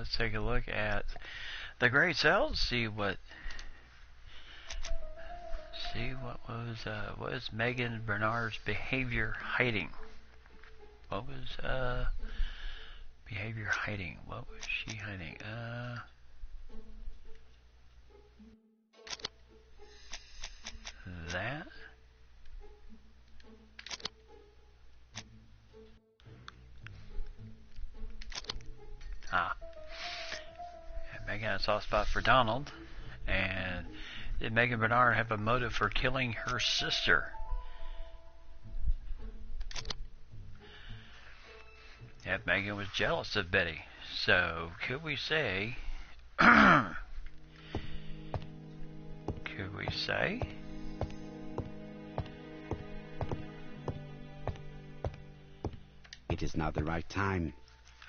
let's take a look at the gray cells. See what was Megan Bernard's behavior hiding? What was behavior hiding? What was she hiding? That. And Megan had a soft spot for Donald. And did Megan Bernard have a motive for killing her sister? Yep, Megan was jealous of Betty. So, could we say... could we say... It is not the right time.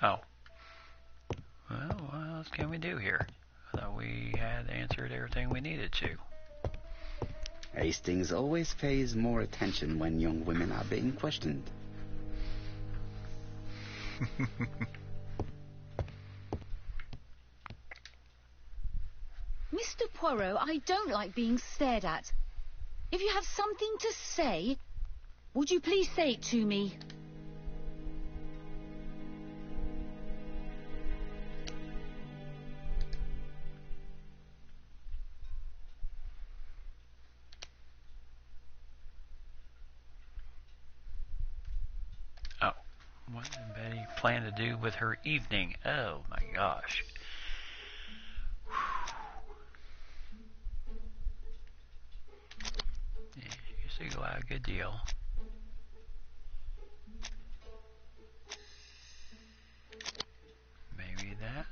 Oh. Well, what else can we do here? I thought we had answered everything we needed to. Hastings always pays more attention when young women are being questioned. Mr. Poirot, I don't like being stared at. If you have something to say, would you please say it to me? Oh, what did Betty plan to do with her evening? Oh my gosh. Yeah, used to go out a good deal. Maybe that.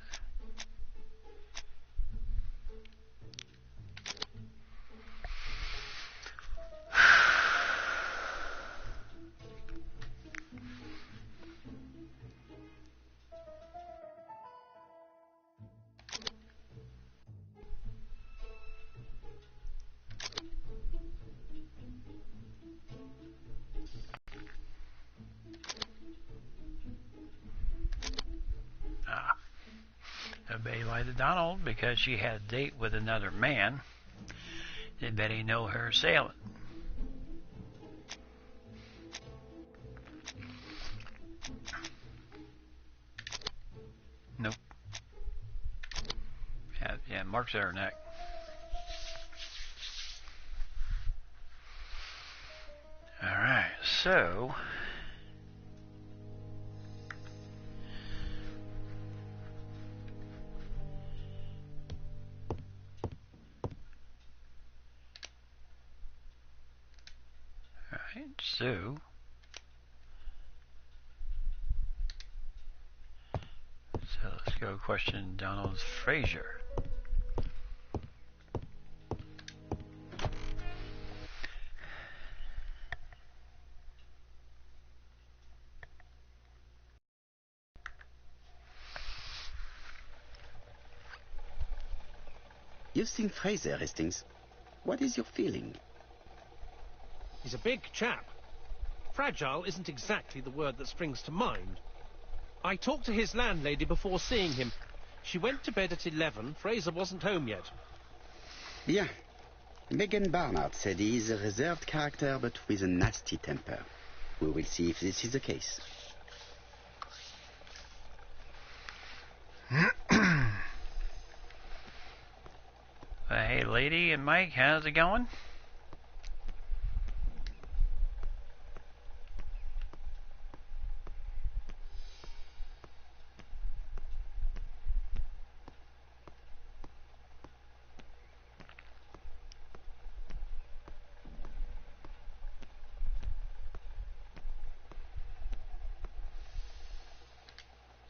Betty lied to Donald because she had a date with another man. Did Betty know her assailant? Nope. Yeah, marks at her neck. Alright, so... So let's go question Donald Fraser. You've seen Fraser, Hastings. What is your feeling? He's a big chap. Fragile isn't exactly the word that springs to mind. I talked to his landlady before seeing him. She went to bed at 11. Fraser wasn't home yet. Bien. Megan Barnard said he is a reserved character but with a nasty temper. We will see if this is the case. Hey, lady and Mike, how's it going?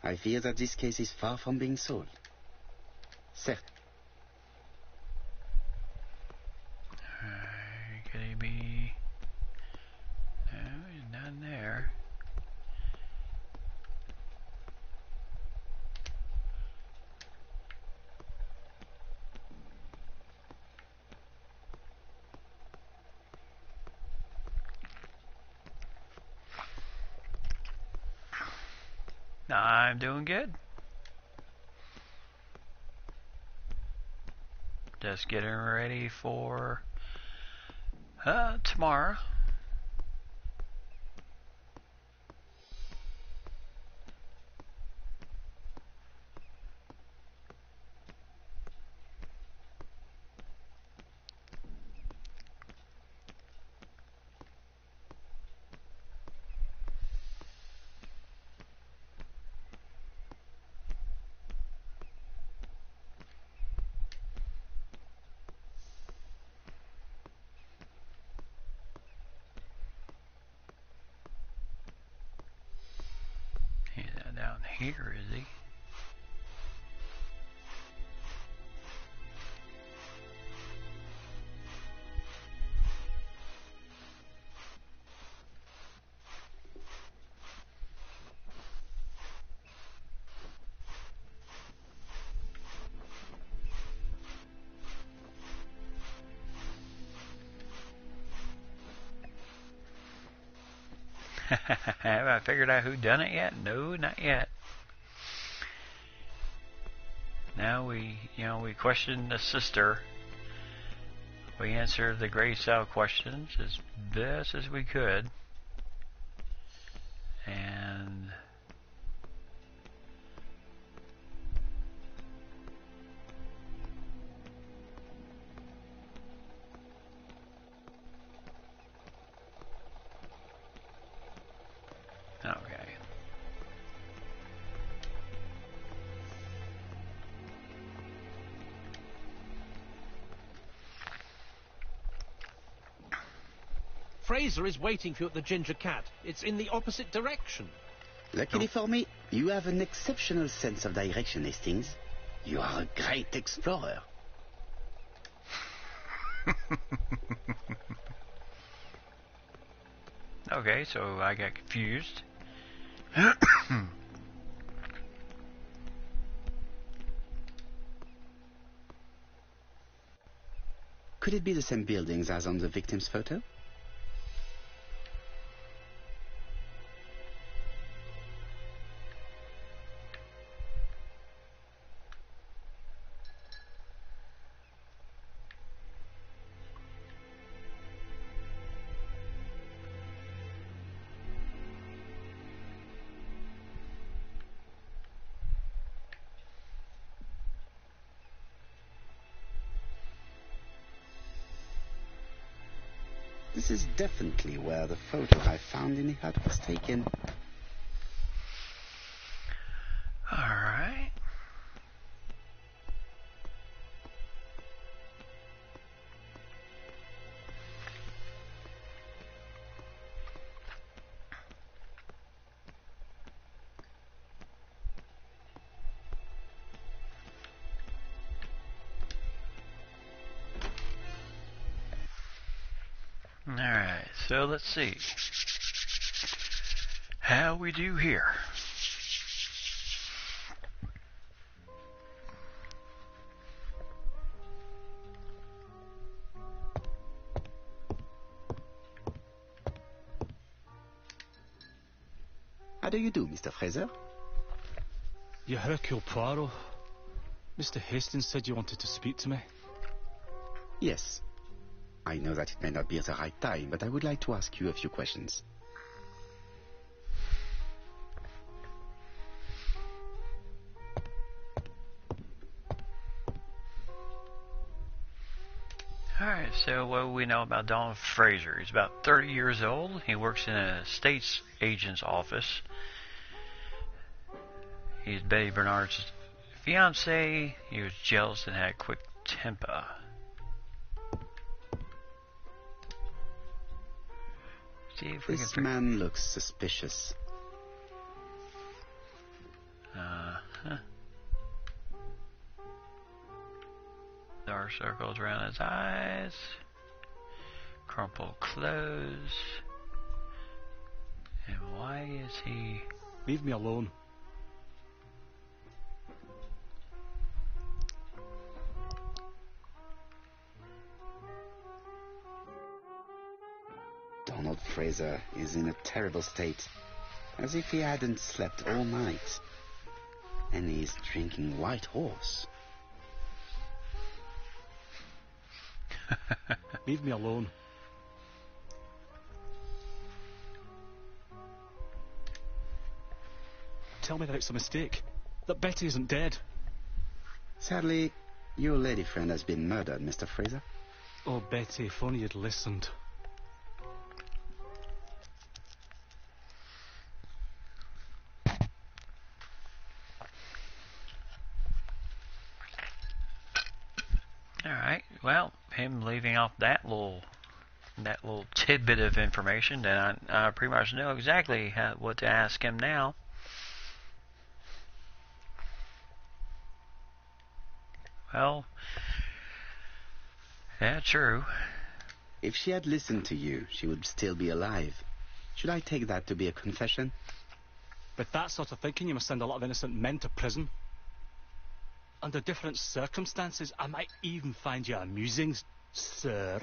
I fear that this case is far from being solved. Certes. Could he be... No, he's not there. I'm doing good. Just getting ready for tomorrow. He's not down here, is he? Have I figured out who done it yet? No, not yet. Now we questioned the sister. We answered the grade style questions as best as we could. And okay. Fraser is waiting for you at the Ginger Cat. It's in the opposite direction. Luckily for me, you have an exceptional sense of direction, Hastings. You are a great explorer. Okay, so I got confused. Could it be the same buildings as on the victim's photo? This is definitely where the photo I found in the hut was taken. Alright. Alright, so let's see how we do here. How do you do, Mr. Fraser? You Hercule Poirot? Mr. Hastings said you wanted to speak to me. Yes. I know that it may not be the right time, but I would like to ask you a few questions. Alright, so what do we know about Donald Fraser? He's about 30 years old. He works in a state's agent's office. He's Betty Bernard's fiance. He was jealous and had a quick temper. See if we This can man looks suspicious. Uh-huh. Dark circles around his eyes. Crumpled clothes. And why is he... Leave me alone. Donald Fraser is in a terrible state, as if he hadn't slept all night. And he's drinking White Horse. Leave me alone. Tell me that it's a mistake. That Betty isn't dead. Sadly, your lady friend has been murdered, Mr. Fraser. Oh, Betty, if only you'd listened. Alright, well, him leaving off that little tidbit of information, then I pretty much know exactly what to ask him now. Well, yeah, true. If she had listened to you, she would still be alive. Should I take that to be a confession? With that sort of thinking, you must send a lot of innocent men to prison. Under different circumstances, I might even find you amusing, sir.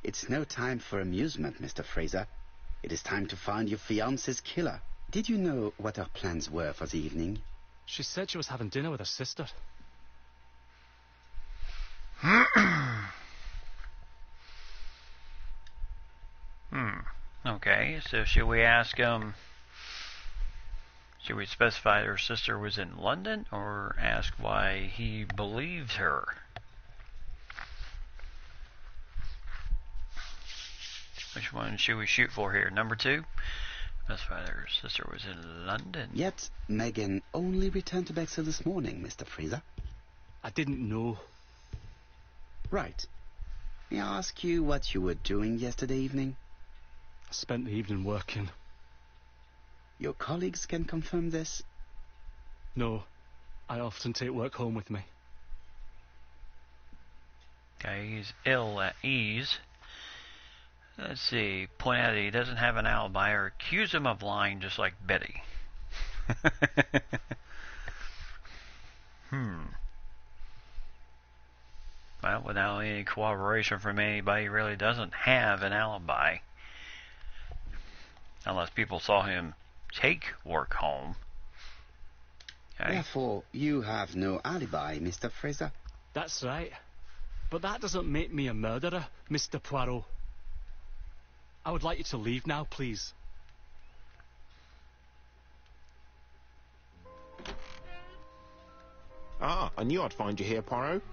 It's no time for amusement, Mr. Fraser. It is time to find your fiancé's killer. Did you know what her plans were for the evening? She said she was having dinner with her sister. Okay, so should we ask should we specify her sister was in London, or ask why he believed her? Which one should we shoot for here? Number 2? Specify her sister was in London. Yet, Megan only returned to Bexhill this morning, Mr. Fraser. I didn't know. Right. May I ask you what you were doing yesterday evening? I spent the evening working. Your colleagues can confirm this? No, I often take work home with me. Okay, he's ill at ease. Let's see, point out that he doesn't have an alibi, or accuse him of lying just like Betty. Well, without any corroboration from anybody, he really doesn't have an alibi. Unless people saw him take work home. Okay. Therefore, you have no alibi, Mr. Fraser. That's right. But that doesn't make me a murderer, Mr. Poirot. I would like you to leave now, please. Ah, I knew I'd find you here, Poirot.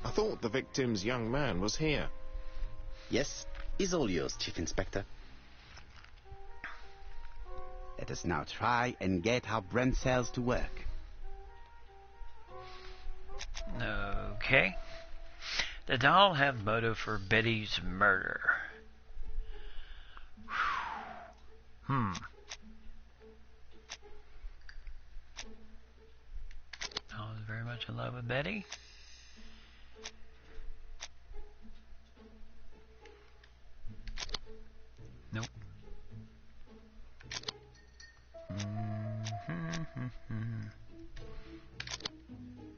I thought the victim's young man was here. Yes, is all yours, Chief Inspector. Let us now try and get our brain cells to work. Okay. Did Donald have motive for Betty's murder? Donald was very much in love with Betty. Nope.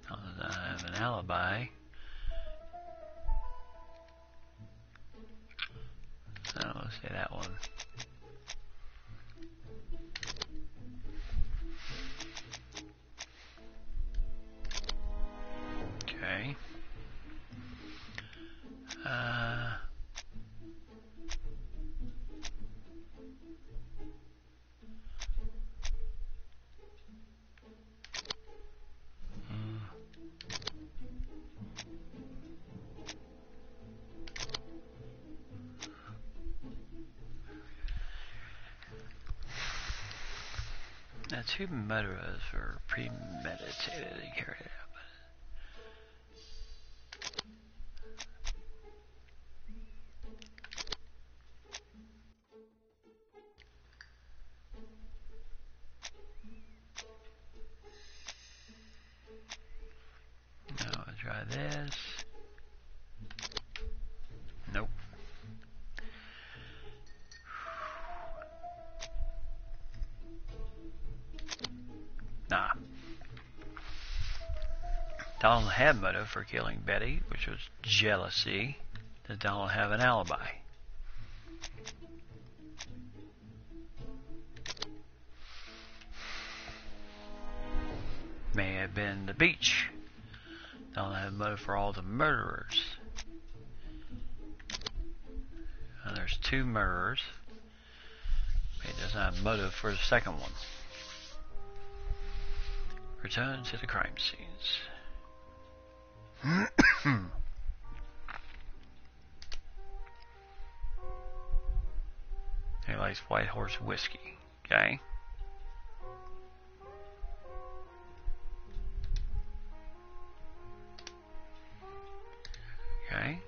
Donald doesn't have an alibi. So let's say that one. Okay. Now, 2 murderers were premeditated and carried out. Now I'll try this. Nope. Nah. Donald had motive for killing Betty, which was jealousy. Does Donald have an alibi? May have been the beach. Donald had motive for all the murderers. 2 murders. He doesn't have motive for the second one. Return to the crime scenes. He likes White Horse whiskey. Okay. Okay.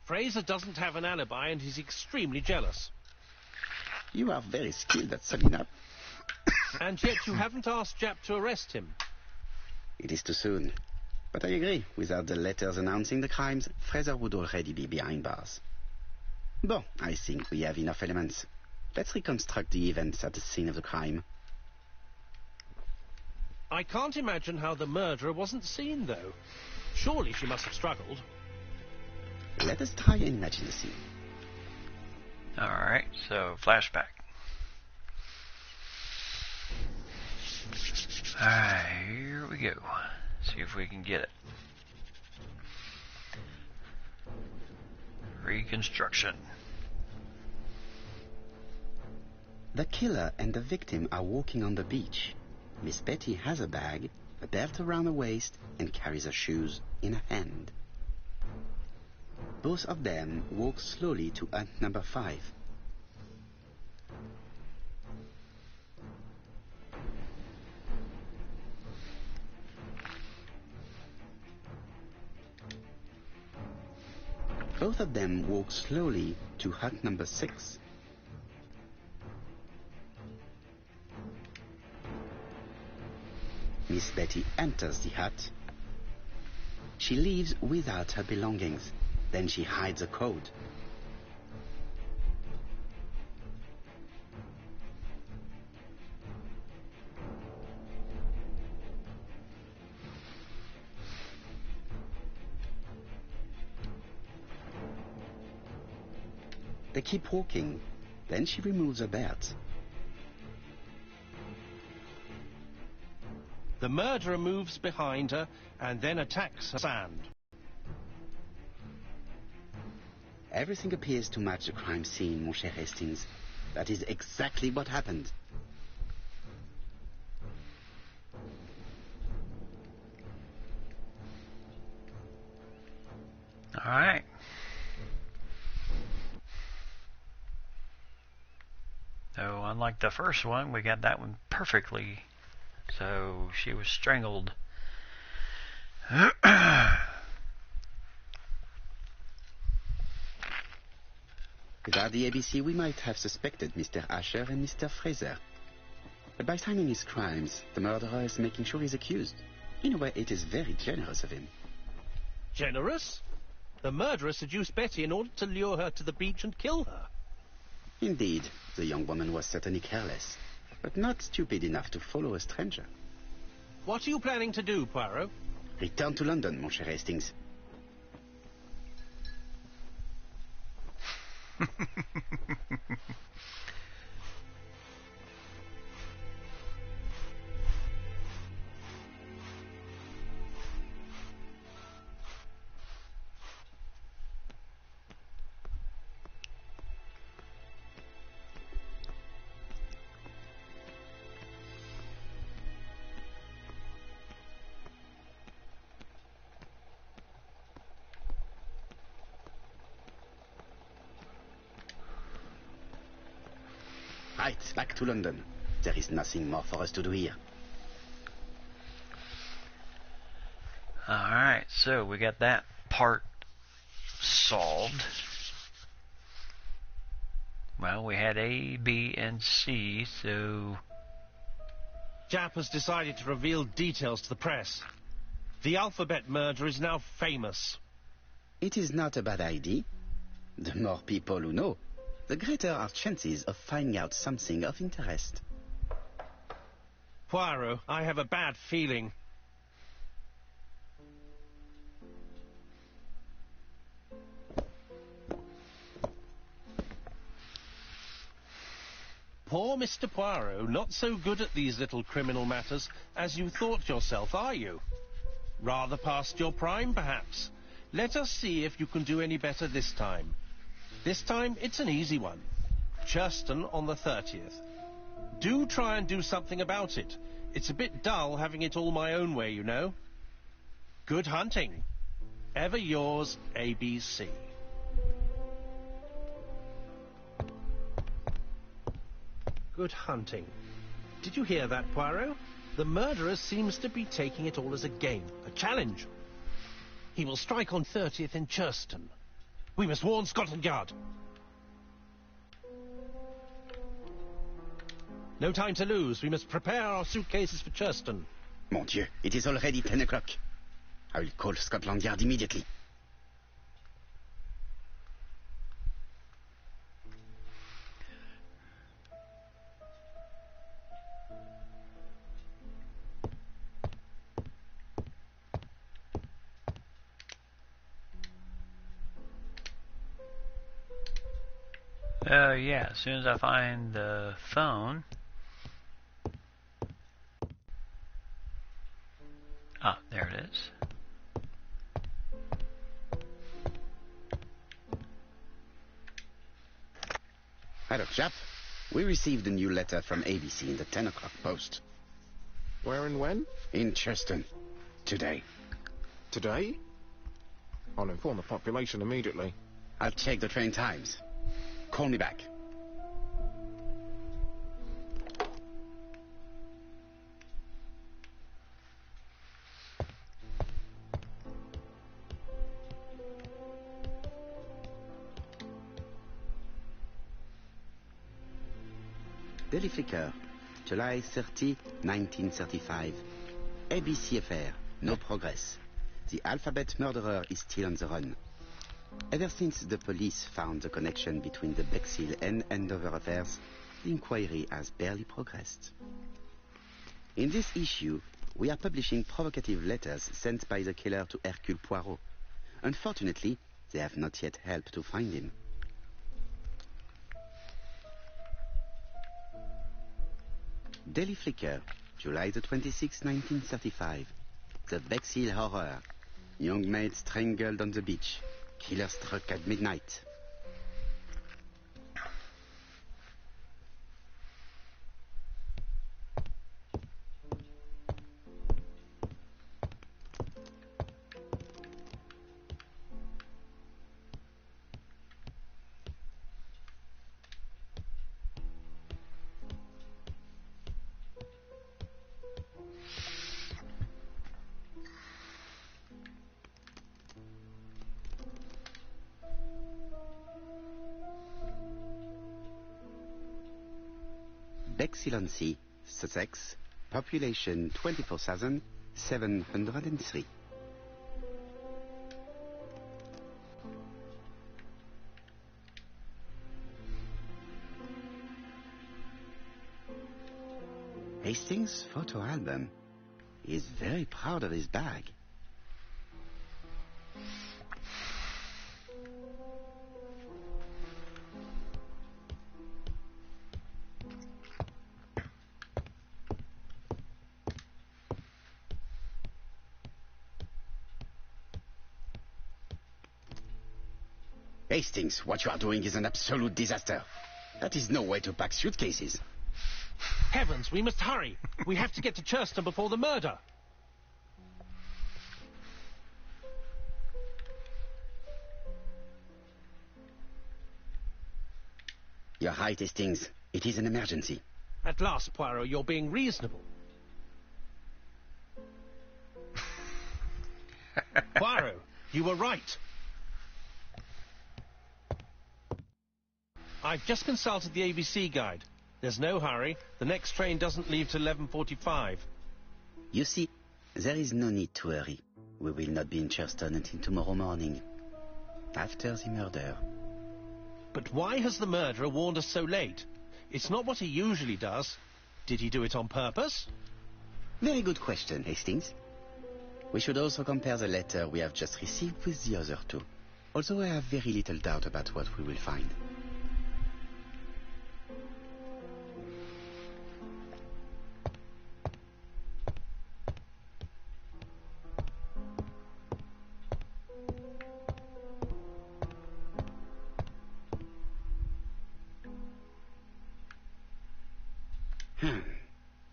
Fraser doesn't have an alibi and he's extremely jealous. You are very skilled at summing up. And yet you haven't asked Jap to arrest him. It is too soon. But I agree. Without the letters announcing the crimes, Fraser would already be behind bars. Bon, I think we have enough elements. Let's reconstruct the events at the scene of the crime. I can't imagine how the murderer wasn't seen, though. Surely she must have struggled. Let us try and imagine the scene. Alright, so flashback. Alright, here we go. See if we can get it. Reconstruction. The killer and the victim are walking on the beach. Miss Betty has a bag, a belt around her waist, and carries her shoes in her hand. Both of them walk slowly to hut number 5. Both of them walk slowly to hut number 6. Miss Betty enters the hut. She leaves without her belongings. Then she hides a code. They keep walking. Then she removes her belt. The murderer moves behind her and then attacks her sand. Everything appears to match the crime scene, mon cher Hastings. That is exactly what happened. Alright. So, unlike the first one, we got that one perfectly. So, she was strangled. Without the ABC, we might have suspected Mr. Asher and Mr. Fraser. But by signing his crimes, the murderer is making sure he's accused. In a way, it is very generous of him. Generous? The murderer seduced Betty in order to lure her to the beach and kill her. Indeed, the young woman was certainly careless, but not stupid enough to follow a stranger. What are you planning to do, Poirot? Return to London, mon cher Hastings. Right, back to London. There is nothing more for us to do here. Alright, so we got that part solved. Well, we had A, B, and C, so... Jap has decided to reveal details to the press. The alphabet murder is now famous. It is not a bad idea. The more people who know, the greater our chances of finding out something of interest. Poirot, I have a bad feeling. Poor Mr. Poirot, not so good at these little criminal matters as you thought yourself, are you? Rather past your prime, perhaps. Let us see if you can do any better this time. This time, it's an easy one. Churston on the 30th. Do try and do something about it. It's a bit dull having it all my own way, you know. Good hunting. Ever yours, ABC. Good hunting. Did you hear that, Poirot? The murderer seems to be taking it all as a game, a challenge. He will strike on 30th in Churston. We must warn Scotland Yard. No time to lose. We must prepare our suitcases for Churston. Mon Dieu, it is already 10 o'clock. I will call Scotland Yard immediately. Yeah, as soon as I find the phone. Ah, there it is. Hello, chap. We received a new letter from ABC in the 10 o'clock post. Where and when? In Churston. Today. Today? I'll inform the population immediately. I'll check the train times. Call me back. Daily Flicker, July 30, 1935. ABC affair, no progress. The alphabet murderer is still on the run. Ever since the police found the connection between the Bexhill and Andover affairs, the inquiry has barely progressed. In this issue, we are publishing provocative letters sent by the killer to Hercule Poirot. Unfortunately, they have not yet helped to find him. Daily Flicker, July the 26th, 1935. The Bexhill Horror. Young maid strangled on the beach. Killer struck at midnight. Bexhill-on-Sea, Sussex, population 24,703. Hastings' photo album. He is very proud of his bag. Hastings, what you are doing is an absolute disaster. That is no way to pack suitcases. Heavens, we must hurry. We have to get to Churston before the murder. You're right, Hastings. It is an emergency. At last, Poirot, you're being reasonable. Poirot, you were right. I've just consulted the ABC guide. There's no hurry. The next train doesn't leave till 11:45. You see, there is no need to hurry. We will not be in Churston until tomorrow morning. After the murder. But why has the murderer warned us so late? It's not what he usually does. Did he do it on purpose? Very good question, Hastings. We should also compare the letter we have just received with the other two. Although I have very little doubt about what we will find.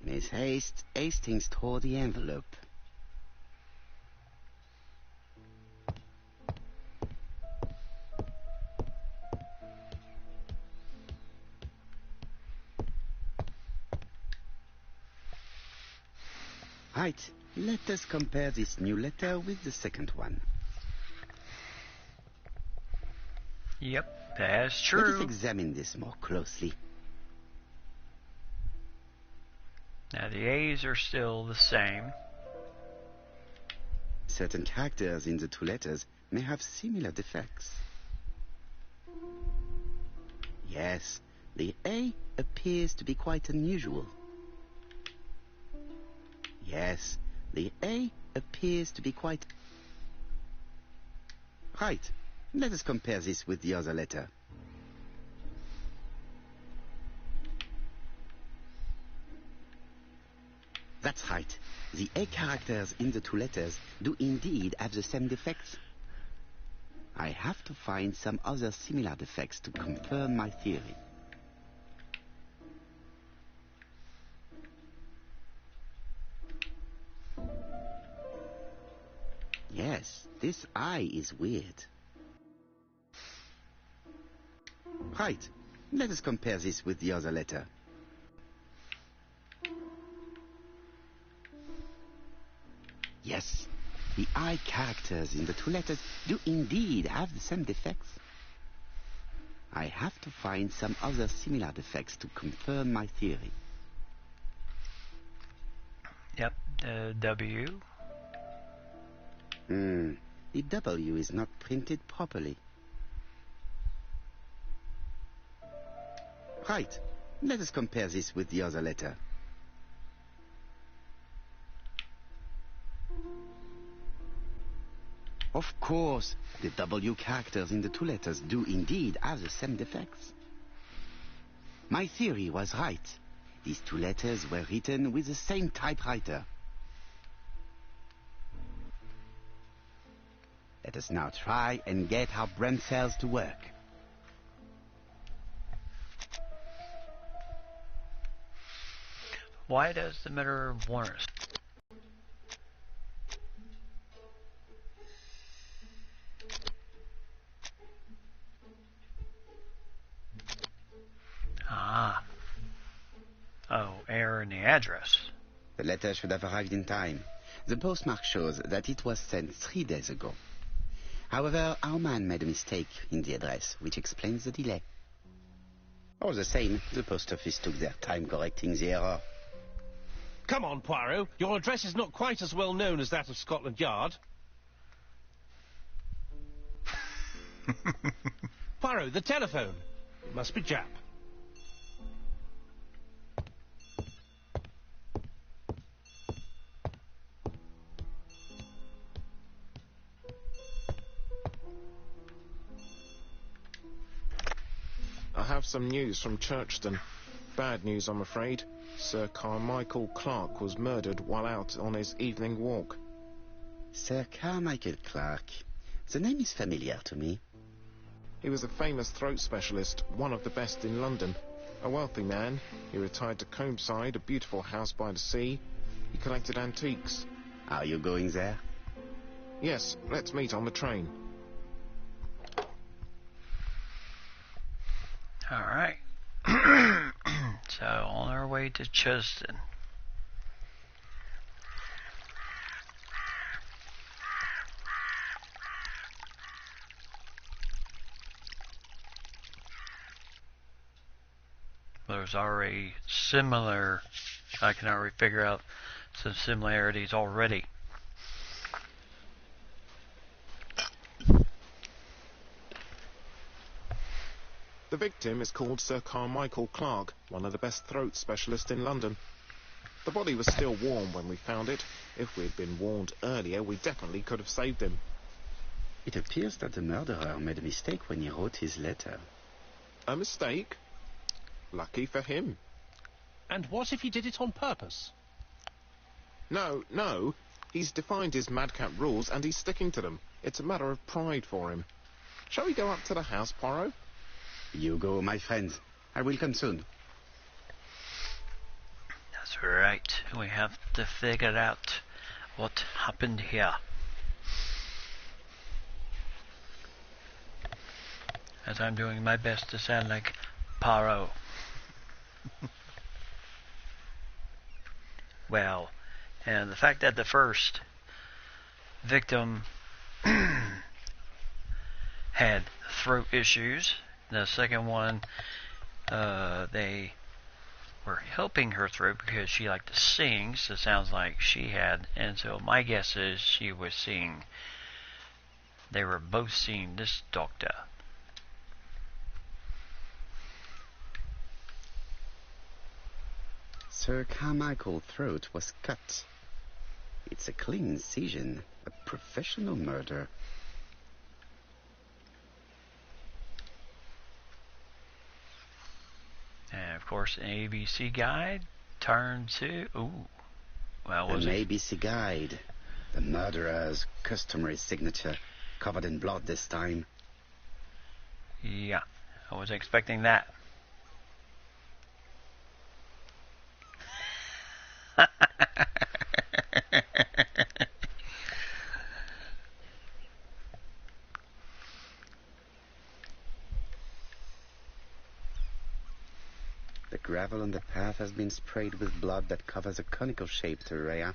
Miss Hastings tore the envelope. Right, let us compare this new letter with the second one. Yep, that's Let us true. examine this more closely. Now the A's are still the same. Certain characters in the two letters may have similar defects. Yes, the A appears to be quite unusual. Yes, the A appears to be quite... Right, let us compare this with the other letter. That's right. The A characters in the two letters do indeed have the same defects. I have to find some other similar defects to confirm my theory. Yes, this I is weird. Right. Let us compare this with the other letter. Yes, the I characters in the two letters do indeed have the same defects. I have to find some other similar defects to confirm my theory. Yep, W. The W is not printed properly. Right. Let us compare this with the other letter. Of course, the W characters in the two letters do indeed have the same defects. My theory was right. These two letters were written with the same typewriter. Let us now try and get our brain cells to work. Why does the mirror warn us? Ah. Oh, error in the address. The letter should have arrived in time. The postmark shows that it was sent 3 days ago. However, our man made a mistake in the address, which explains the delay. All the same, the post office took their time correcting the error. Come on, Poirot. Your address is not quite as well known as that of Scotland Yard. Poirot, the telephone. It must be Jap. I have some news from Churchton. Bad news, I'm afraid. Sir Carmichael Clark was murdered while out on his evening walk. Sir Carmichael Clark. The name is familiar to me. He was a famous throat specialist, one of the best in London. A wealthy man, he retired to Combside, a beautiful house by the sea. He collected antiques. Are you going there? Yes, let's meet on the train. All right. So, on our way to Chuston. There's already similar, I can already figure out some similarities already. The victim is called Sir Carmichael Clark, one of the best throat specialists in London. The body was still warm when we found it. If we'd been warned earlier, we definitely could have saved him. It appears that the murderer made a mistake when he wrote his letter. A mistake? Lucky for him. And what if he did it on purpose? No. He's defined his madcap rules and he's sticking to them. It's a matter of pride for him. Shall we go up to the house, Poirot? You go, my friends. I will come soon. That's right. We have to figure out what happened here. As I'm doing my best to sound like Poirot. Well, and the fact that the first victim had throat issues, the second one, they were helping her throat because she liked to sing, so it sounds like she had, and so my guess is she was seeing, they were both seeing this doctor. Sir Carmichael's throat was cut. It's a clean incision, a professional murder. And of course, an ABC guide turned to, well, was An it? ABC guide. The murderer's customary signature, covered in blood this time. Yeah, I was expecting that. The gravel on the path has been sprayed with blood that covers a conical-shaped area,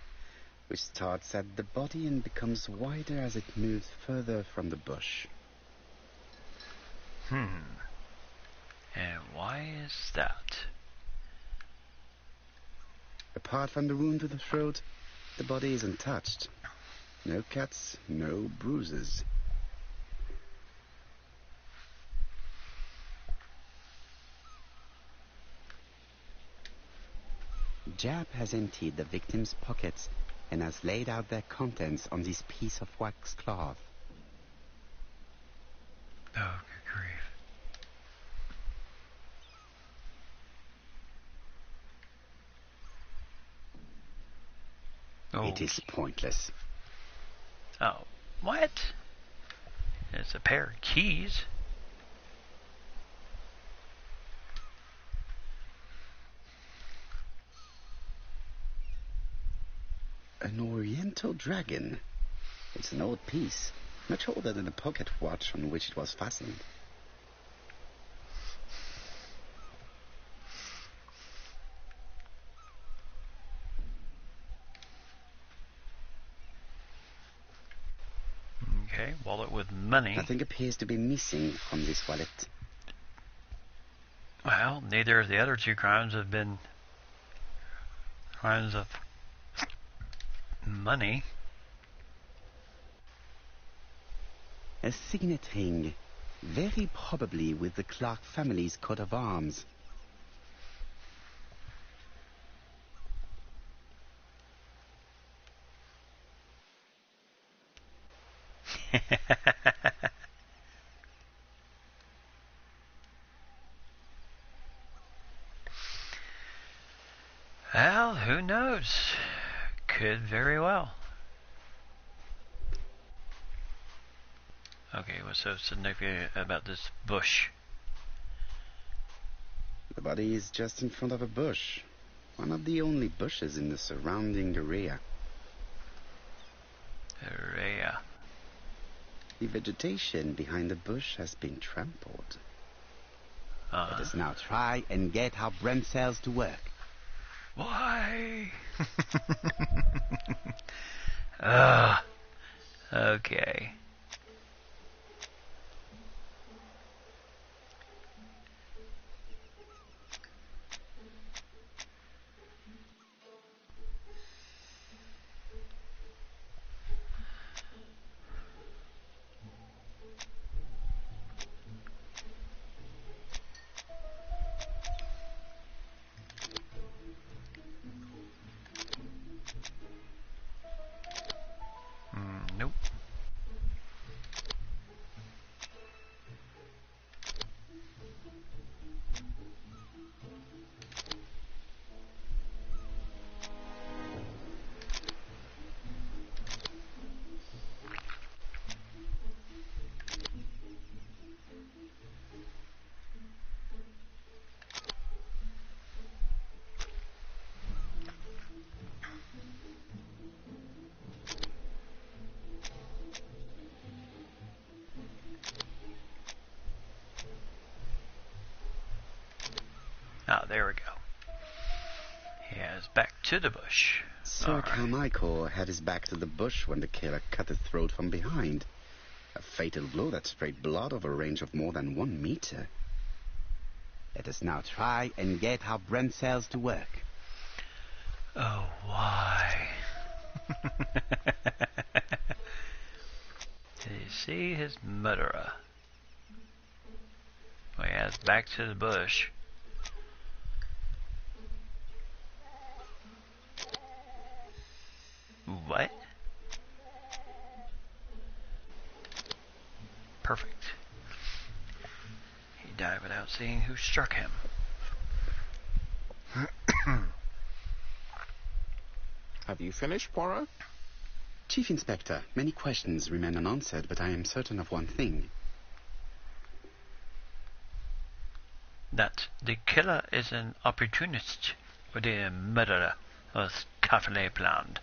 which starts at the body and becomes wider as it moves further from the bush. And why is that? Apart from the wound to the throat, the body is untouched. No cuts, no bruises. Jab has emptied the victim's pockets and has laid out their contents on this piece of wax cloth. Oh, good grief. Oh. It is pointless. Oh, what? It's a pair of keys. An oriental dragon. It's an old piece, much older than the pocket watch on which it was fastened. Okay, wallet with money. Nothing appears to be missing from this wallet. Well, neither of the other two crimes have been crimes of money. A signet ring, very probably with the Clark family's coat of arms. Well, who knows? Could very well. Okay, what's so significant about this bush? The body is just in front of a bush. One of the only bushes in the surrounding area. Area. The vegetation behind the bush has been trampled. Let us now try and get our brain cells to work. Why? Okay. Nope. Ah, there we go. He has back to the bush. Sir Alright. Carmichael had his back to the bush when the killer cut his throat from behind. A fatal blow that sprayed blood over a range of more than 1 meter. Let us now try and get our brain cells to work. Oh, why? Did he see his murderer? Well, he has back to the bush. What? Perfect. He died without seeing who struck him. Have you finished, Poirot? Chief Inspector, many questions remain unanswered, but I am certain of one thing. That the killer is an opportunist, or the murderer was carefully planned.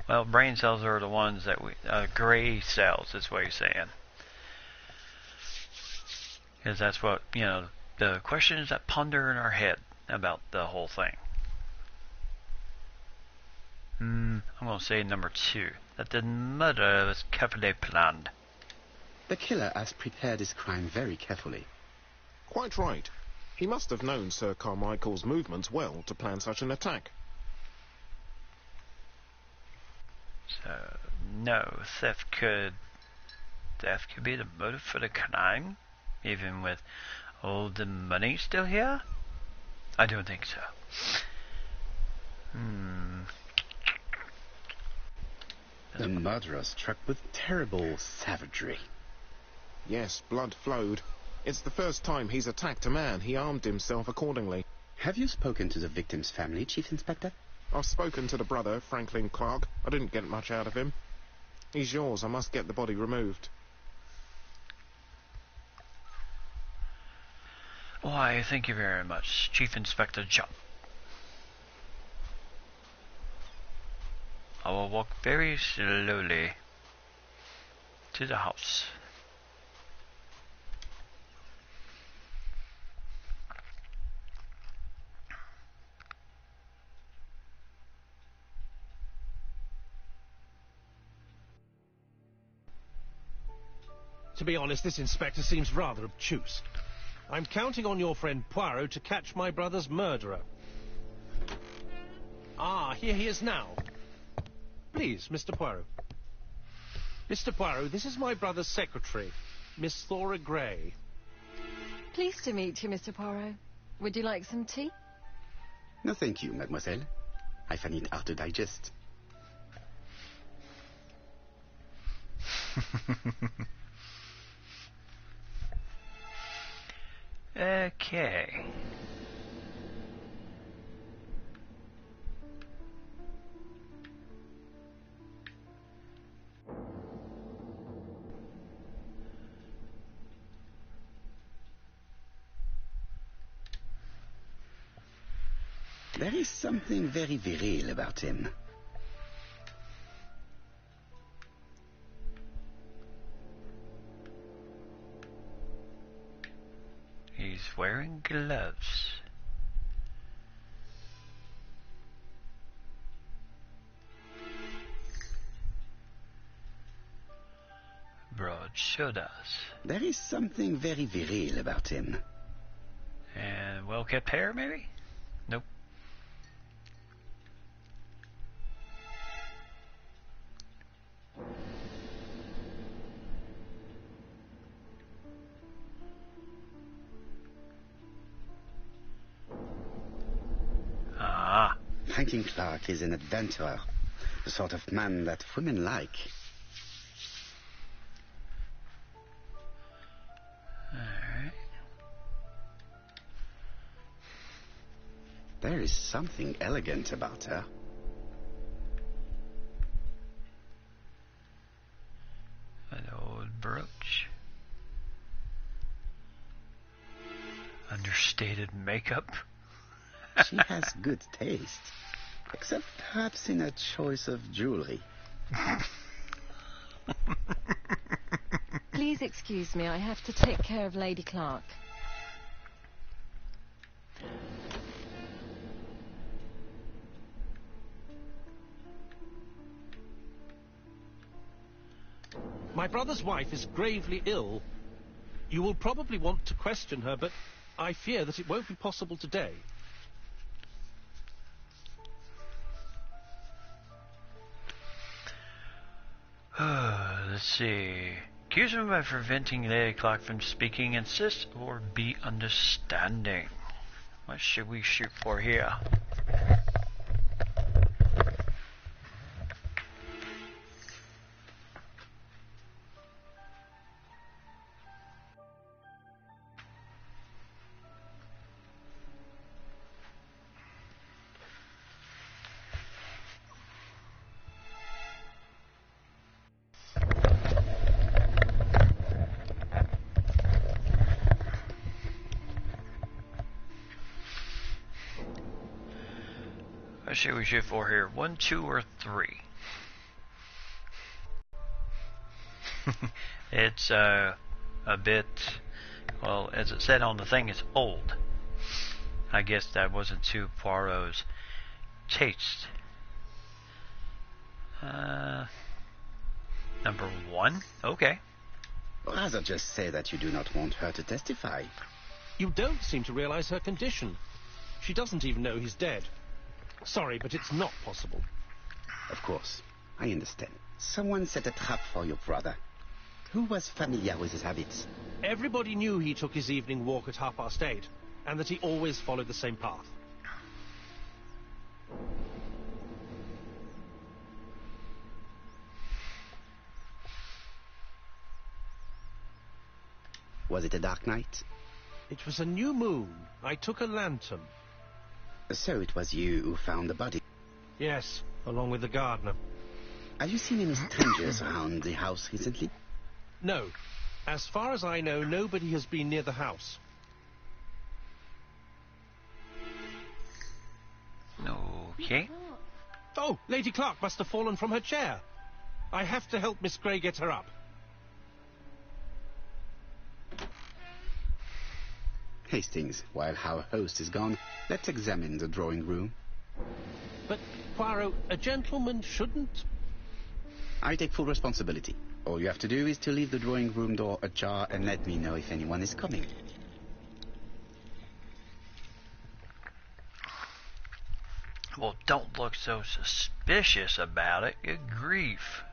Well, brain cells are the ones that we... gray cells is what he's saying. Because that's what, the questions that ponder in our head about the whole thing. I'm going to say number 2. That the murder was carefully planned. The killer has prepared his crime very carefully. Quite right. He must have known Sir Carmichael's movements well to plan such an attack. So, no, theft could be the motive for the crime? Even with all the money still here? I don't think so. The murderer struck with terrible savagery. Yes, blood flowed. It's the first time he's attacked a man. He armed himself accordingly. Have you spoken to the victim's family, Chief Inspector? I've spoken to the brother, Franklin Clark. I didn't get much out of him. He's yours. I must get the body removed. Why, thank you very much, Chief Inspector John. I will walk very slowly to the house. To be honest, this inspector seems rather obtuse. I'm counting on your friend Poirot to catch my brother's murderer. Ah, here he is now. Please, Mr. Poirot. Mr. Poirot, this is my brother's secretary, Miss Thora Gray. Pleased to meet you, Mr. Poirot. Would you like some tea? No, thank you, mademoiselle. I find it hard to digest. Okay. There is something very viril about him. He's wearing gloves. Broad shoulders. There is something very viril about him. And well-kept hair, maybe? Nope. Ah. Franklin Clark is an adventurer, the sort of man that women like. Alright. There is something elegant about her. An old brooch. Understated makeup. She has good taste, except perhaps in her choice of jewelry. Please excuse me, I have to take care of Lady Clark. My brother's wife is gravely ill. You will probably want to question her, but I fear that it won't be possible today. Let's see. Accuse him of preventing Lady Clark from speaking, insist, or be understanding. What should we shoot for here? What should we shoot for here? 1, 2, or 3? It's a bit, well, as it said on the thing, it's old. I guess that wasn't to Poirot's taste. Number 1? Okay. Rather just say that you do not want her to testify. You don't seem to realize her condition. She doesn't even know he's dead. Sorry, but it's not possible. Of course, I understand. Someone set a trap for your brother. Who was familiar with his habits? Everybody knew he took his evening walk at 8:30, and that he always followed the same path. Was it a dark night? It was a new moon. I took a lantern. So it was you who found the body. Yes, along with the gardener. Have you seen any strangers around the house recently? No. As far as I know, nobody has been near the house. Okay. Oh, Lady Clark must have fallen from her chair. I have to help Miss Grey get her up. Hastings, while our host is gone, let's examine the drawing room. But, Poirot, a gentleman shouldn't... I take full responsibility. All you have to do is to leave the drawing room door ajar and let me know if anyone is coming. Well, don't look so suspicious about it. Good grief.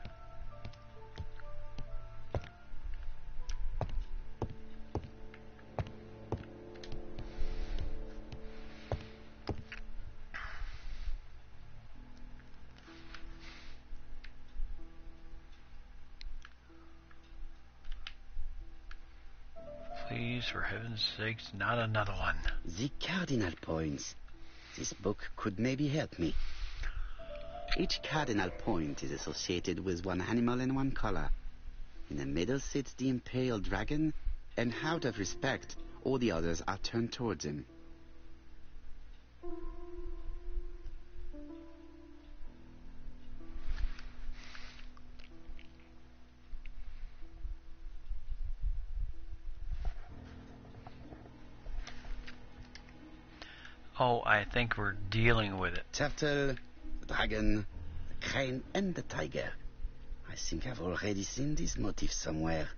Please, for heaven's sakes, not another one. The cardinal points. This book could maybe help me. Each cardinal point is associated with one animal and one color. In the middle sits the impaled dragon, and out of respect, all the others are turned towards him. Oh, I think we're dealing with it. Turtle, the dragon, the crane, and the tiger. I think I've already seen this motif somewhere.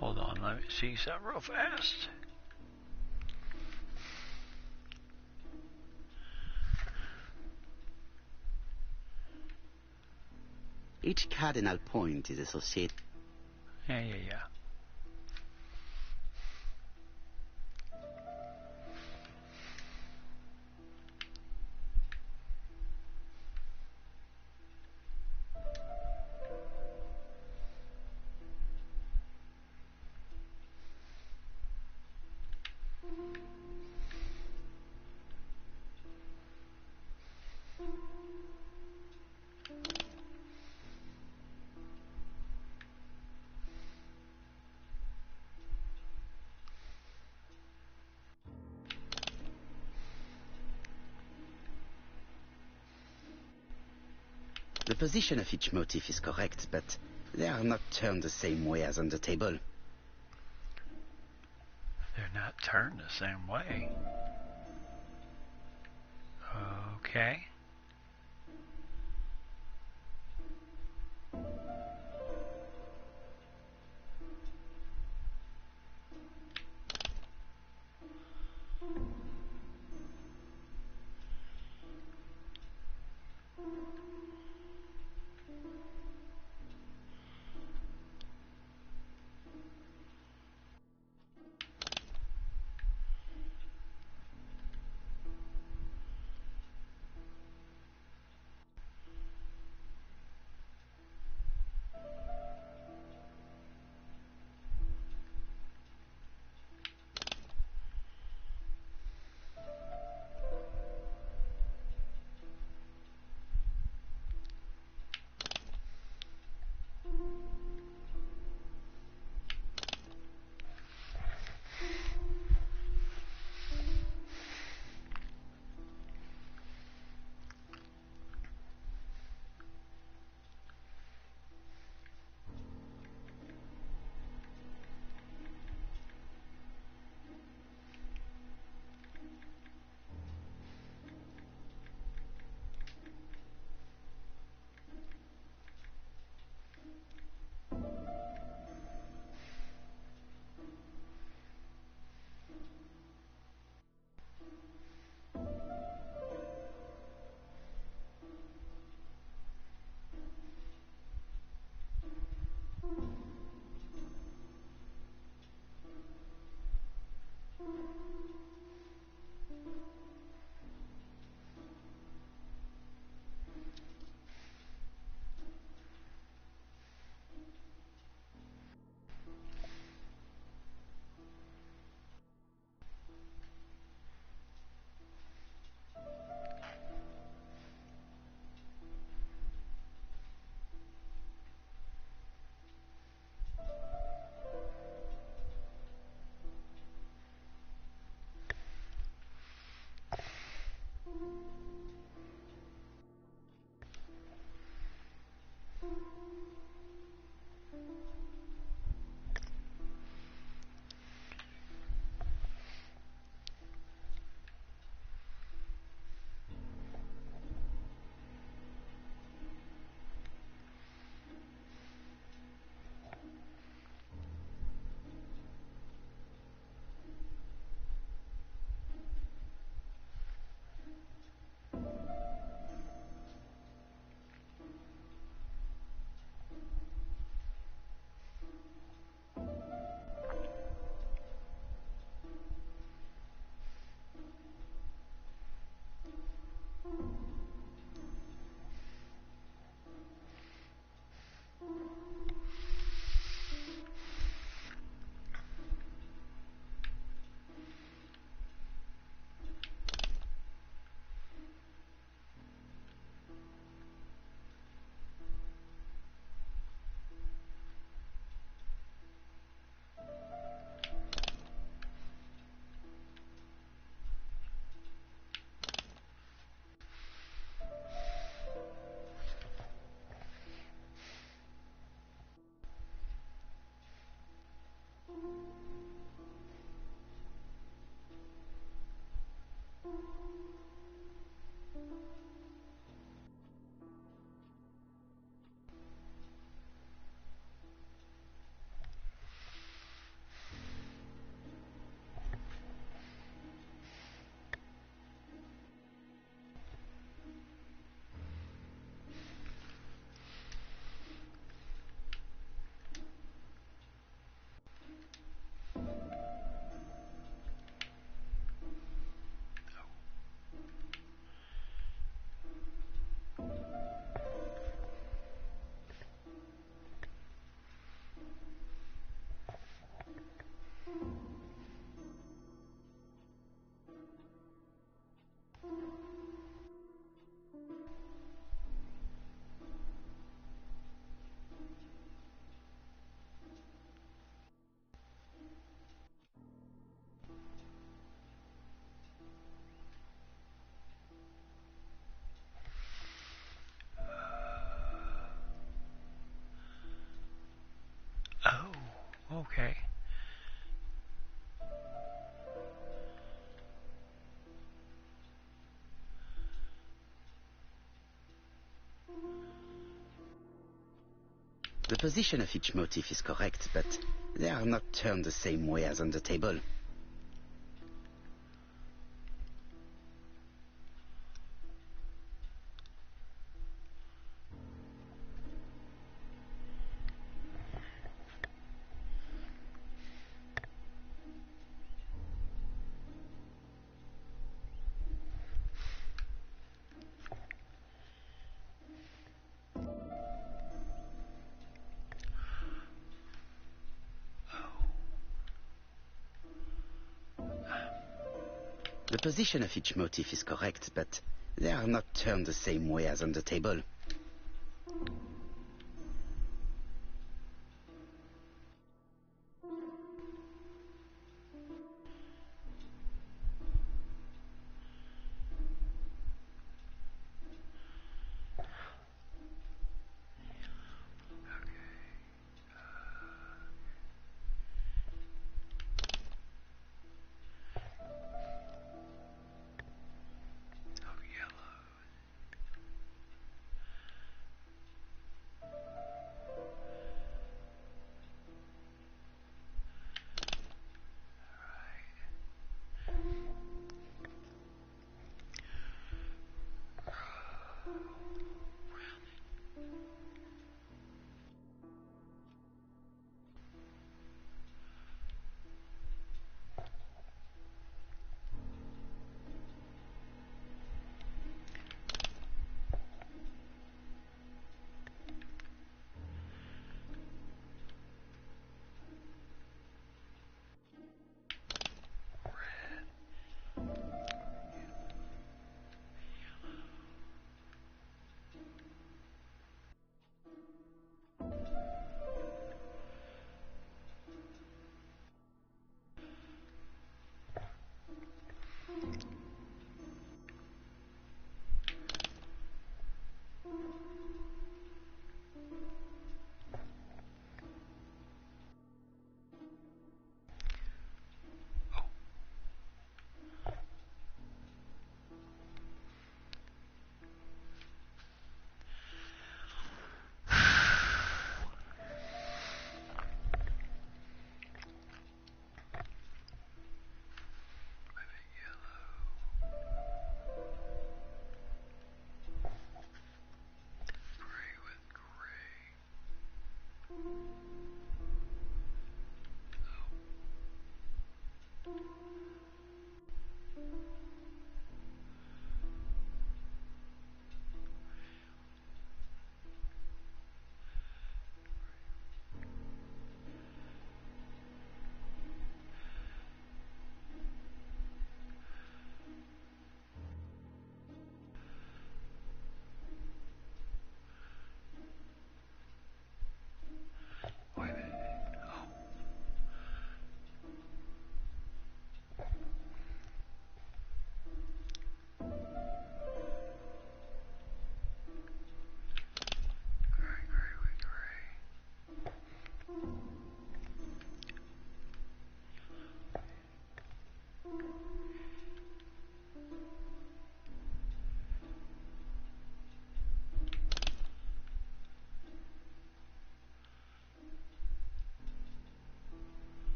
Hold on, let me see something real fast. Each cardinal point is associated... Yeah. The position of each motif is correct, but they are not turned the same way as on the table. They're not turned the same way. Okay. Okay. The position of each motif is correct, but they are not turned the same way as on the table. The position of each motif is correct, but they are not turned the same way as on the table.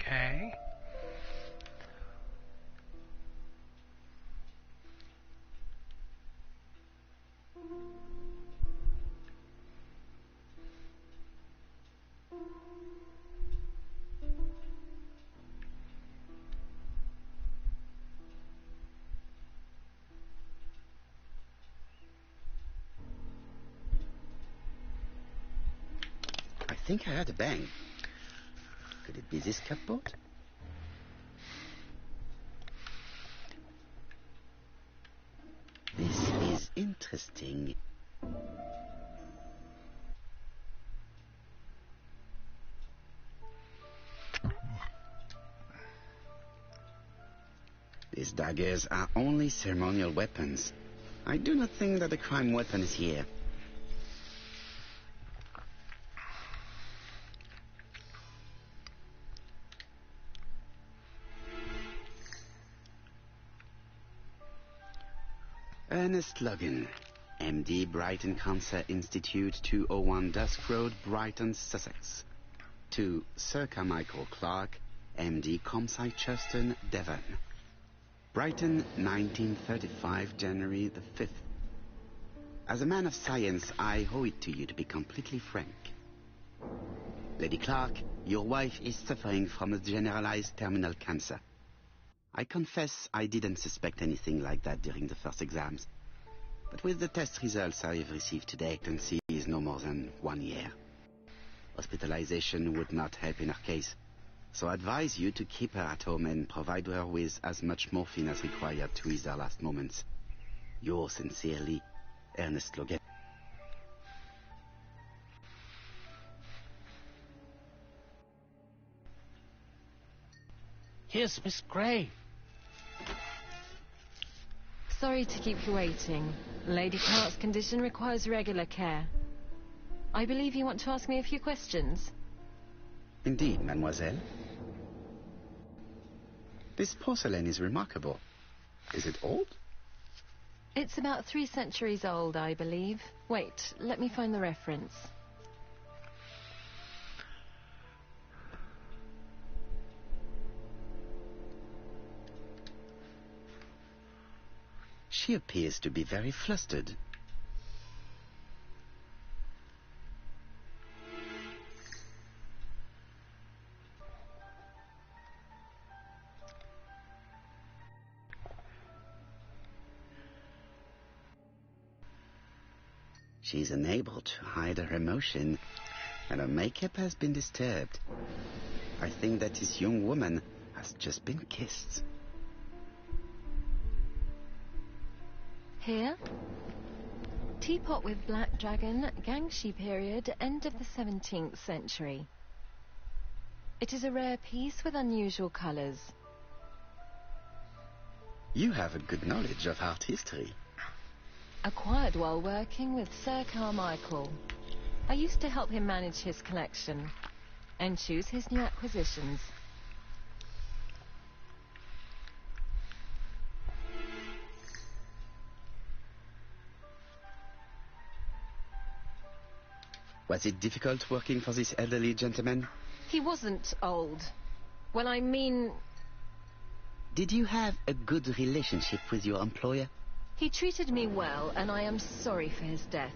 Okay. I think I heard a bang. Could it be this cupboard? This is interesting. These daggers are only ceremonial weapons. I do not think that the crime weapon is here. Ernest Logan, MD, Brighton Cancer Institute, 201 Dusk Road, Brighton, Sussex. To Sir Carmichael Clark, MD, Comsite Churton, Devon. Brighton, 1935, January the 5th. As a man of science, I owe it to you to be completely frank. Lady Clark, your wife is suffering from a generalized terminal cancer. I confess I didn't suspect anything like that during the first exams. But with the test results I have received today, expectancy is no more than 1 year. Hospitalization would not help in her case. So I advise you to keep her at home and provide her with as much morphine as required to ease her last moments. Yours sincerely, Ernest Logan. Here's Miss Gray. Sorry to keep you waiting. Lady Clark's condition requires regular care. I believe you want to ask me a few questions. Indeed, mademoiselle. This porcelain is remarkable. Is it old? It's about 3 centuries old, I believe. Wait, let me find the reference. She appears to be very flustered. She is unable to hide her emotion, and her makeup has been disturbed. I think that this young woman has just been kissed. Here? Teapot with black dragon, Gangshi period, end of the 17th century. It is a rare piece with unusual colours. You have a good knowledge of art history. Acquired while working with Sir Carmichael. I used to help him manage his collection and choose his new acquisitions. Was it difficult working for this elderly gentleman? He wasn't old. Well, I mean... Did you have a good relationship with your employer? He treated me well, and I am sorry for his death.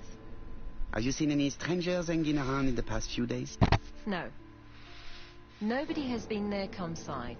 Have you seen any strangers hanging around in the past few days? No. Nobody has been near Comside.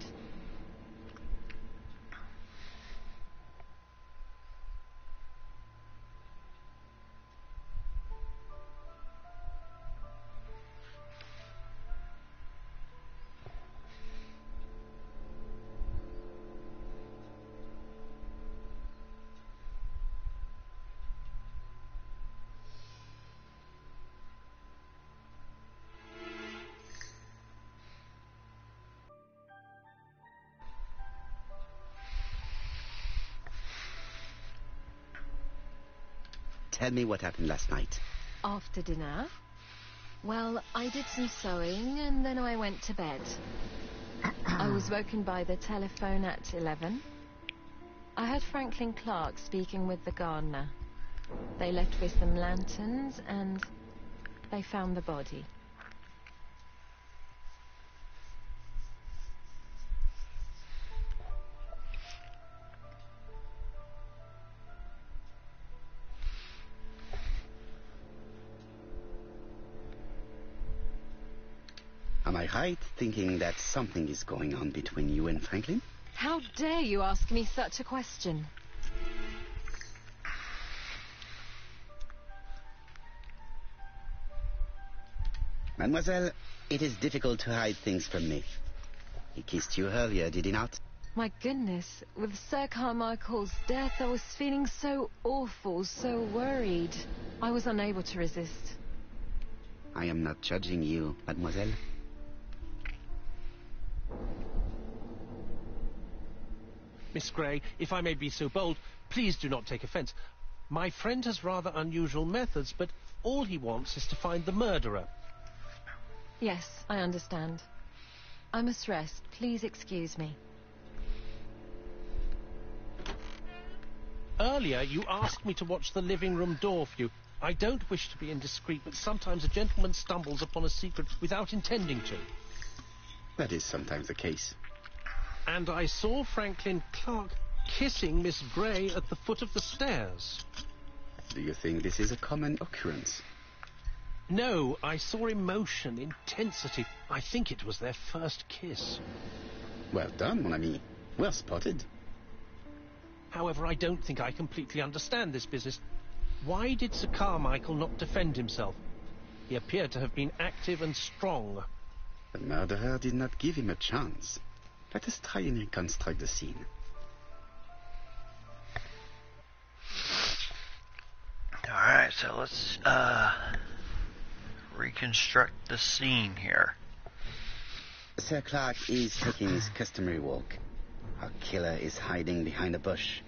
Tell me what happened last night. After dinner? Well, I did some sewing, and then I went to bed. I was woken by the telephone at 11. I heard Franklin Clark speaking with the gardener. They left with some lanterns, and they found the body. Am I right thinking that something is going on between you and Franklin? How dare you ask me such a question? Mademoiselle, it is difficult to hide things from me. He kissed you earlier, did he not? My goodness, with Sir Carmichael's death, I was feeling so awful, so worried. I was unable to resist. I am not judging you, mademoiselle. Miss Grey, if I may be so bold, please do not take offence. My friend has rather unusual methods, but all he wants is to find the murderer. Yes, I understand. I must rest. Please excuse me. Earlier, you asked me to watch the living room door for you. I don't wish to be indiscreet, but sometimes a gentleman stumbles upon a secret without intending to. That is sometimes the case. And I saw Franklin Clark kissing Miss Grey at the foot of the stairs. Do you think this is a common occurrence? No, I saw emotion, intensity. I think it was their first kiss. Well done, mon ami. Well spotted. However, I don't think I completely understand this business. Why did Sir Carmichael not defend himself? He appeared to have been active and strong. The murderer did not give him a chance. Let us try and reconstruct the scene. Alright, so let's reconstruct the scene here. Sir Clark is taking his customary walk. Our killer is hiding behind a bush.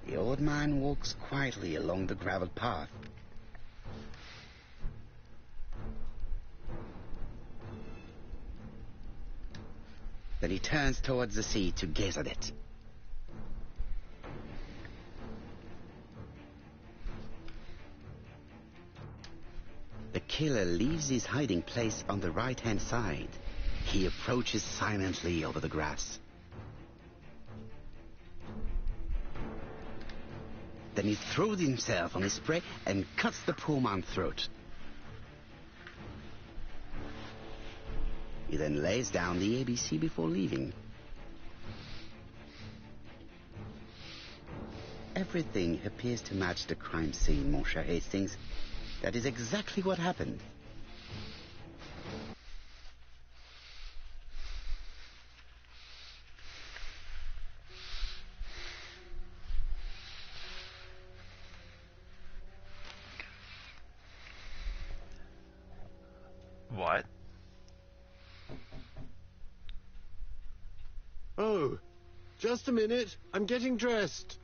The old man walks quietly along the gravel path. Then he turns towards the sea to gaze at it. The killer leaves his hiding place on the right-hand side. He approaches silently over the grass. Then he throws himself on his prey and cuts the poor man's throat. He then lays down the ABC before leaving. Everything appears to match the crime scene, mon cher Hastings. That is exactly what happened. What? Oh, just a minute. I'm getting dressed.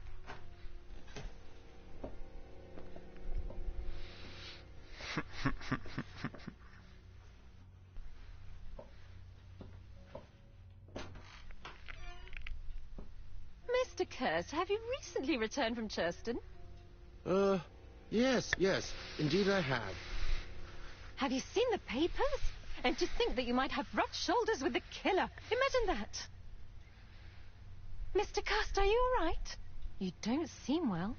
Mr. Curse, have you recently returned from Churston? Yes. Indeed I have. Have you seen the papers? And to think that you might have rough shoulders with the killer. Imagine that. Mr. Cust, are you all right? You don't seem well.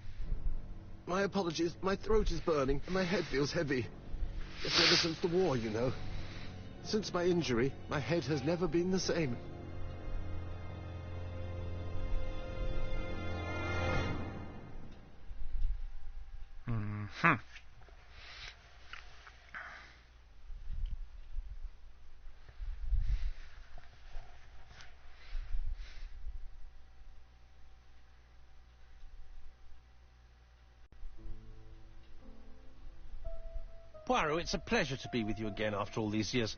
My apologies. My throat is burning and my head feels heavy. It's ever since the war, you know. Since my injury, my head has never been the same. Mm-hmm. Poirot, it's a pleasure to be with you again after all these years.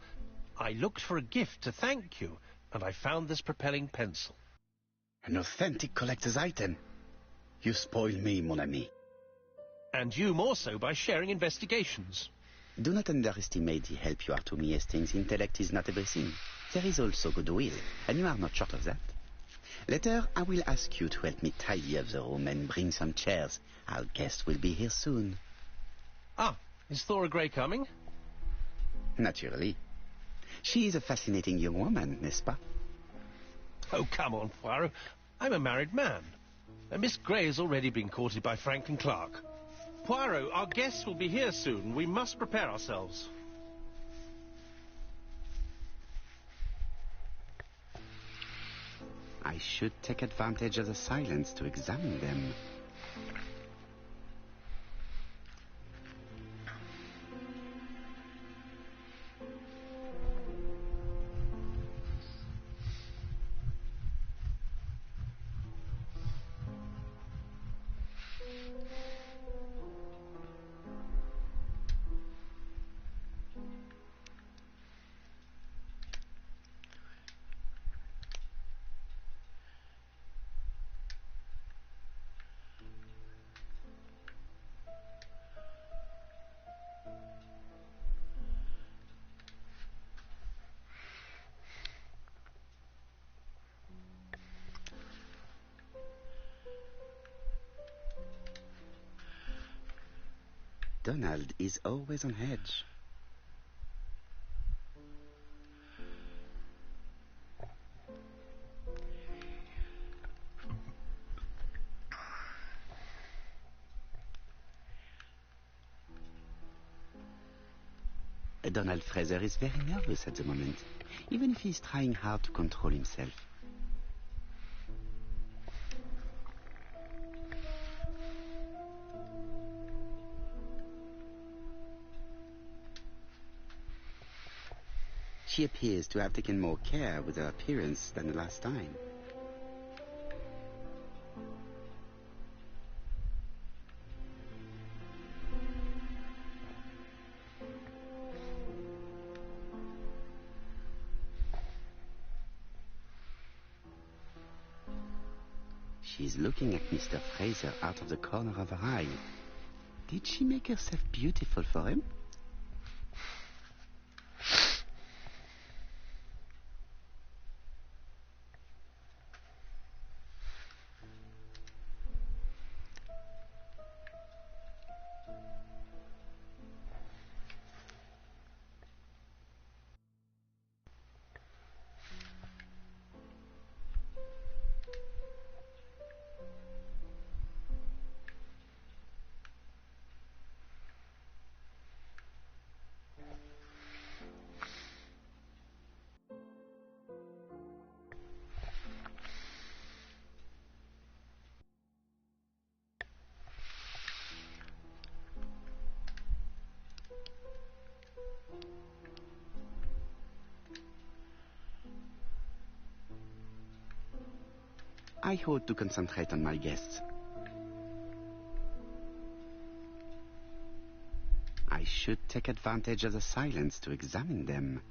I looked for a gift to thank you, and I found this propelling pencil. An authentic collector's item. You spoil me, mon ami. And you more so by sharing investigations. Do not underestimate the help you are to me, Hastings. Intellect is not everything. There is also goodwill, and you are not short of that. Later, I will ask you to help me tidy up the room and bring some chairs. Our guest will be here soon. Ah, is Thora Grey coming? Naturally. She is a fascinating young woman, n'est-ce pas? Oh, come on, Poirot. I'm a married man. And Miss Grey has already been courted by Franklin Clark. Poirot, our guests will be here soon. We must prepare ourselves. I should take advantage of the silence to examine them. Donald is always on edge. Donald Fraser is very nervous at the moment, even if he's trying hard to control himself. She appears to have taken more care with her appearance than the last time. She's looking at Mr. Fraser out of the corner of her eye. Did she make herself beautiful for him? I ought to concentrate on my guests. I should take advantage of the silence to examine them.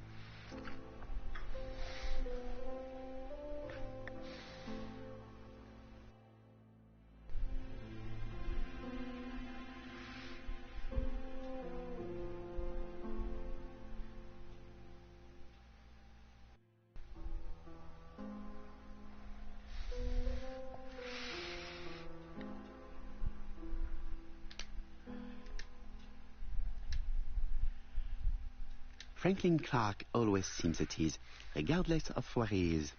Franklin Clark always seems at ease, regardless of where he is.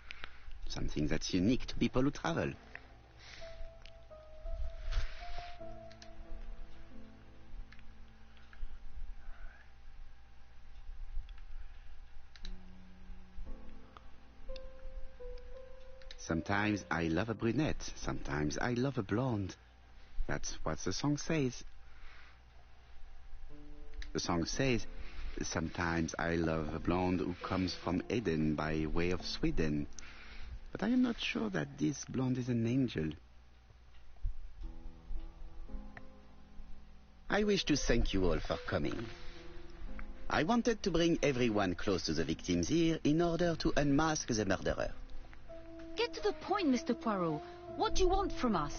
Something that's unique to people who travel. Sometimes I love a brunette, sometimes I love a blonde. That's what the song says. The song says, sometimes I love a blonde who comes from Eden by way of Sweden. But I am not sure that this blonde is an angel. I wish to thank you all for coming. I wanted to bring everyone close to the victims here in order to unmask the murderer. Get to the point, Mr. Poirot. What do you want from us?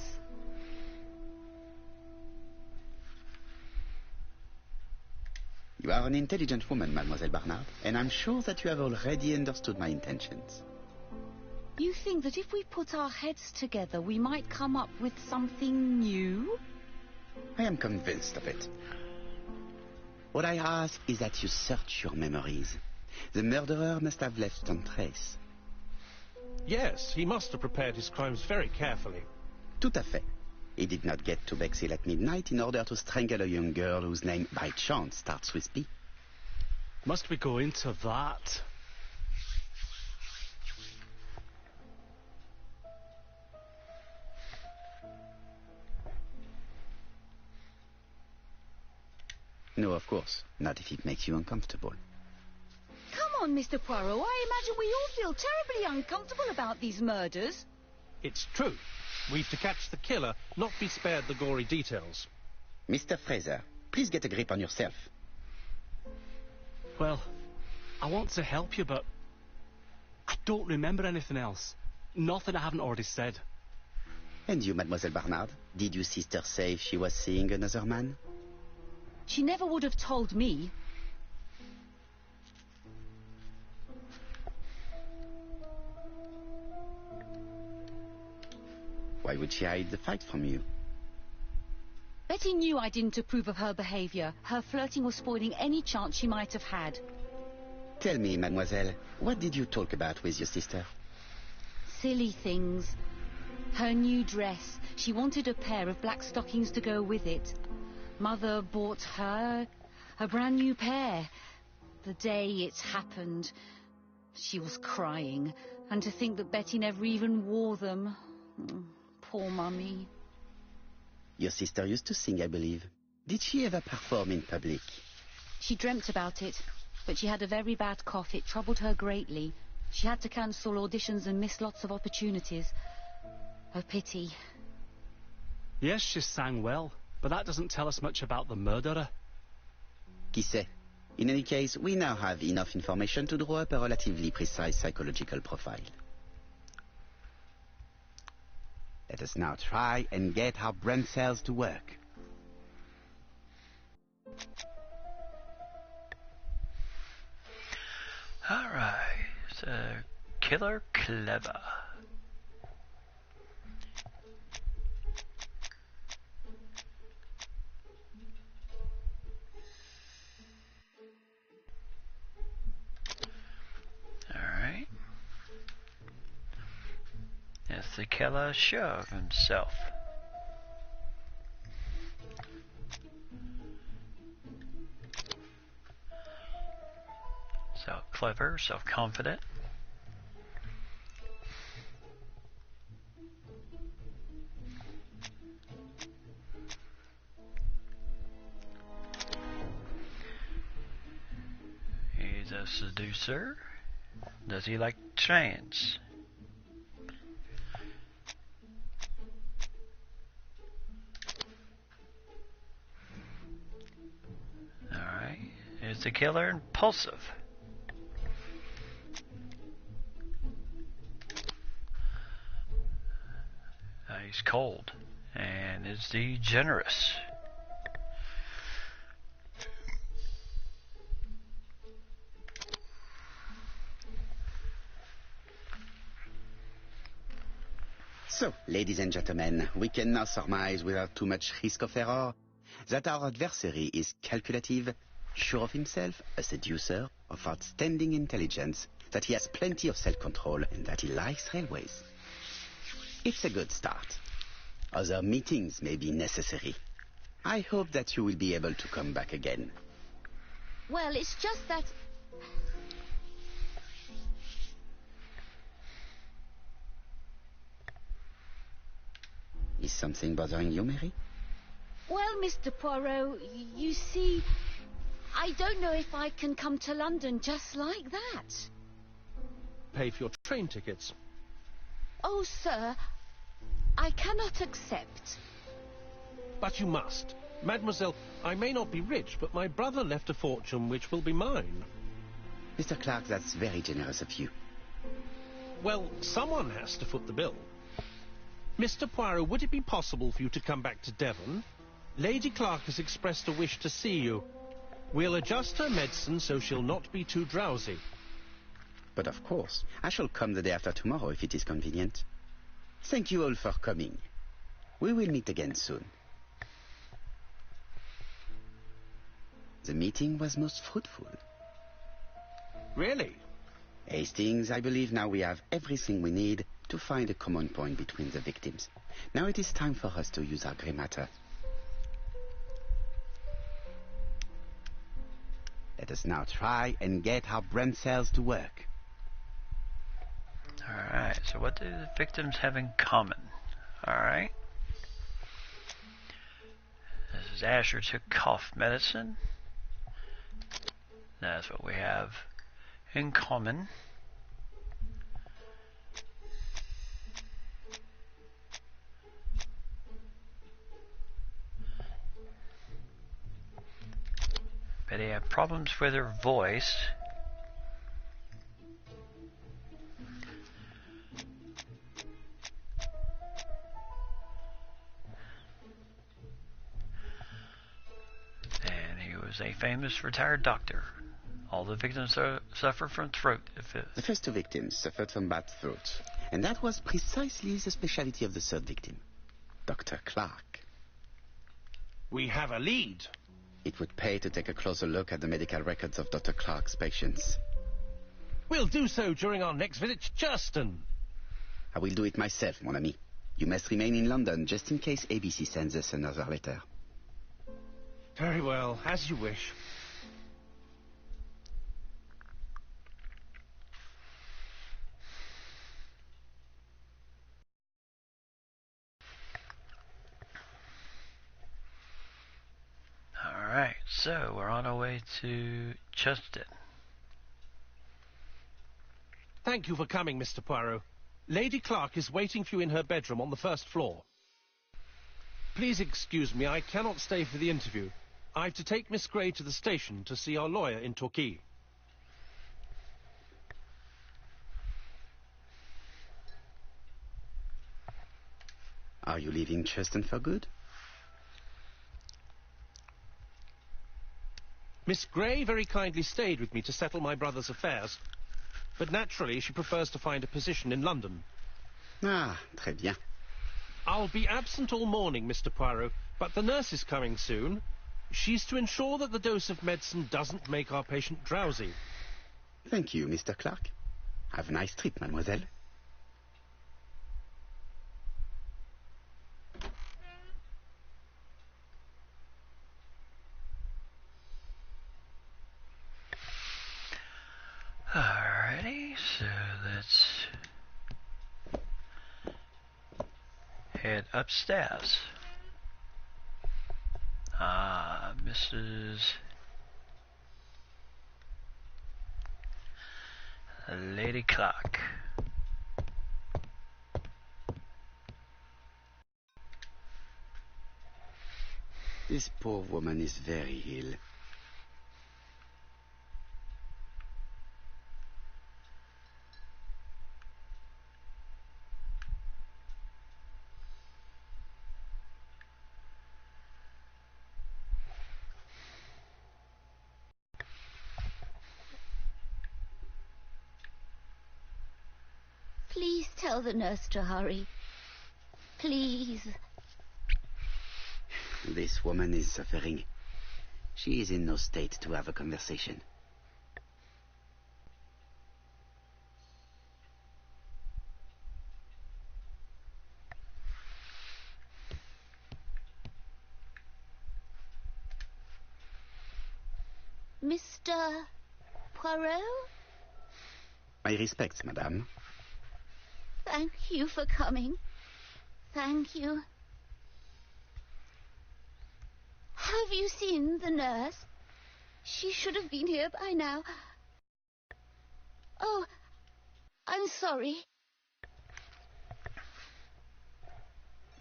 You are an intelligent woman, Mademoiselle Barnard, and I'm sure that you have already understood my intentions. You think that if we put our heads together, we might come up with something new? I am convinced of it. What I ask is that you search your memories. The murderer must have left some trace. Yes, he must have prepared his crimes very carefully. Tout à fait. He did not get to Bexhill at midnight in order to strangle a young girl whose name, by chance, starts with P. Must we go into that? No, of course. Not if it makes you uncomfortable. Come on, Mr. Poirot. I imagine we all feel terribly uncomfortable about these murders. It's true. We've to catch the killer, not be spared the gory details. Mr. Fraser, please get a grip on yourself. Well, I want to help you, but I don't remember anything else. Nothing I haven't already said. And you, Mademoiselle Barnard, did your sister say she was seeing another man? She never would have told me. Why would she hide the fact from you? Betty knew I didn't approve of her behaviour. Her flirting was spoiling any chance she might have had. Tell me, mademoiselle, what did you talk about with your sister? Silly things. Her new dress. She wanted a pair of black stockings to go with it. Mother bought her a brand new pair. The day it happened, she was crying. And to think that Betty never even wore them. Poor Mummy. Your sister used to sing, I believe. Did she ever perform in public? She dreamt about it, but she had a very bad cough. It troubled her greatly. She had to cancel auditions and miss lots of opportunities. A pity. Yes, she sang well, but that doesn't tell us much about the murderer. Qui sait? In any case, we now have enough information to draw up a relatively precise psychological profile. Let us now try and get our brain cells to work. Alright, so Killer Clever. Alright. It's the killer show of himself. So clever, self-confident. He's a seducer. Does he like trains? Alright. Is the killer impulsive? He's cold. And is he generous? So, ladies and gentlemen, we can now surmise without too much risk of error that our adversary is calculative, sure of himself, a seducer, of outstanding intelligence, that he has plenty of self-control, and that he likes railways. It's a good start. Other meetings may be necessary. I hope that you will be able to come back again. Well, it's just that... Is something bothering you, Mary? Well, Mr. Poirot, you see, I don't know if I can come to London just like that. Pay for your train tickets. Oh, sir, I cannot accept. But you must. Mademoiselle, I may not be rich, but my brother left a fortune which will be mine. Mr. Clark, that's very generous of you. Well, someone has to foot the bill. Mr. Poirot, would it be possible for you to come back to Devon? Lady Clark has expressed a wish to see you. We'll adjust her medicine so she'll not be too drowsy. But of course, I shall come the day after tomorrow if it is convenient. Thank you all for coming. We will meet again soon. The meeting was most fruitful. Really? Hastings, I believe now we have everything we need to find a common point between the victims. Now it is time for us to use our grey matter. Let us now try and get our brain cells to work. Alright, so what do the victims have in common? Alright. This is Asher took cough medicine. That's what we have in common. Betty had problems with her voice. And he was a famous retired doctor. All the victims suffer from throat defects. The first two victims suffered from bad throat, and that was precisely the specialty of the third victim, Dr. Clark. We have a lead. It would pay to take a closer look at the medical records of Dr. Clark's patients. We'll do so during our next visit to Churston. I will do it myself, mon ami. You must remain in London just in case ABC sends us another letter. Very well, as you wish. Alright, so we're on our way to Churston. Thank you for coming, Mr. Poirot. Lady Clark is waiting for you in her bedroom on the first floor. Please excuse me, I cannot stay for the interview. I've to take Miss Grey to the station to see our lawyer in Torquay. Are you leaving Churston for good? Miss Grey very kindly stayed with me to settle my brother's affairs. But naturally, she prefers to find a position in London. Ah, très bien. I'll be absent all morning, Mr. Poirot, but the nurse is coming soon. She's to ensure that the dose of medicine doesn't make our patient drowsy. Thank you, Mr. Clark. Have a nice trip, mademoiselle. Alrighty, so let's head upstairs. Mrs. Lady Clark. This poor woman is very ill. Please tell the nurse to hurry. Please. This woman is suffering. She is in no state to have a conversation. Mr. Poirot? My respects, madame. Thank you for coming. Thank you. Have you seen the nurse? She should have been here by now. Oh, I'm sorry.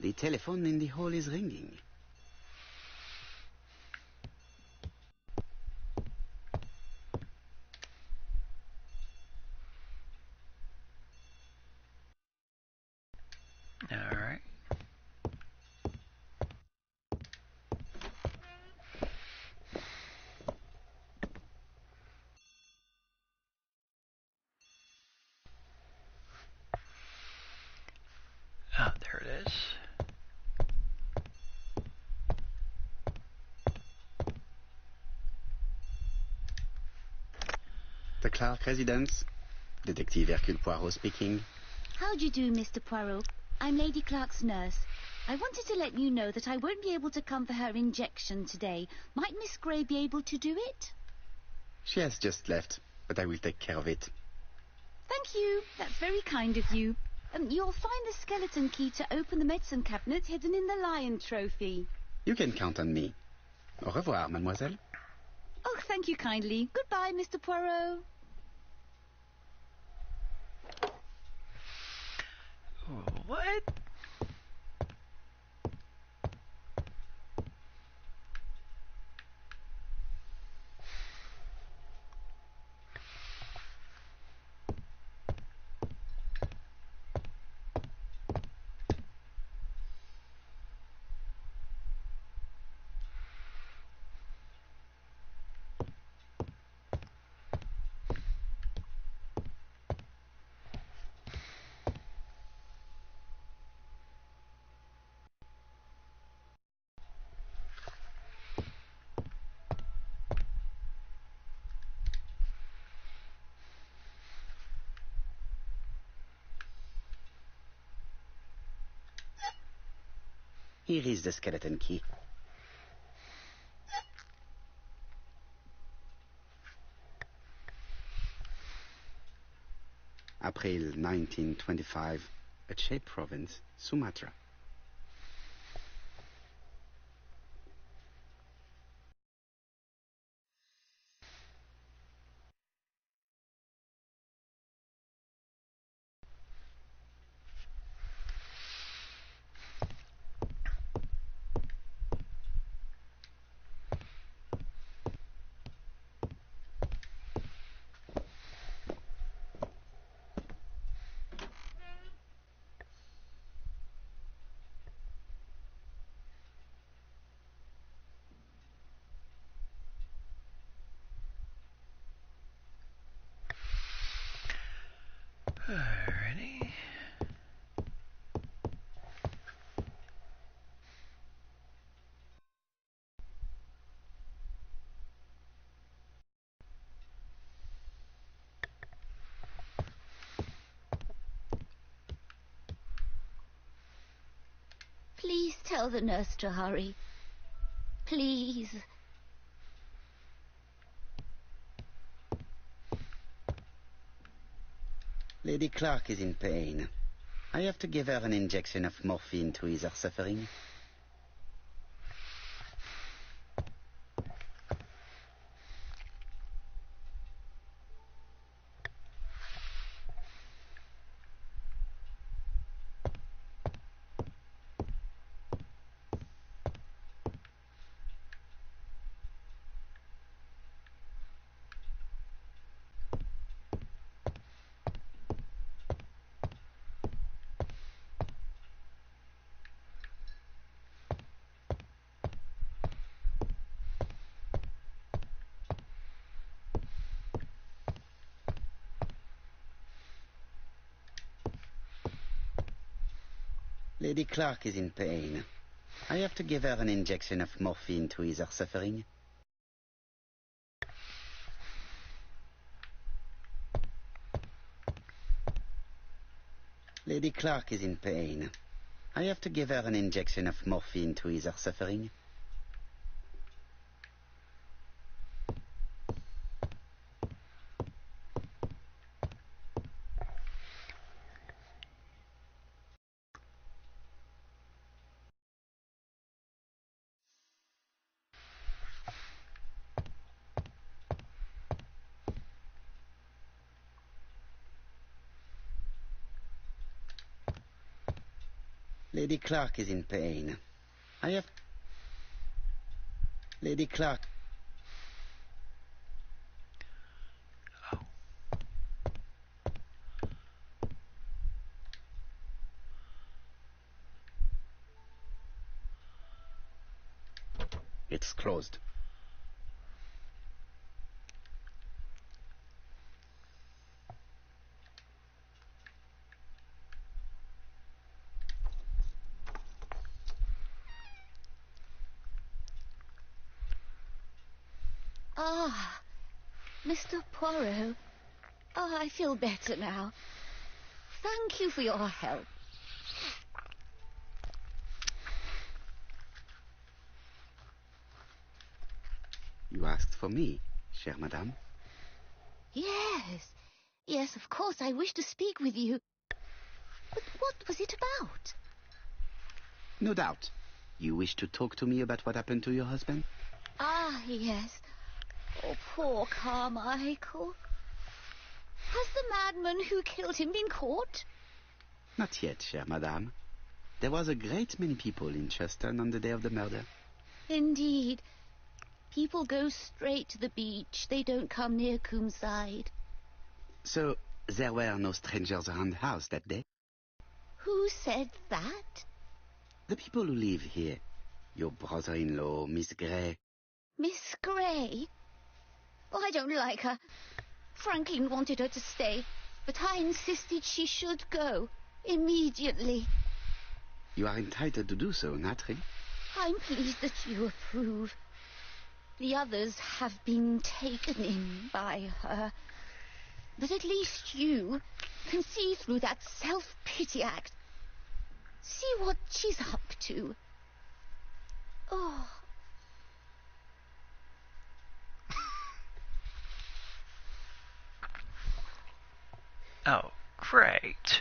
The telephone in the hall is ringing. Alright. Ah, there it is. The Clark residence. Detective Hercule Poirot speaking. How do you do, Mr. Poirot? I'm Lady Clark's nurse. I wanted to let you know that I won't be able to come for her injection today. Might Miss Grey be able to do it? She has just left, but I will take care of it. Thank you. That's very kind of you. You'll find the skeleton key to open the medicine cabinet hidden in the lion trophy. You can count on me. Au revoir, mademoiselle. Oh, thank you kindly. Goodbye, Mr. Poirot. What? Here is the skeleton key. April 1925, Aceh Province, Sumatra. Alrighty. Please tell the nurse to hurry. Please. Lady Clark is in pain. I have to give her an injection of morphine to ease her suffering. Lady Clark is in pain. I have to give her an injection of morphine to ease her suffering. Lady Clark is in pain. I have to give her an injection of morphine to ease her suffering. Lady Clark is in pain. I have... Lady Clark... Oh. It's closed. Ah, Mr. Poirot. Oh, I feel better now. Thank you for your help. You asked for me, chère madame. Yes. Yes, of course, I wish to speak with you. But what was it about? No doubt. You wish to talk to me about what happened to your husband? Ah, yes. Oh, poor Carmichael. Has the madman who killed him been caught? Not yet, chère madame. There was a great many people in Cheston on the day of the murder. Indeed. People go straight to the beach. They don't come near Coomside. So, there were no strangers around the house that day? Who said that? The people who live here. Your brother-in-law, Miss Gray. Miss Gray? Oh, I don't like her. Franklin wanted her to stay, but I insisted she should go. Immediately. You are entitled to do so, naturally. I'm pleased that you approve. The others have been taken in by her. But at least you can see through that self-pity act. See what she's up to. Oh. Oh, great.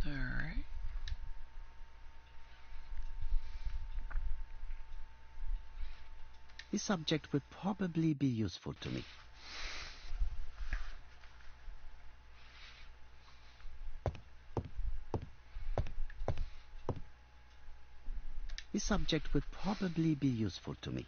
Alright. This subject would probably be useful to me. This subject would probably be useful to me.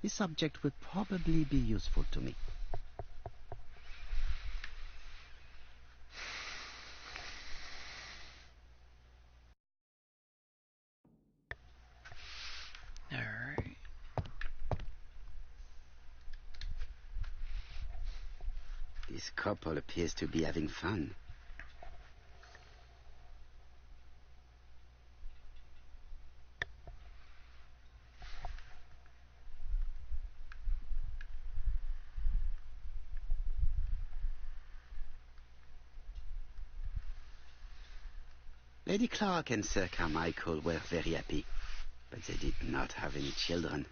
This subject would probably be useful to me. Alright. This couple appears to be having fun. Lady Clark and Sir Carmichael were very happy, but they did not have any children.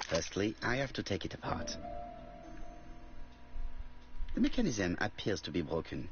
Firstly, I have to take it apart. The mechanism appears to be broken.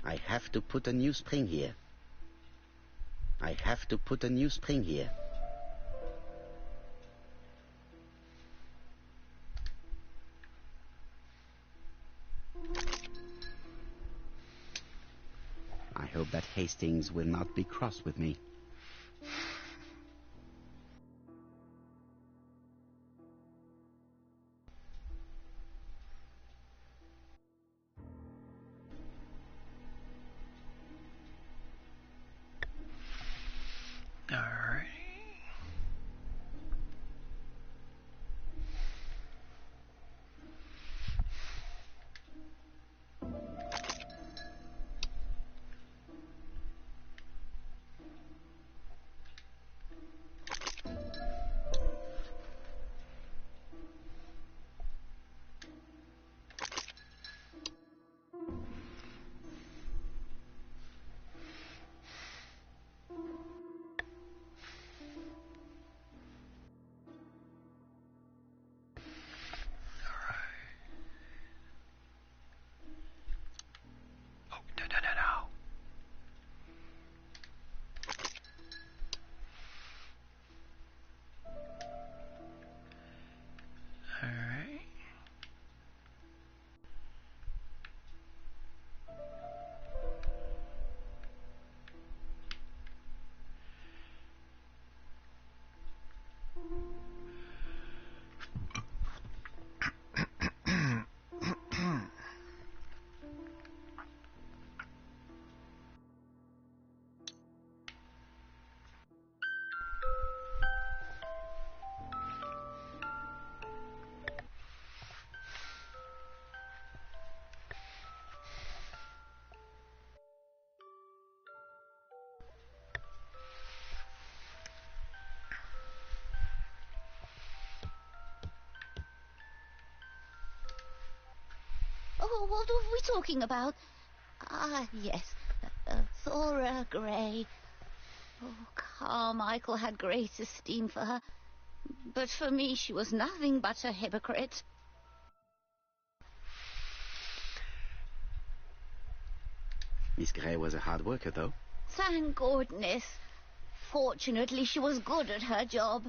I have to put a new spring here. I have to put a new spring here. I hope that Hastings will not be cross with me. Alright. What are we talking about? Ah, yes. Thora Grey. Oh, Carmichael had great esteem for her. But for me, she was nothing but a hypocrite. Miss Grey was a hard worker, though. Thank goodness. Fortunately, she was good at her job.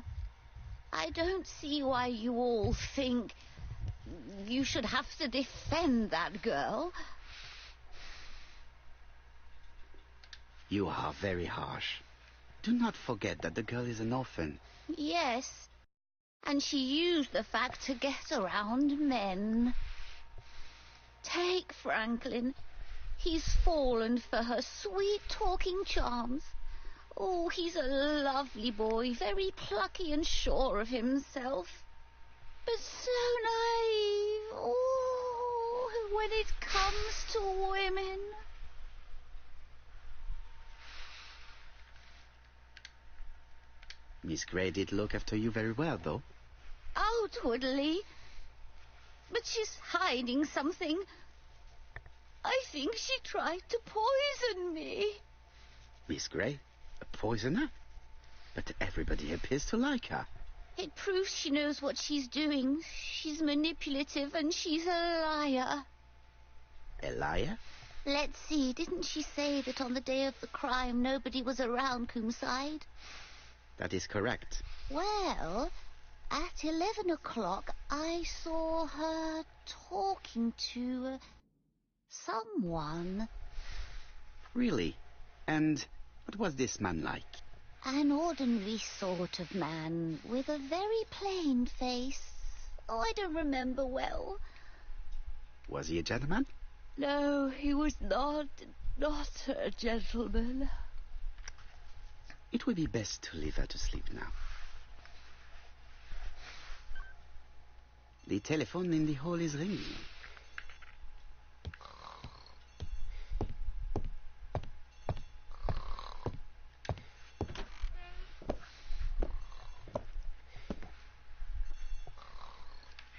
I don't see why you all think you should have to defend that girl. You are very harsh. Do not forget that the girl is an orphan. Yes, and she used the fact to get around men. Take Franklin. He's fallen for her sweet-talking charms. Oh, he's a lovely boy, very plucky and sure of himself. But so naive. Oh, when it comes to women. Miss Grey did look after you very well, though. Outwardly. But she's hiding something. I think she tried to poison me. Miss Grey? A poisoner? But everybody appears to like her. It proves she knows what she's doing. She's manipulative and she's a liar. A liar? Let's see, didn't she say that on the day of the crime nobody was around Coomside? That is correct. Well, at 11 o'clock I saw her talking to someone. Really? And what was this man like? An ordinary sort of man with a very plain face. Oh, I don't remember well. Was he a gentleman? No, he was not a gentleman. It would be best to leave her to sleep now. The telephone in the hall is ringing.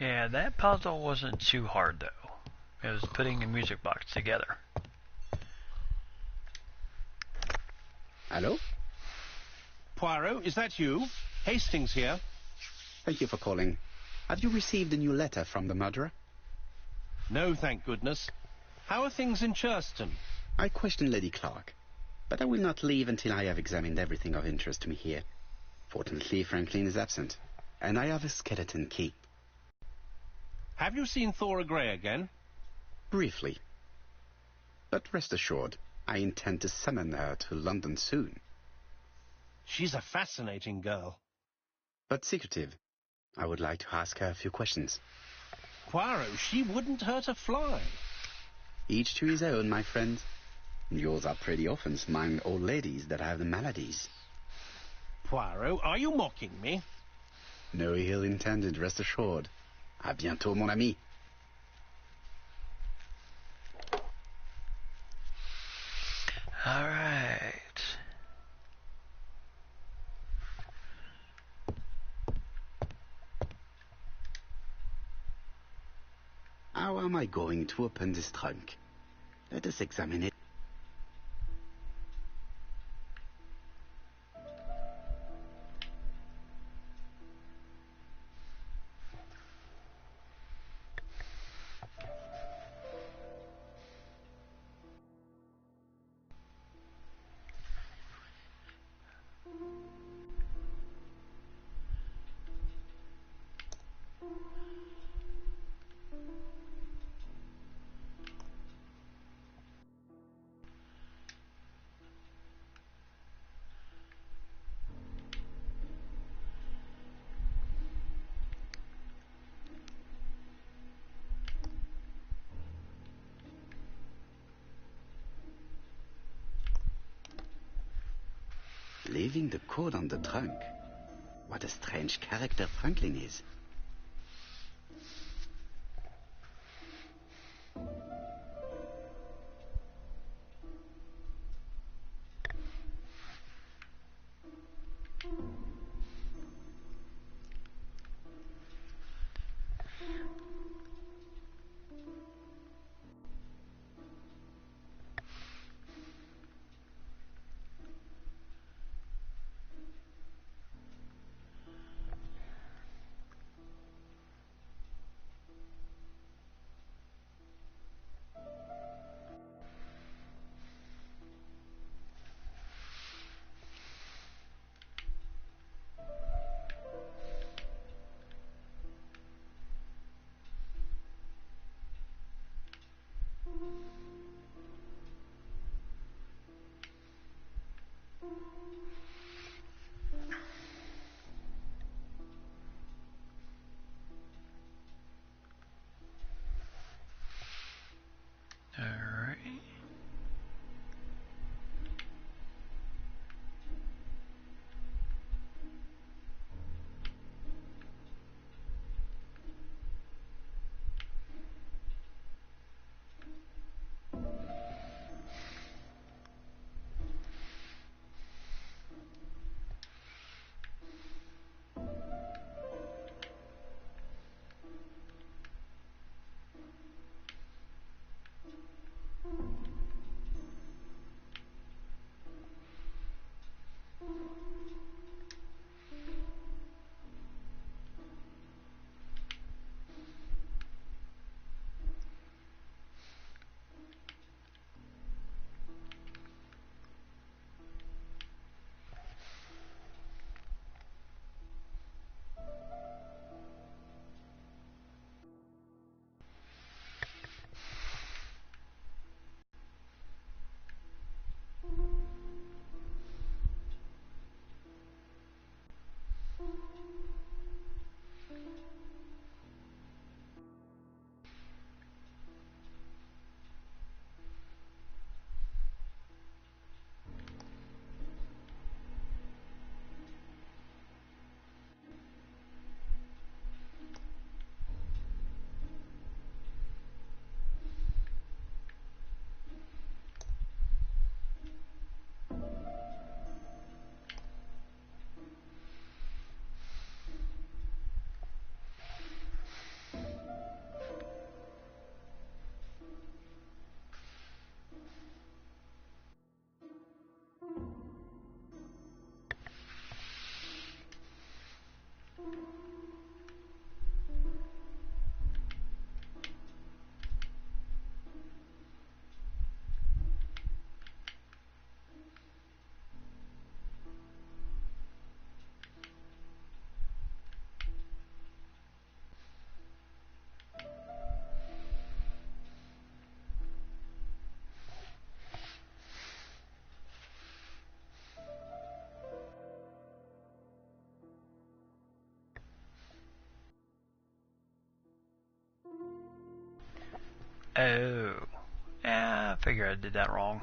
Yeah, that puzzle wasn't too hard, though. It was putting a music box together. Hello? Poirot, is that you? Hastings here. Thank you for calling. Have you received a new letter from the murderer? No, thank goodness. How are things in Churston? I questioned Lady Clark, but I will not leave until I have examined everything of interest to me here. Fortunately, Franklin is absent, and I have a skeleton key. Have you seen Thora Grey again? Briefly. But rest assured, I intend to summon her to London soon. She's a fascinating girl. But secretive. I would like to ask her a few questions. Poirot, she wouldn't hurt a fly. Each to his own, my friend. Yours are pretty orphans, mine old ladies that have the maladies. Poirot, are you mocking me? No ill intended, rest assured. À bientôt, mon ami. All right. How am I going to open this trunk? Let us examine it. Leaving the code on the trunk. What a strange character Franklin is. Oh. Yeah, I figure I did that wrong.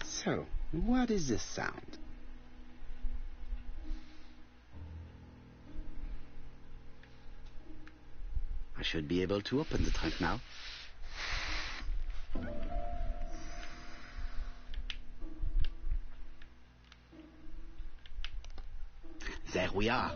So, what is this sound? I should be able to open the trunk now. There we are.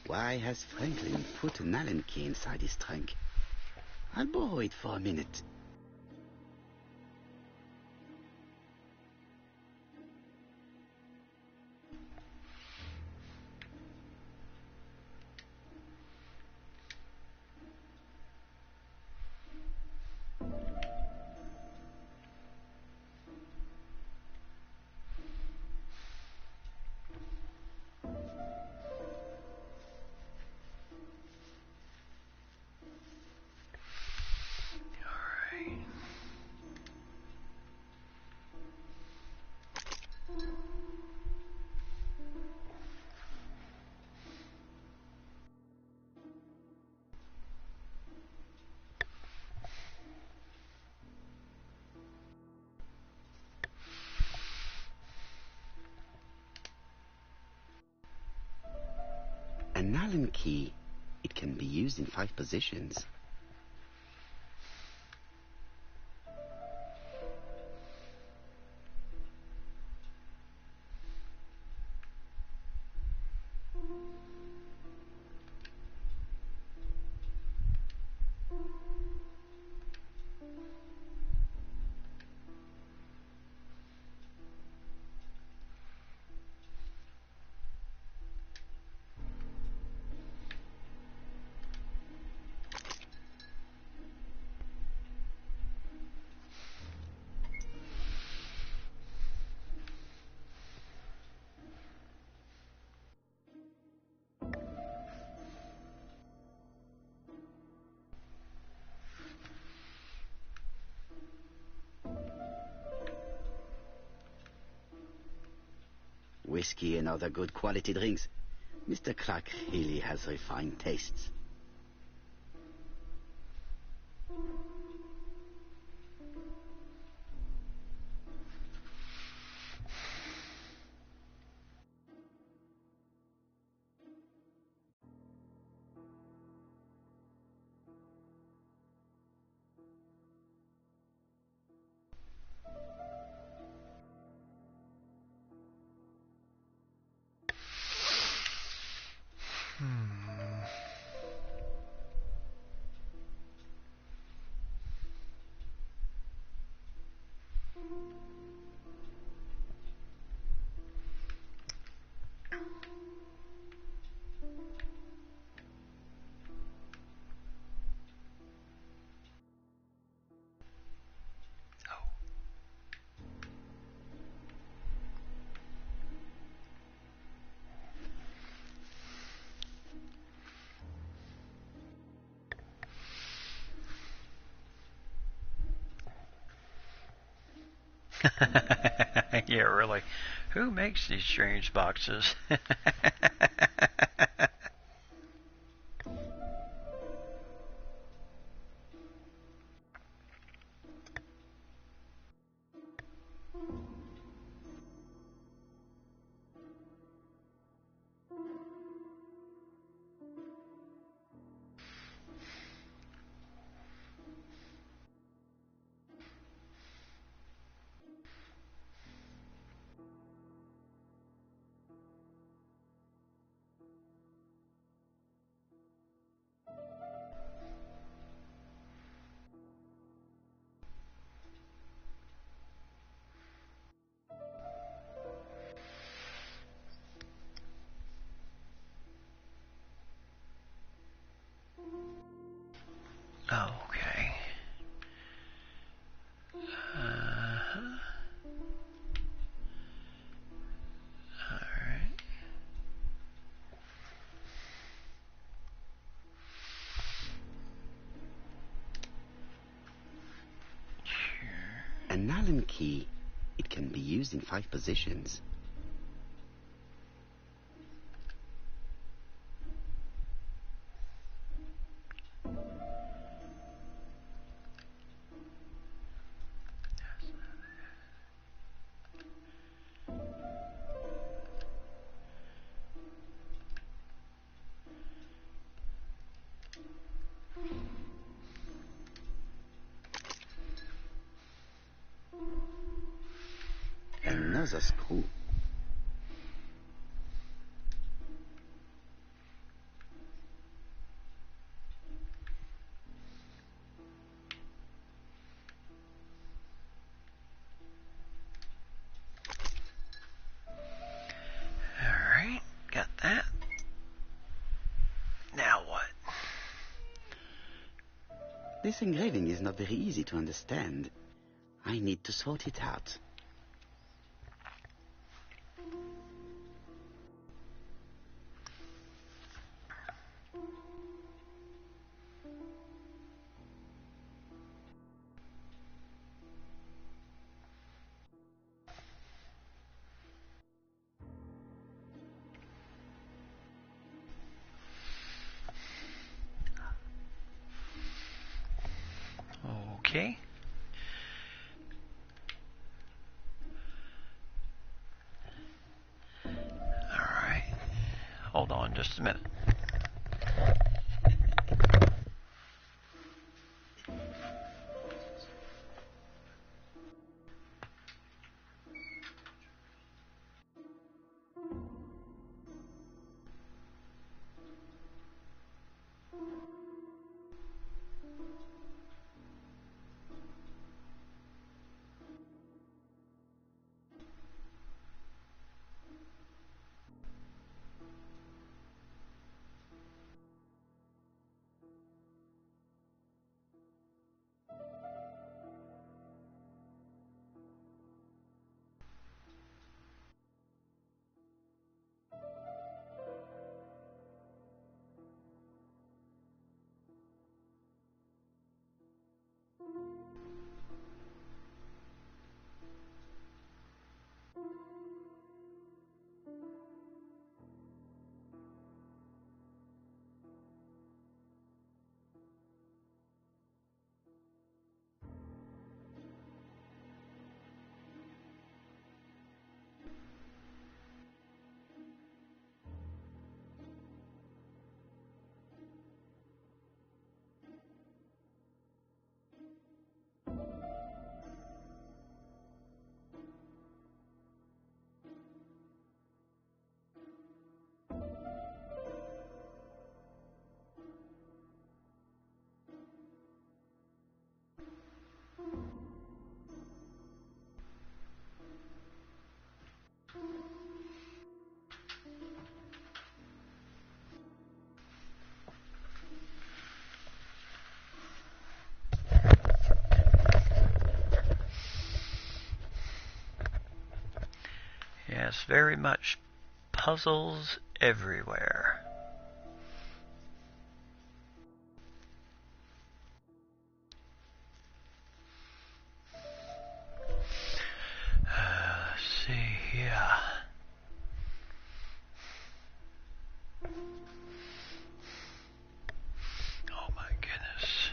Why has Franklin put an Allen key inside his trunk? I'll borrow it for a minute. An Allen key. It can be used in 5 positions. Whiskey and other good quality drinks. Mr. Clark really has refined tastes. Yeah, really. Who makes these strange boxes? key. It can be used in 5 positions. Another screw. Alright, got that. Now what? This engraving is not very easy to understand. I need to sort it out. Okay. Alright. Hold on just a minute. Yes, very much puzzles everywhere. Let's see here. Oh my goodness.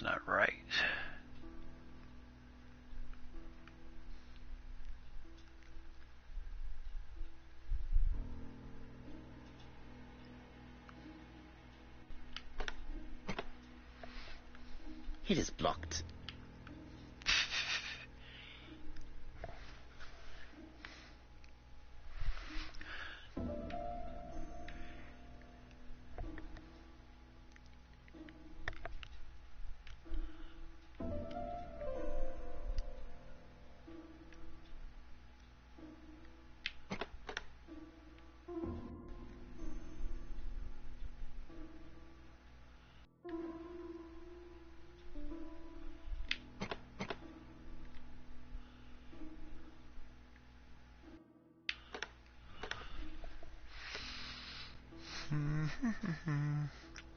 That's not right. It is blocked.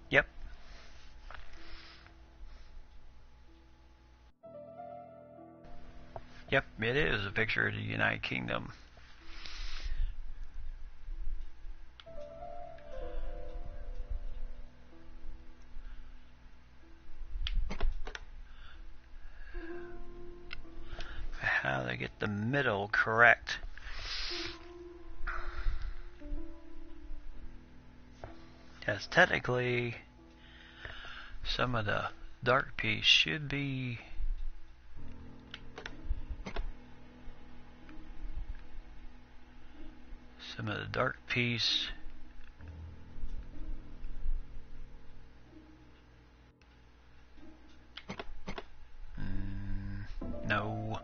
Yep. Yep, it is a picture of the United Kingdom. How to get the middle correct. Yes, technically, some of the dark piece should be no.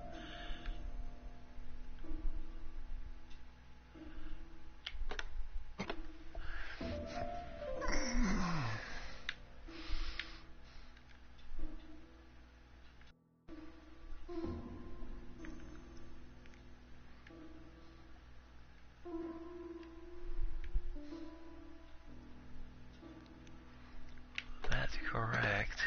That's correct.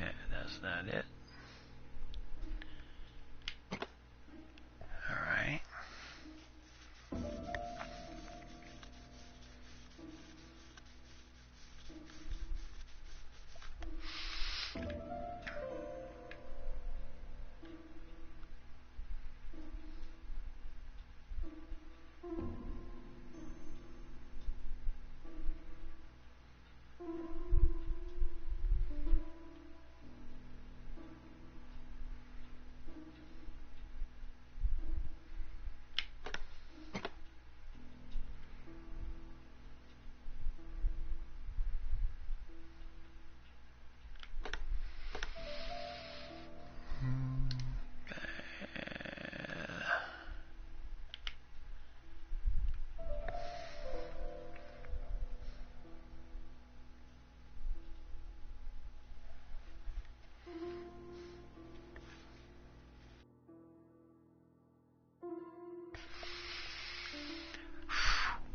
Yeah, that's not it. Alright.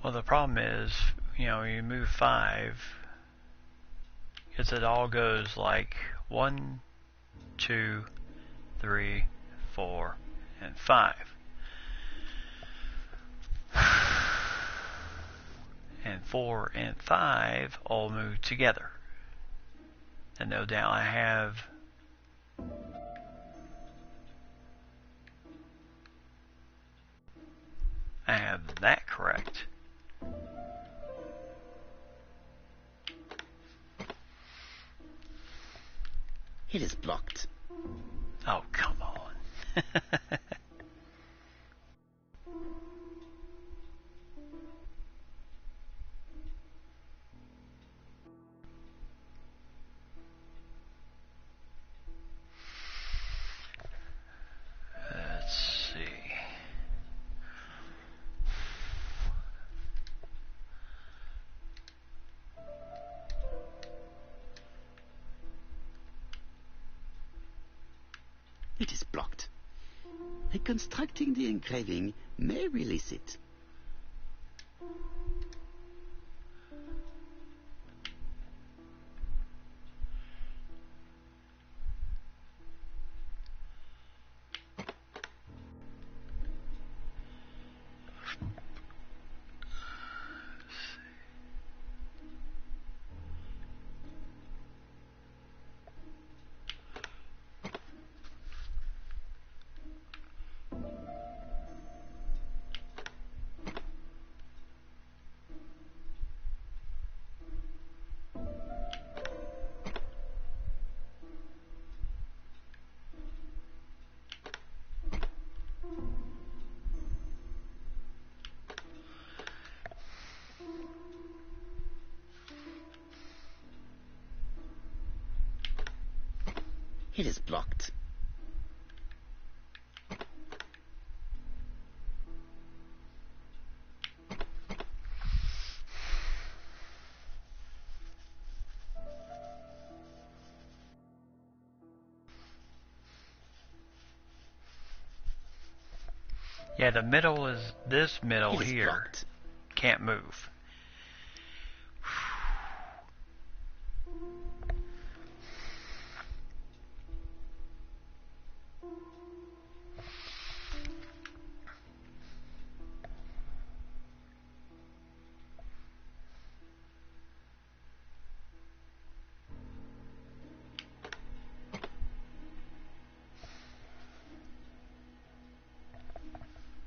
Well, the problem is, you move 5, it all goes like 1, 2, 3, 4, and 5. And 4 and 5 all move together. And no doubt I have that correct. It is blocked. Oh, come on. Reconstructing the engraving may release it. It is blocked. Yeah, the middle is this middle It is here. blocked. Can't move.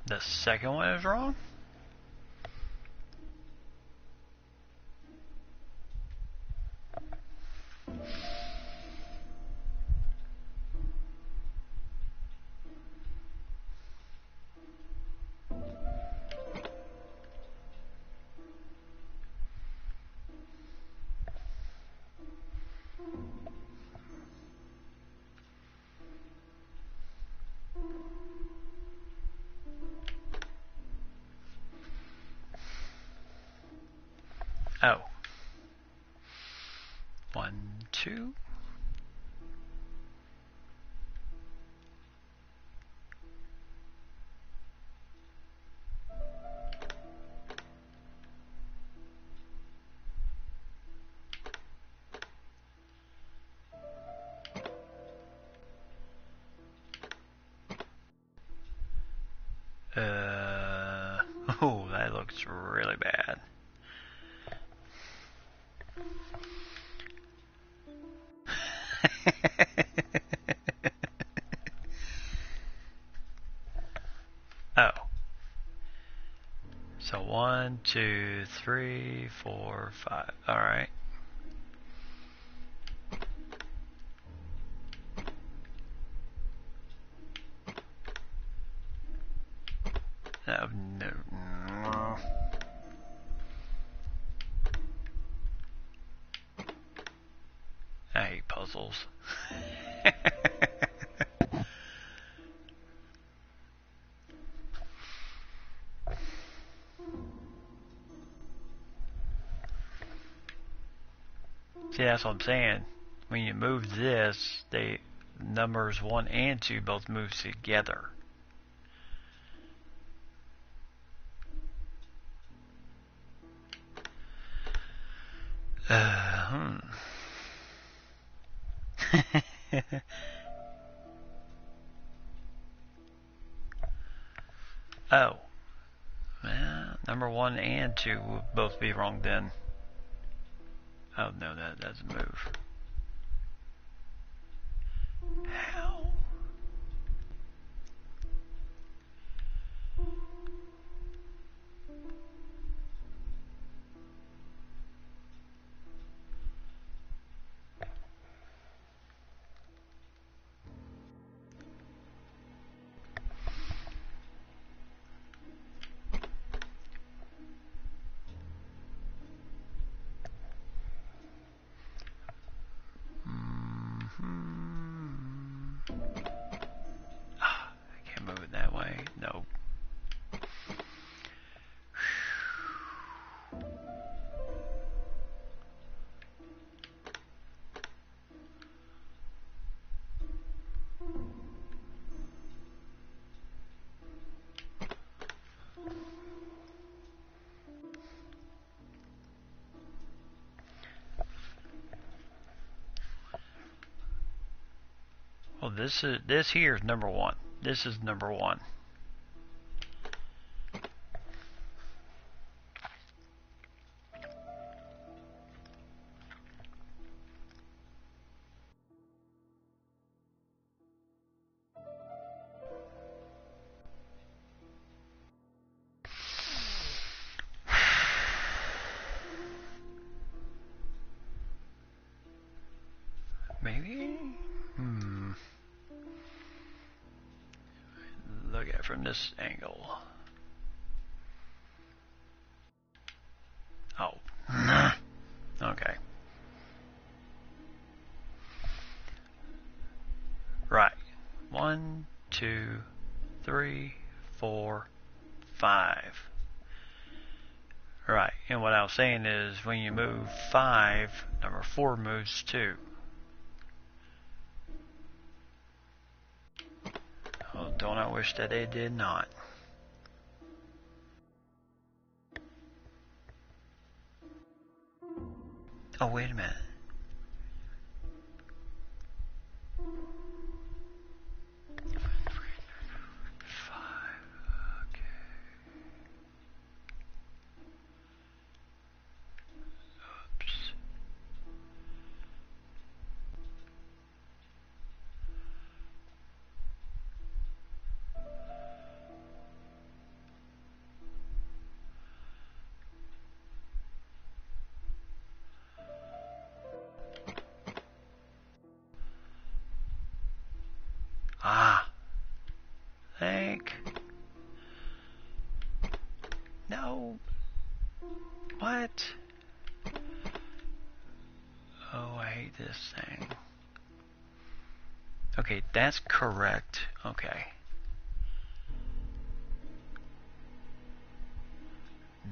The second one is wrong? Oh. 1, 2. Oh, that looks really bad. Oh. So 1, 2, 3, 4, 5. Alright. No, no. I hate puzzles. See, that's what I'm saying. When you move this, they numbers 1 and 2 both move together. Hmm. Oh. Well, number 1 and 2 will both be wrong then. Oh no, that doesn't move. How? this here is number one. This is number one. Maybe? Look at it from this angle. Oh. Okay. Right. 1, 2, 3, 4, 5. Right. And what I was saying is when you move 5, number 4 moves 2. Oh, don't I wish that they did not. Oh, wait a minute. Ah. Think. No. What? Oh, I hate this thing. Okay, that's correct. Okay.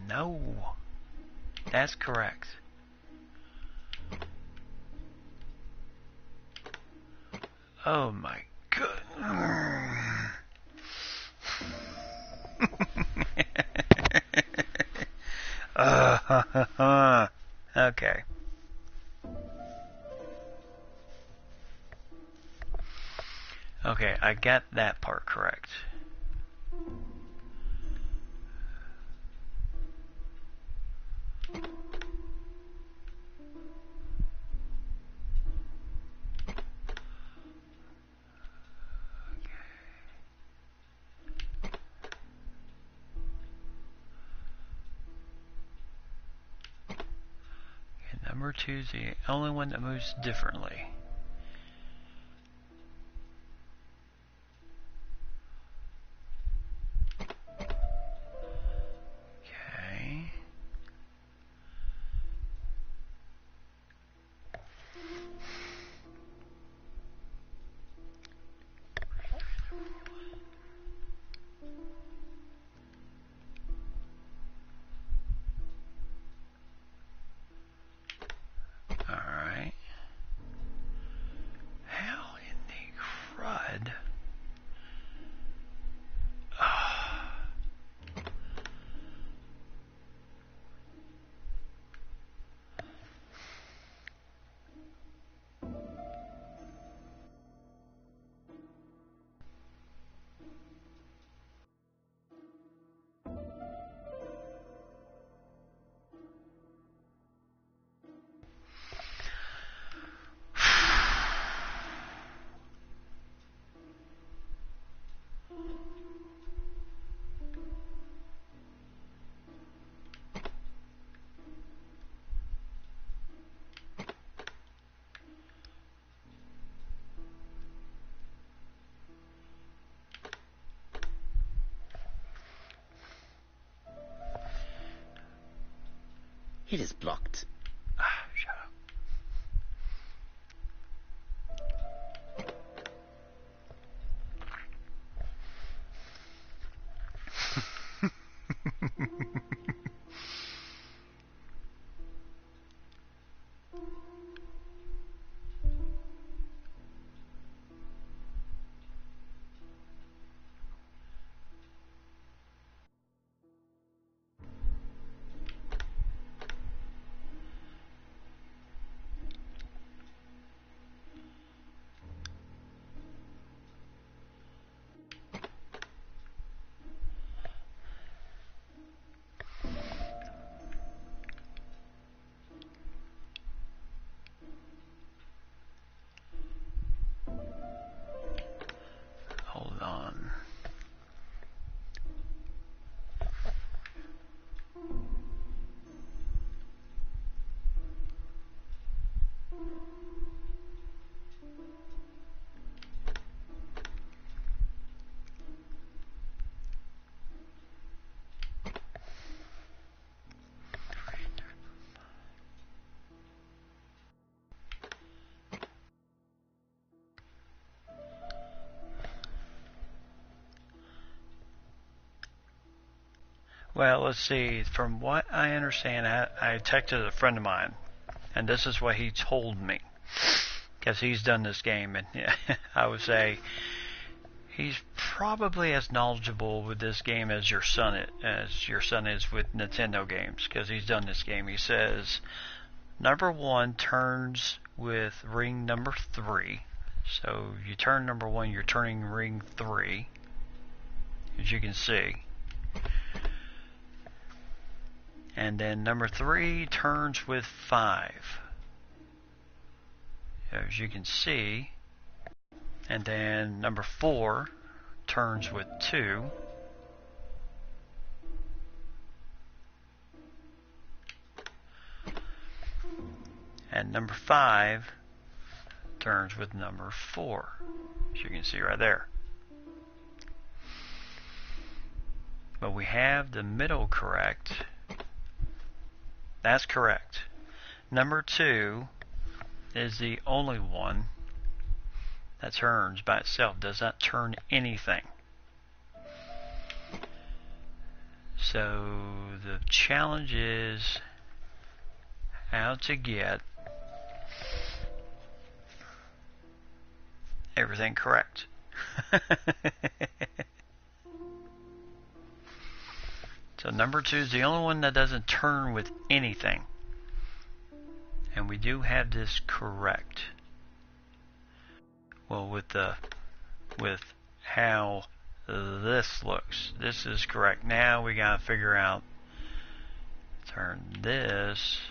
No. That's correct. Oh my god. Okay. Okay, I got that part correct. And number 2 is the only one that moves differently. Okay. Alright. How in the crud? It is blocked. Shut up. Well, let's see. From what I understand, I texted a friend of mine, and this is what he told me, because he's done this game, and I would say he's probably as knowledgeable with this game as your son is with Nintendo games, because he's done this game. He says number 1 turns with ring number 3. So you turn number 1, you're turning ring 3, as you can see. And then number 3 turns with 5, as you can see. And then number 4 turns with 2. And number 5 turns with number 4, as you can see right there. But we have the middle correct. That's correct. Number 2 is the only one that turns by itself, does not turn anything. So the challenge is how to get everything correct. So number 2 is the only one that doesn't turn with anything. And we do have this correct. Well, with how this looks, this is correct. Now we gotta figure out, turn this.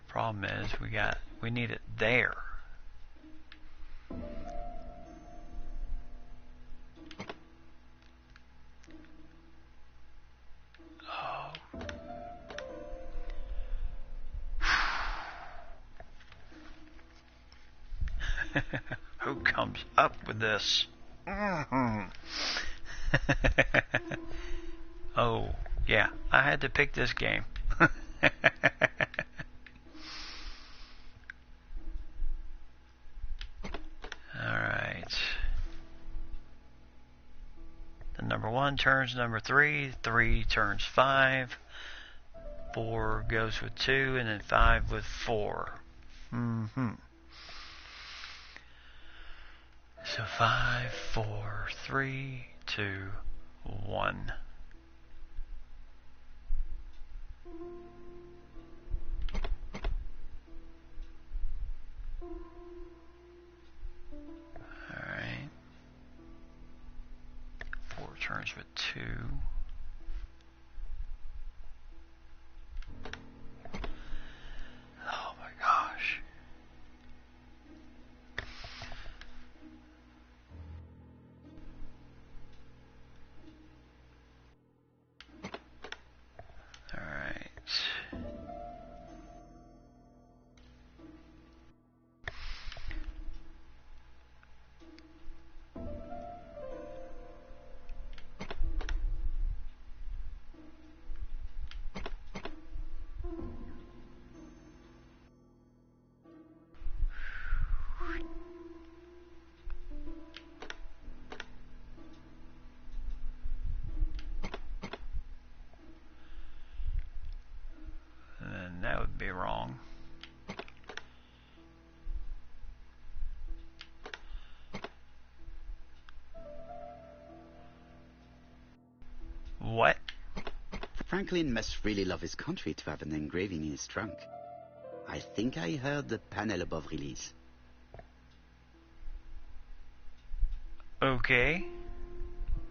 The problem is we need it there. Who comes up with this? Oh, yeah, I had to pick this game. Alright. The number 1 turns number 3, 3 turns 5, 4 goes with 2, and then 5 with 4. So 5, 4, 3, 2, 1. Alright. 4 turns with 2. Oh my gosh. And that would be wrong. What? Franklin must really love his country to have an engraving in his trunk. I think I heard the panel above release. Okay.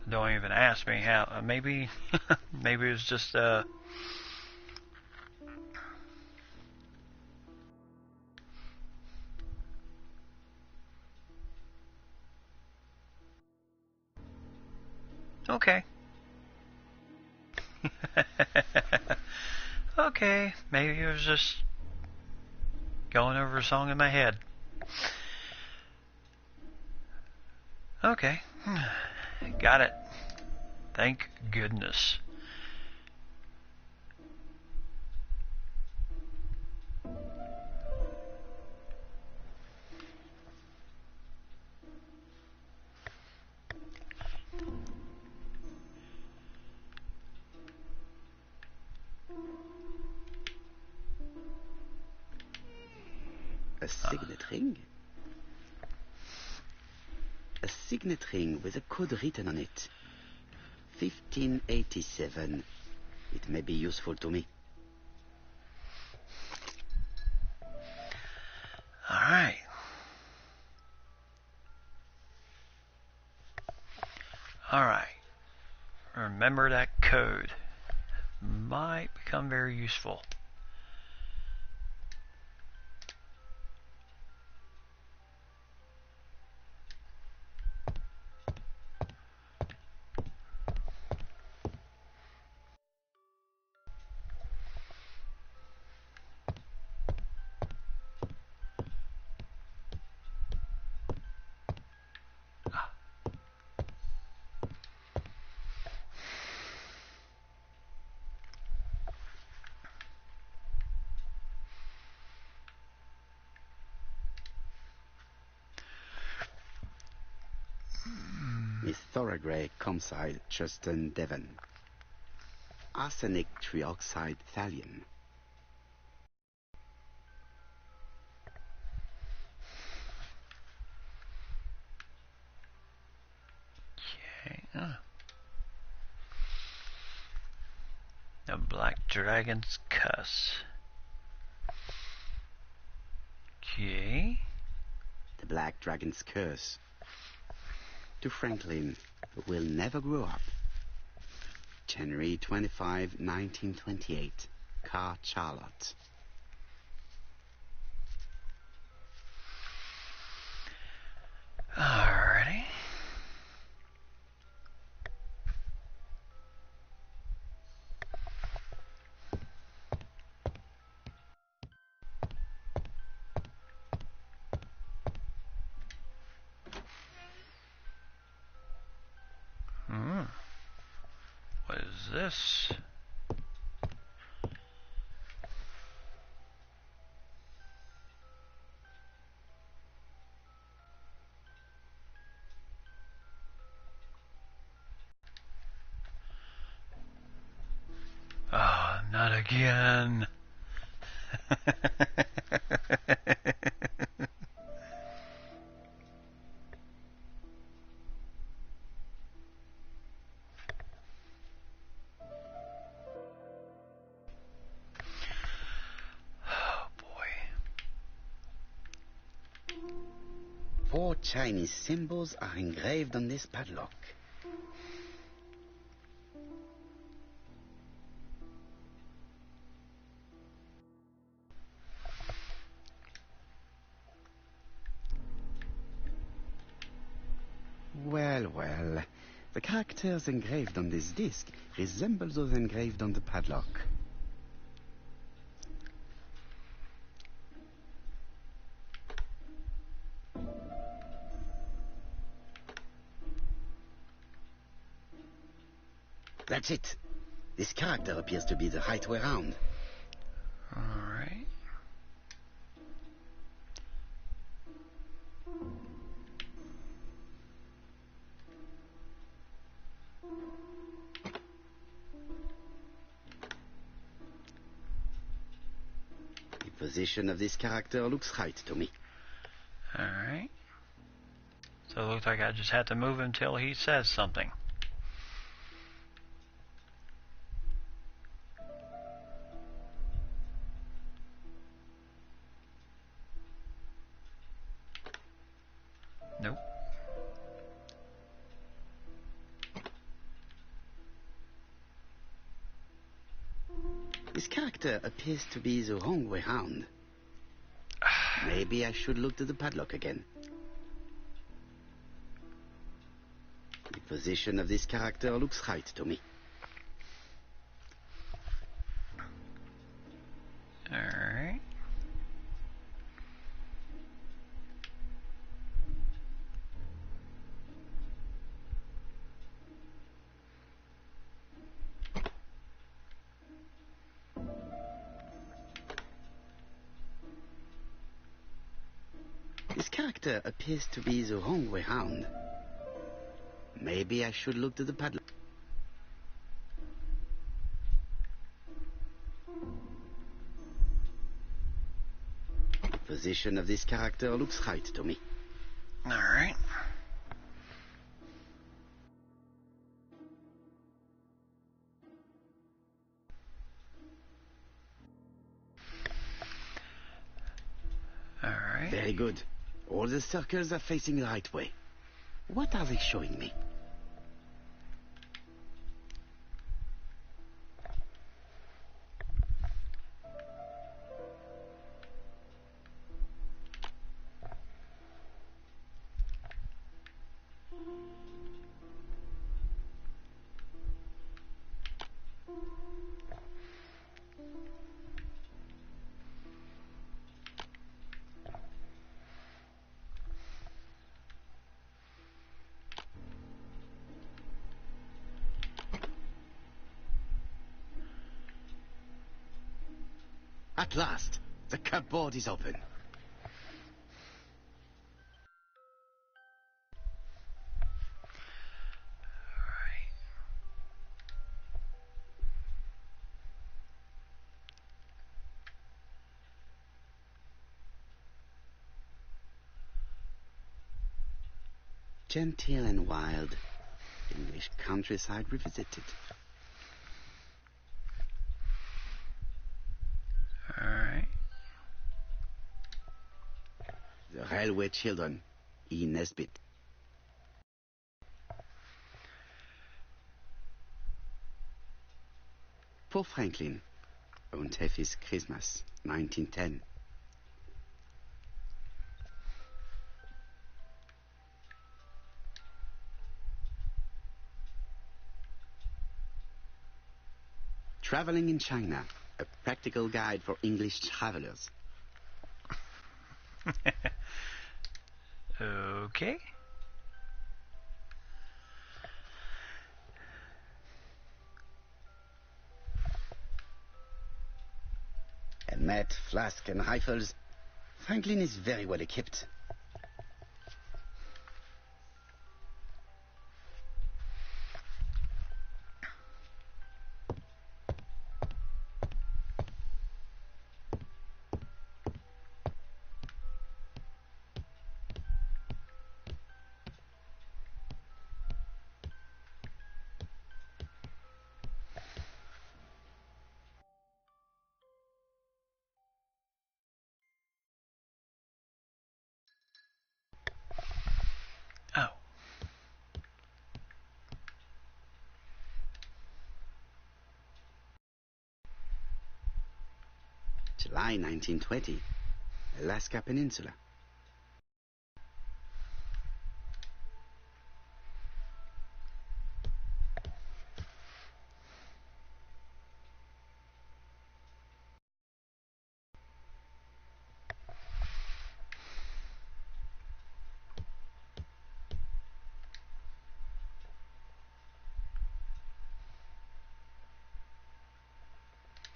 Don't even ask me how. Maybe, maybe it was just okay. Okay, maybe it was just going over a song in my head. Okay, got it. Thank goodness. A signet ring? A signet ring with a code written on it. 1587. It may be useful to me. Alright. Alright. Remember that code. Might become very useful. Miss Thoroughgrey, Comside, Chuston, Devon. Arsenic trioxide thallium. Okay. The Black Dragon's Cuss. Okay. The Black Dragon's Curse. To Franklin, who will never grow up. January 25, 1928. Car Charlotte. Alrighty. What is this? Oh, not again. Oh boy. 4 Chinese symbols are engraved on this padlock. Well, well. The characters engraved on this disc resemble those engraved on the padlock. That's it. This character appears to be the right way round. Alright. The position of this character looks right to me. Alright. So it looks like I just have to move him till he says something. Nope. This character appears to be the wrong way round. Maybe I should look to the padlock again. The position of this character looks right to me. Alright. This character appears to be the wrong way round. Maybe I should look to the padlock. The position of this character looks right to me. Alright. Alright. Very good. All the circles are facing the right way. What are they showing me? At last, the cupboard is open. Genteel and wild. English countryside revisited. Alright. The Railway Children, E. Nesbit. Poor Franklin, Und Effie's Christmas, 1910. Traveling in China, a practical guide for English travelers. Okay. A mat, flask, and rifles. Franklin is very well equipped. Oh. July 1920, Alaska Peninsula.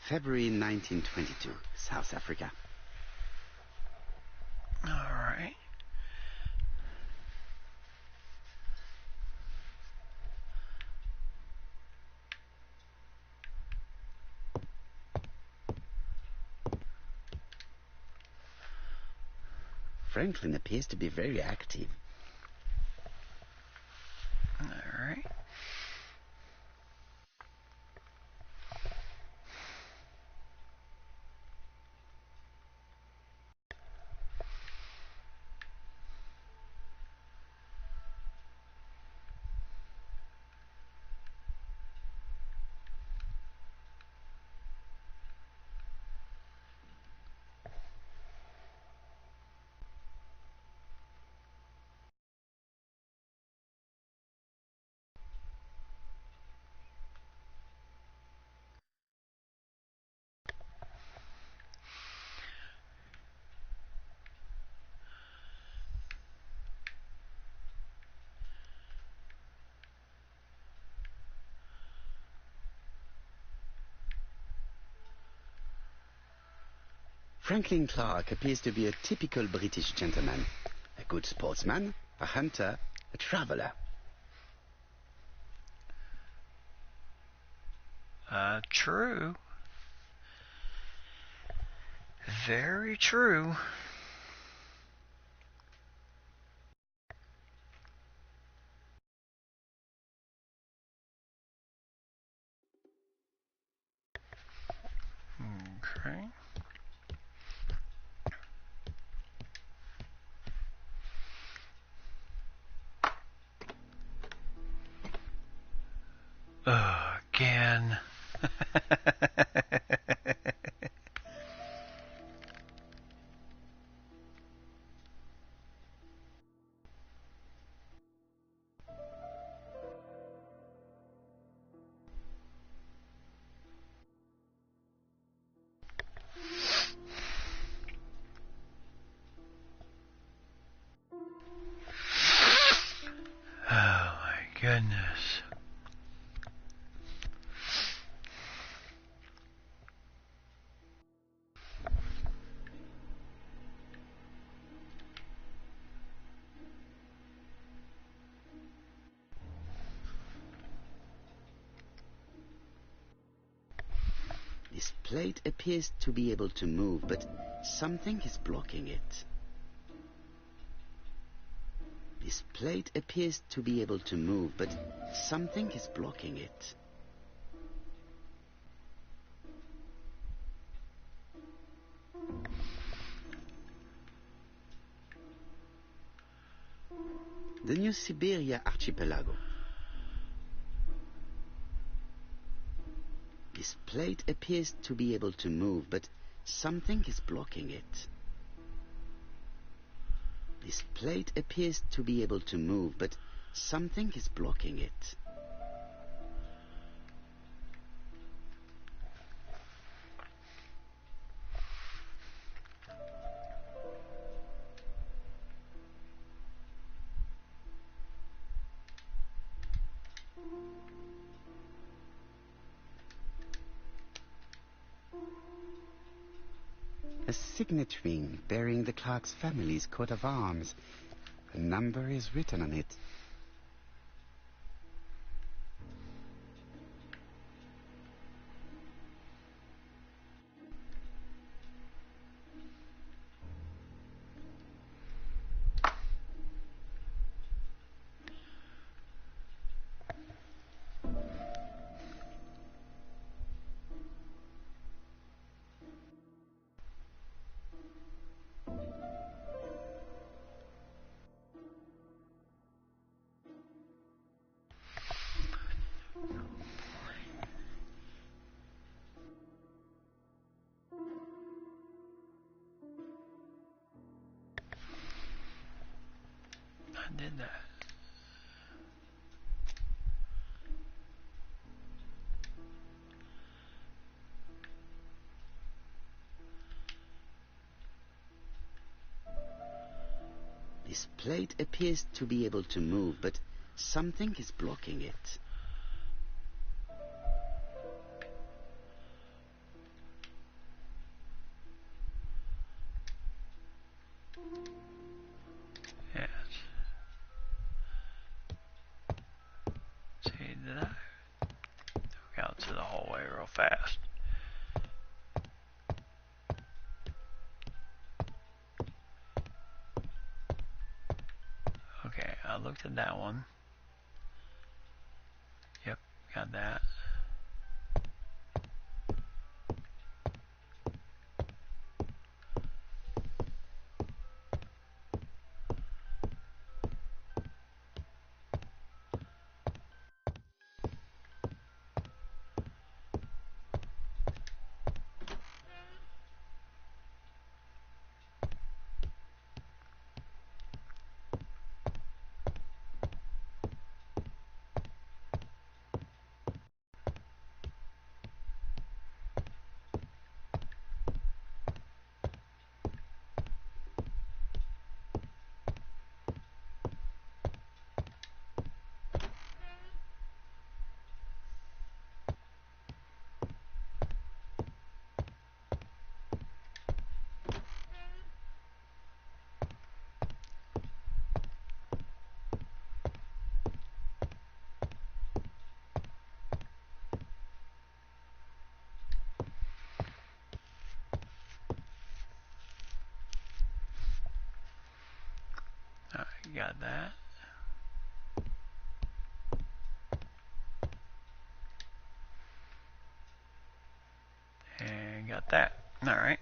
February 1922, South Africa. Alright. Franklin appears to be very active. Alright. Franklin Clark appears to be a typical British gentleman. A good sportsman, a hunter, a traveler. True. Very true. Right. Again. Oh my goodness. This plate appears to be able to move, but something is blocking it. This plate appears to be able to move, but something is blocking it. The New Siberia archipelago. This plate appears to be able to move, but something is blocking it. This plate appears to be able to move, but something is blocking it. A signet ring bearing the Clark's family's coat of arms. A number is written on it. I did that. This plate appears to be able to move, but something is blocking it. Yes. See, did I go out to the hallway real fast? Okay, I looked at that one. Yep, got that. Alright, got that. And got that. All right.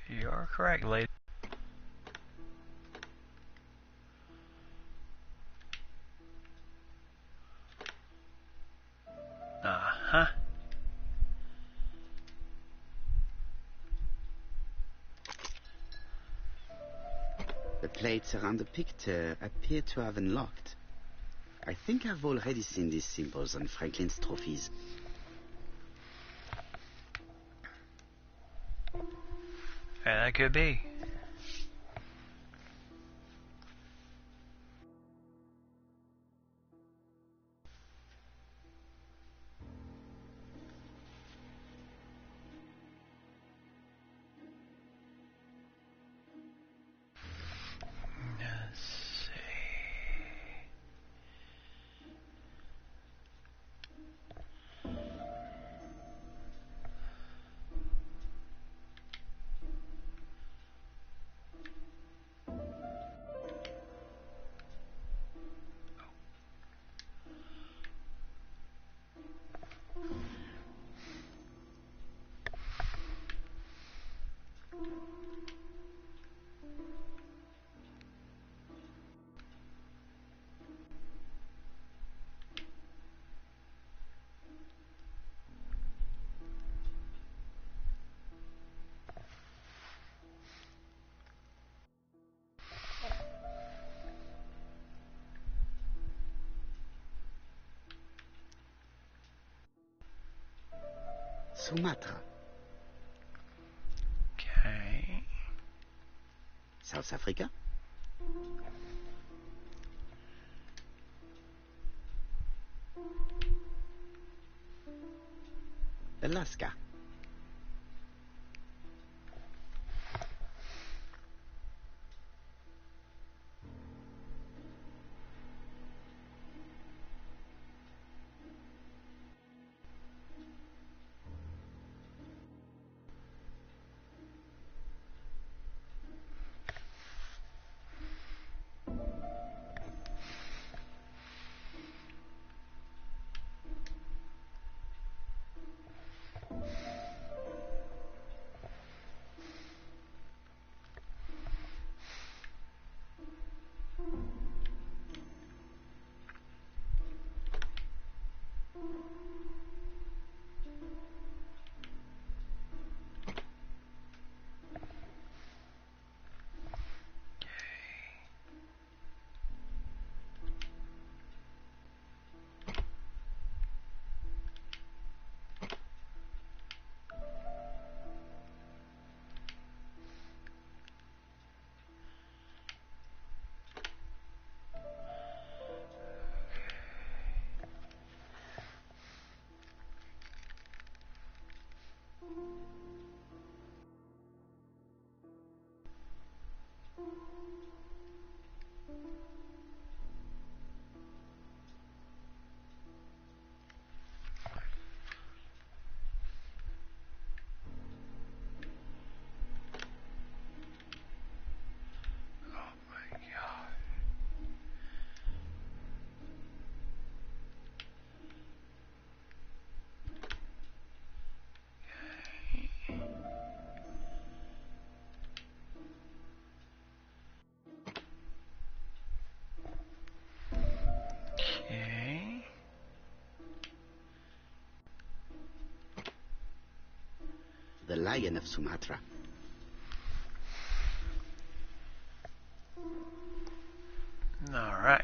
You're correct, lady. Uh-huh. The plates around the picture appear to have unlocked. I think I've already seen these symbols on Franklin's trophies. Yeah, that could be. Let's see. Sumatra, Okay. South Africa, Alaska, Oh my God. Okay. the Lion of Sumatra. All right.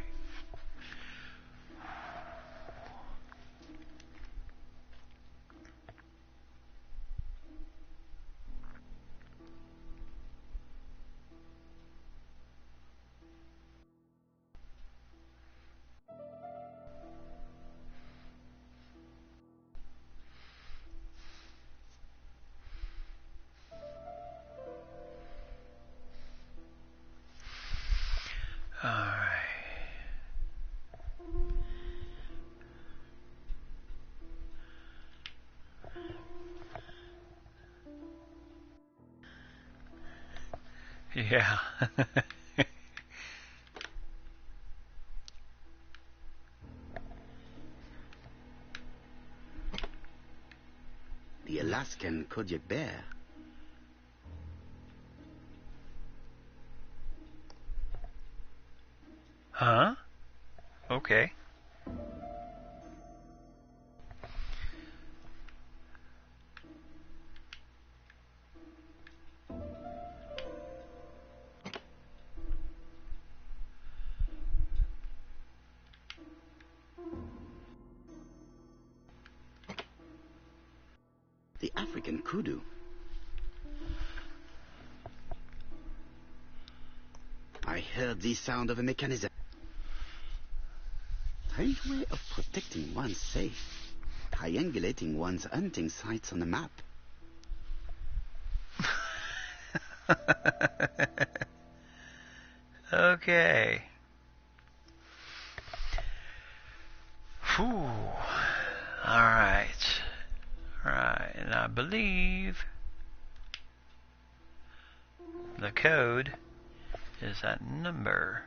Yeah. The Alaskan Kodiak bear. Huh? Okay. The African kudu. I heard the sound of a mechanism. Strange way of protecting one's safe. Triangulating one's hunting sites on the map. Okay. Whew. Alright. Right, and I believe the code is that number.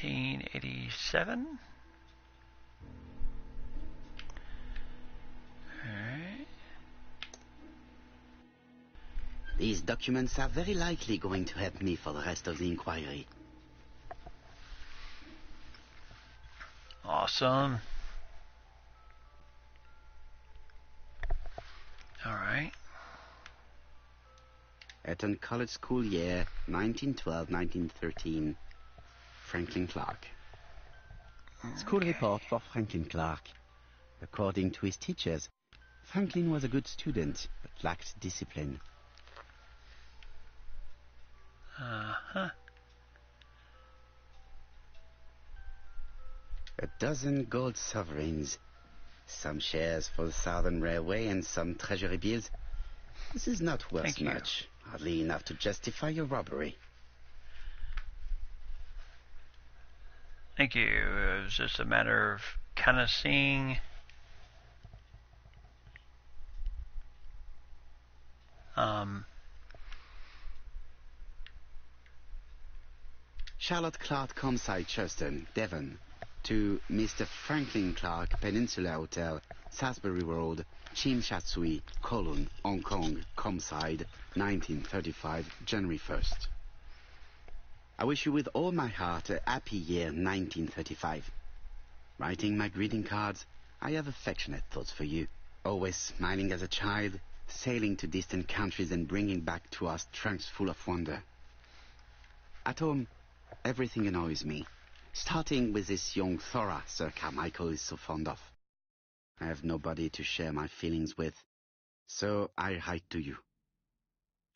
1587. Alright. These documents are very likely going to help me for the rest of the inquiry. Awesome. Alright. Eton College School Year 1912-1913. Franklin Clark. School report for Franklin Clark. According to his teachers, Franklin was a good student, but lacked discipline. Uh-huh. A dozen gold sovereigns, some shares for the Southern Railway and some treasury bills. This is not worth Thank you. much, hardly enough to justify your robbery. Thank you. It was just a matter of kind of seeing Charlotte Clark, Comside, Churchton, Devon. To Mr. Franklin Clark, Peninsula Hotel, Salisbury Road, Chim Sha Tsui, Kowloon, Hong Kong, Comside, 1935, January 1st. I wish you with all my heart a happy year 1935. Writing my greeting cards, I have affectionate thoughts for you. Always smiling as a child, sailing to distant countries and bringing back to us trunks full of wonder. At home, everything annoys me, starting with this young Thora Sir Carmichael is so fond of. I have nobody to share my feelings with, so I write to you.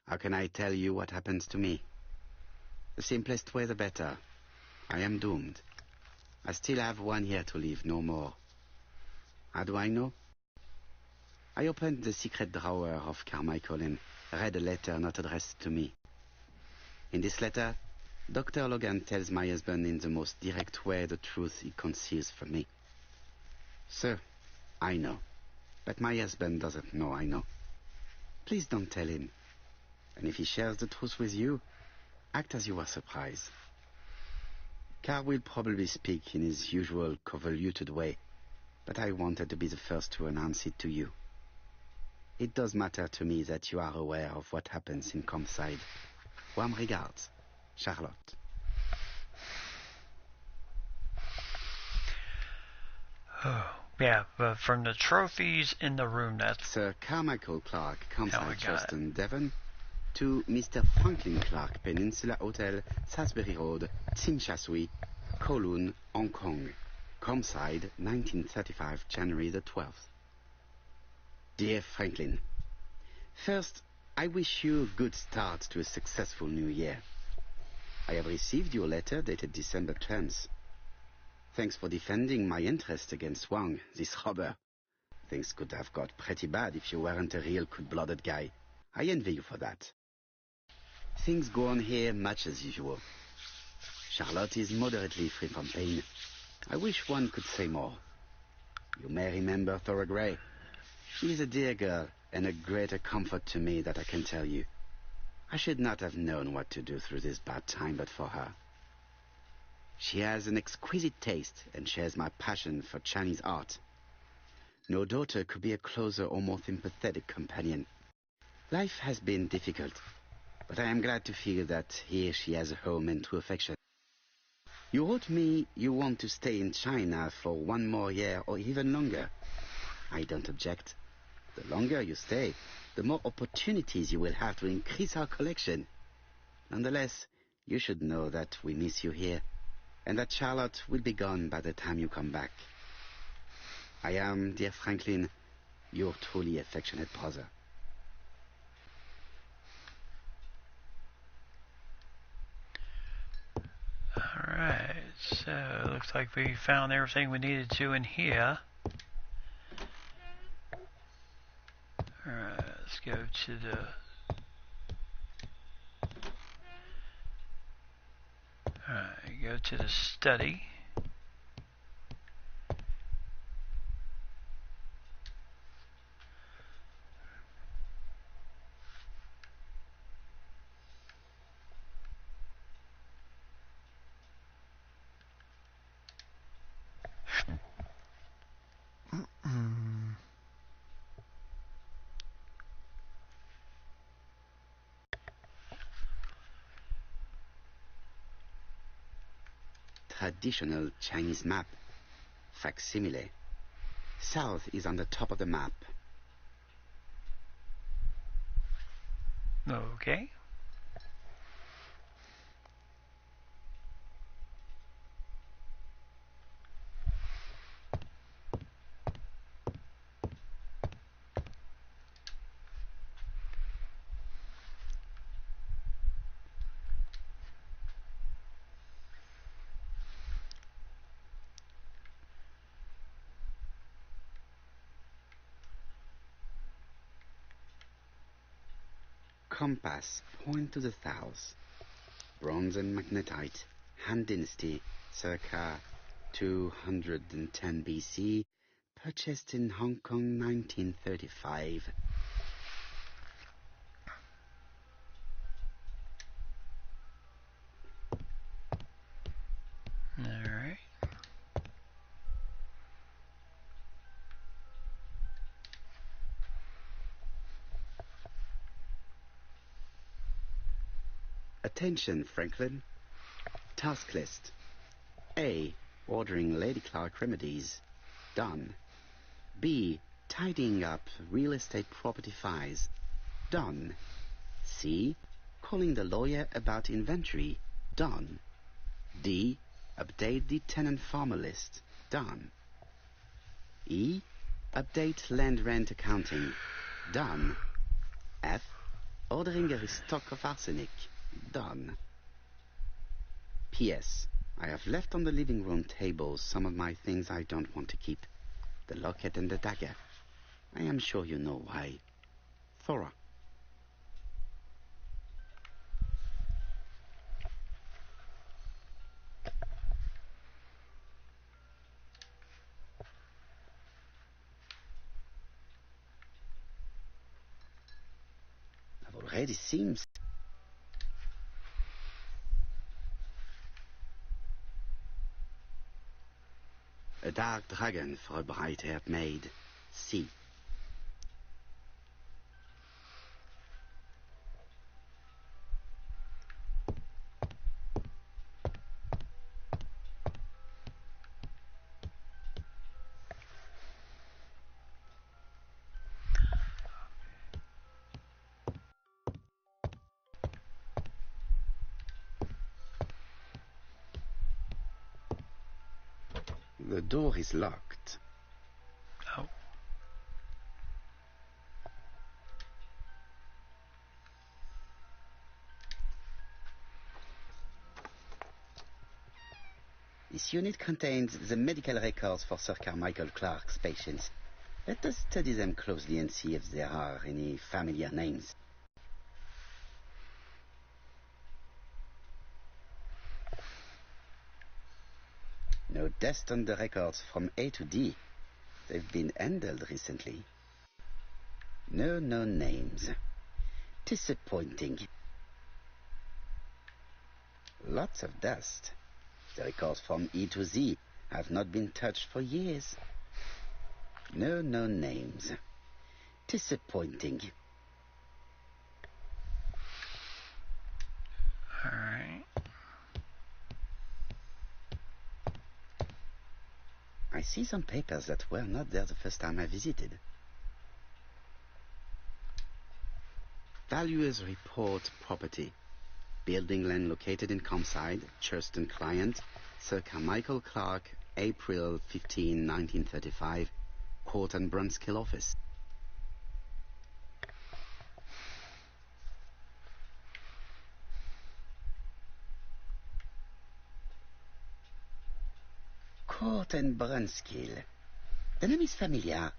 How can I tell you what happens to me? The simplest way the better. I am doomed. I still have 1 year to live, no more. How do I know? I opened the secret drawer of Carmichael and read a letter not addressed to me. In this letter, Dr. Logan tells my husband in the most direct way the truth he conceals from me. Sir, I know. But my husband doesn't know I know. Please don't tell him. And if he shares the truth with you, act as you are surprised. Carr will probably speak in his usual convoluted way, but I wanted to be the first to announce it to you. It does matter to me that you are aware of what happens in Comside. Warm regards, Charlotte. yeah, but from the trophies in the room, that's Sir Carmichael Clark, How we Comside, got Churchton, Devon. To Mr. Franklin Clark, Peninsula Hotel, Salisbury Road, Tsim Sha Tsui, Kowloon, Hong Kong. Comside, 1935, January the 12th. Dear Franklin, first, I wish you a good start to a successful new year. I have received your letter dated December 10th. Thanks for defending my interest against Wang, this robber. Things could have got pretty bad if you weren't a real cold-blooded guy. I envy you for that. Things go on here much as usual. Charlotte is moderately free from pain. I wish one could say more. You may remember Thora Gray. She is a dear girl and a greater comfort to me that I can tell you. I should not have known what to do through this bad time but for her. She has an exquisite taste and shares my passion for Chinese art. No daughter could be a closer or more sympathetic companion. Life has been difficult, but I am glad to feel that here she has a home and true affection. You wrote me you want to stay in China for 1 more year or even longer. I don't object. The longer you stay, the more opportunities you will have to increase our collection. Nonetheless, you should know that we miss you here, and that Charlotte will be gone by the time you come back. I am, dear Franklin, your truly affectionate brother. Alright, so looks like we found everything we needed to in here. Alright, let's go to the... Alright, go to the study. Traditional Chinese map. Facsimile. South is on the top of the map. Okay. Compass, point to the south. Bronze and magnetite, Han Dynasty, circa 210 BC, purchased in Hong Kong 1935. Alright. Attention, Franklin. Task list. A. Ordering Lady Clark remedies. Done. B. Tidying up real estate property files. Done. C. Calling the lawyer about inventory. Done. D. Update the tenant farmer list. Done. E. Update land rent accounting. Done. F. Ordering a restock of arsenic. Done. P.S. I have left on the living room table some of my things I don't want to keep. The locket and the dagger. I am sure you know why. Thora. I've already seen a dark dragon for a bright-haired maid. C. The door is locked. Oh. This unit contains the medical records for Sir Carmichael Clark's patients. Let us study them closely and see if there are any familiar names. No deaths on the records from A to D. They've been handled recently. No names. Disappointing. Lots of dust. The records from E to Z have not been touched for years. No names. Disappointing. Alright. I see some papers that were not there the first time I visited. Valuers report property. Building land located in Comside, Churston client, circa Michael Clark, April 15, 1935, Court and Brunskill office. Court and Brunskill. The name is familiar.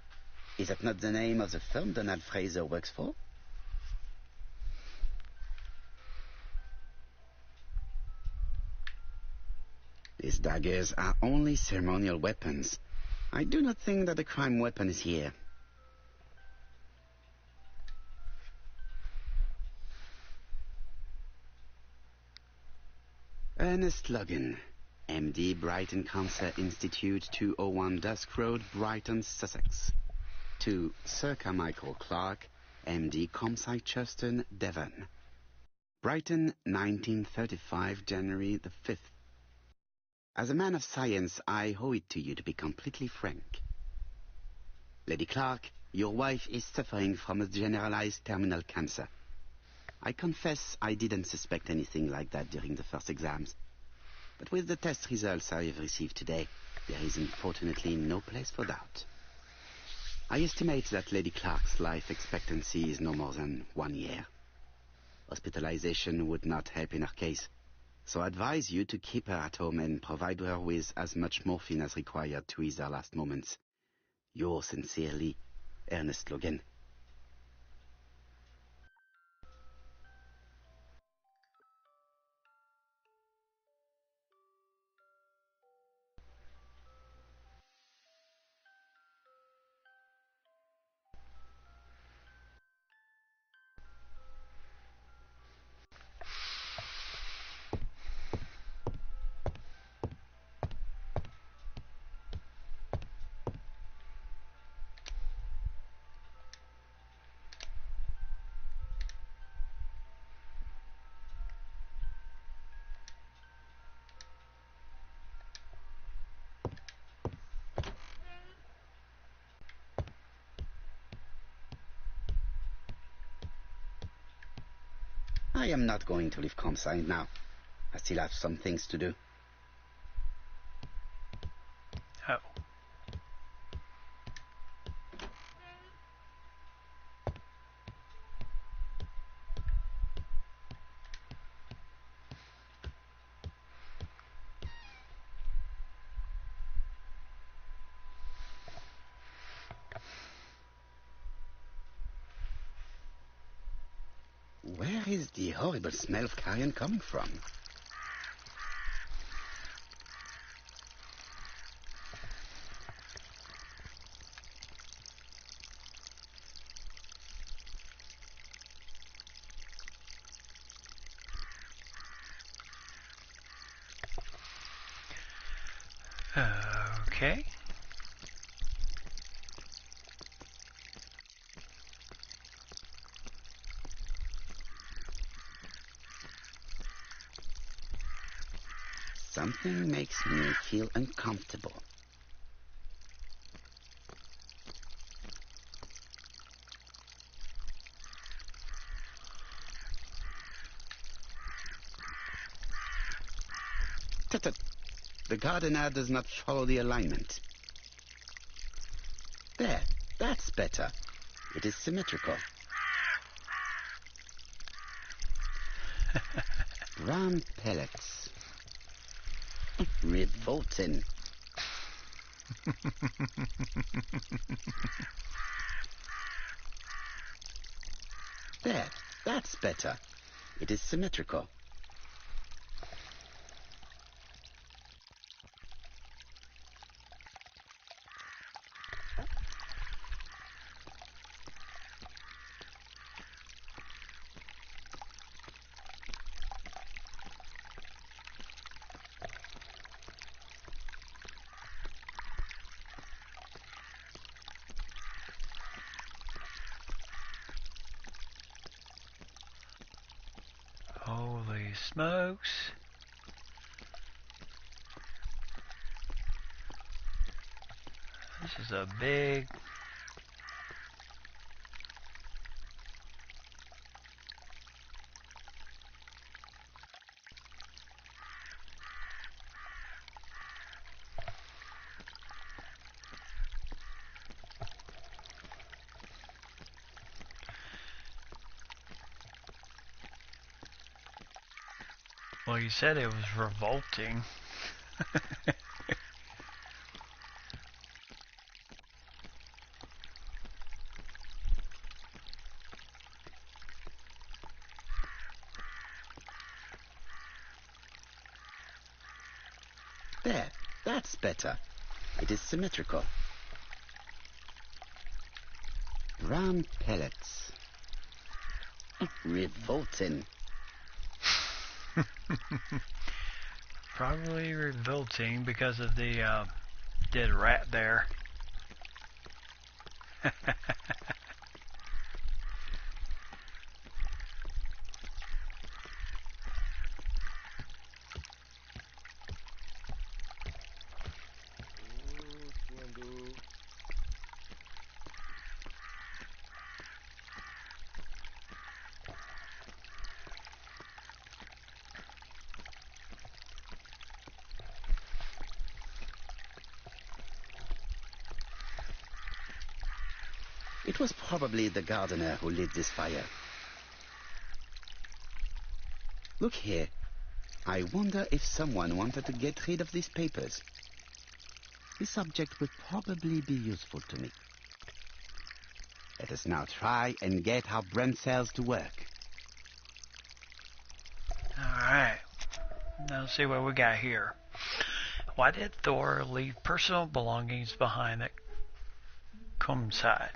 Is that not the name of the firm Donald Fraser works for? These daggers are only ceremonial weapons. I do not think that the crime weapon is here. Ernest Logan, MD, Brighton Cancer Institute, 201 Dusk Road, Brighton, Sussex. To Circa Michael Clark, MD, Comside, Churston, Devon. Brighton, 1935, January the 5th. As a man of science, I owe it to you to be completely frank. Lady Clark, your wife is suffering from a generalized terminal cancer. I confess I didn't suspect anything like that during the first exams. But with the test results I have received today, there is unfortunately no place for doubt. I estimate that Lady Clark's life expectancy is no more than 1 year. Hospitalization would not help in her case, so I advise you to keep her at home and provide her with as much morphine as required to ease her last moments. Yours sincerely, Ernest Logan. I am not going to leave Comside now. I still have some things to do. Oh. Where is the horrible smell of carrion coming from? Okay. Something makes me feel uncomfortable. Tut-tut. The gardener does not follow the alignment. There, that's better. It is symmetrical. Brown pellets. Revolting. There, that's better. It is symmetrical. smokes. This is a big... Well, you said it was revolting. There, that's better. It is symmetrical. Brown pellets. Revolting. Probably revolting because of the dead rat there. It was probably the gardener who lit this fire. Look here. I wonder if someone wanted to get rid of these papers. This object will probably be useful to me. Let us now try and get our brain cells to work. Alright. Now let's see what we got here. Why did Thor leave personal belongings behind at Comside?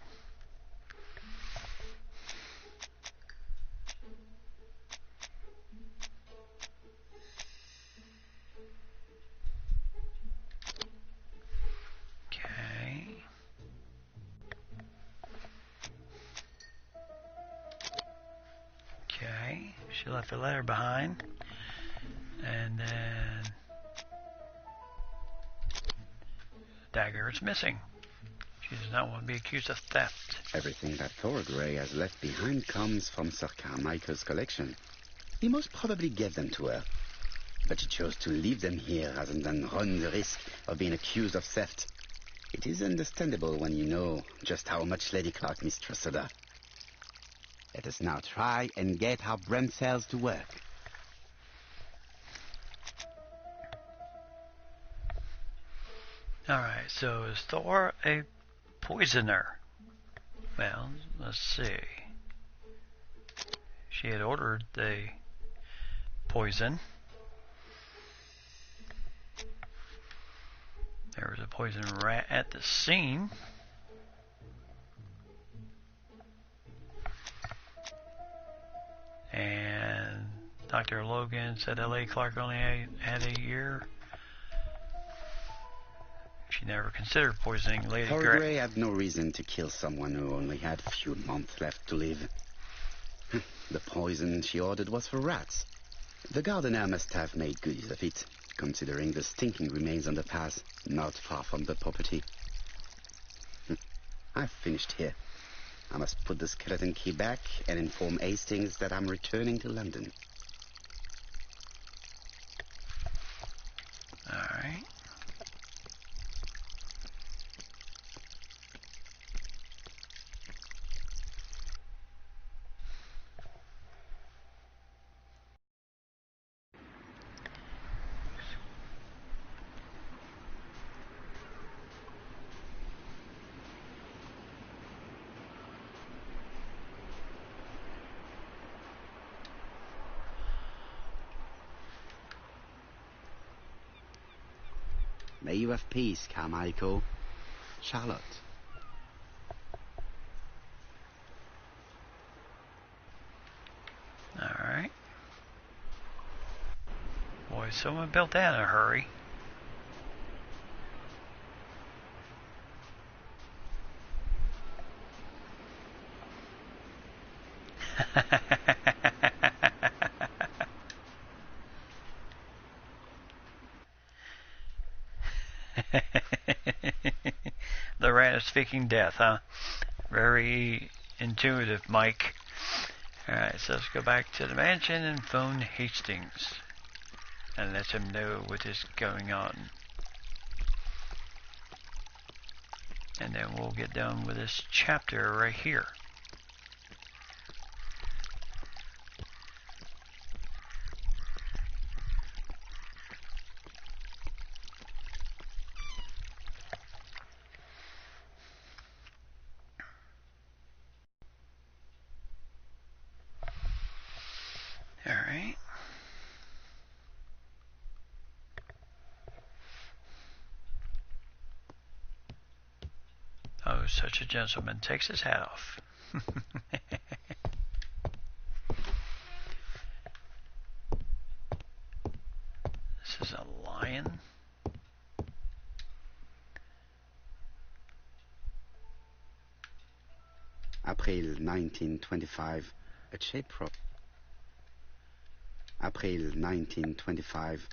Okay, she left a letter behind, and then dagger is missing. She does not want to be accused of theft. Everything that Thor Grey has left behind comes from Sir Carmichael's collection. He most probably gave them to her, but she chose to leave them here rather than run the risk of being accused of theft. It is understandable when you know just how much Lady Clark mistrusted her. Let us now try and get our brain cells to work. Alright, so is Thor a poisoner? Well, let's see. She had ordered the poison. There was a poison rat at the scene. And Dr. Logan said L.A. Clark only had a year. She never considered poisoning Lady Thor Grey. Grey had no reason to kill someone who only had a few months left to live. The poison she ordered was for rats. The gardener must have made good use of it, considering the stinking remains on the path not far from the property. I've finished here. I must put the skeleton key back and inform Hastings that I'm returning to London. Alright. May you have peace, Carmichael. Charlotte. Alright. Boy, someone built that in a hurry. speaking death, huh? Very intuitive, Mike. Alright, so let's go back to the mansion and phone Hastings. And let him know what is going on. And then we'll get done with this chapter right here. Alright. Oh, such a gentleman takes his hat off. This is a lion. April 1925, a shape rock. April 1925.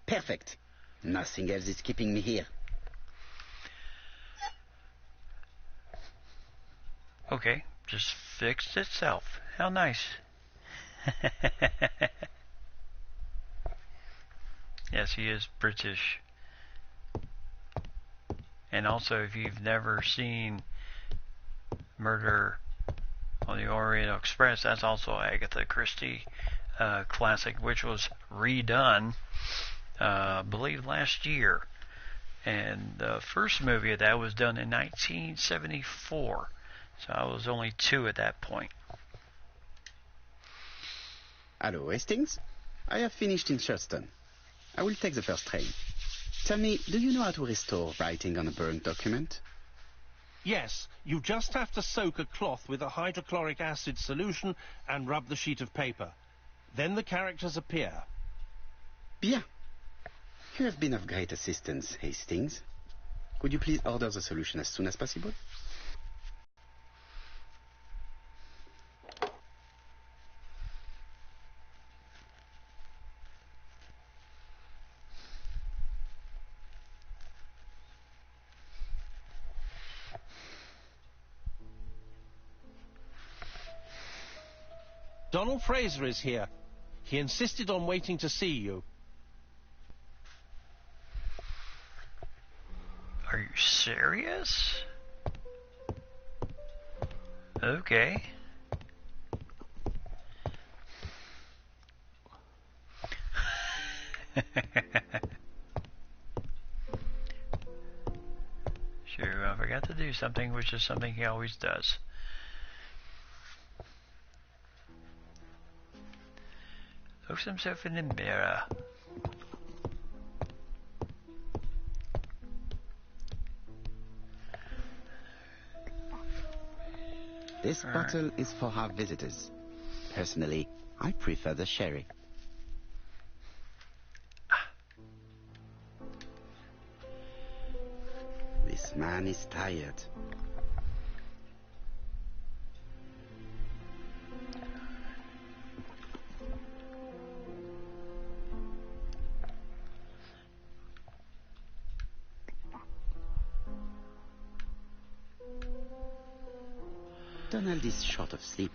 Perfect. Nothing else is keeping me here. Okay, just fixed itself. How nice. Yes, he is British. And also, if you've never seen Murder on the Orient Express, that's also Agatha Christie classic, which was redone, I believe, last year. And the first movie of that was done in 1974. So I was only 2 at that point. Hello, Hastings. I have finished in Shurston. I will take the first train. Tell me, do you know how to restore writing on a burned document? Yes, you just have to soak a cloth with a hydrochloric acid solution and rub the sheet of paper. Then the characters appear. Bien. You have been of great assistance, Hastings. Could you please order the solution as soon as possible? Donald Fraser is here. He insisted on waiting to see you. Are you serious? Okay. Sure, I forgot to do something, which is something he always does. Looks himself in the mirror. This bottle is for our visitors. Personally, I prefer the sherry. This man is tired. Donald is short of sleep,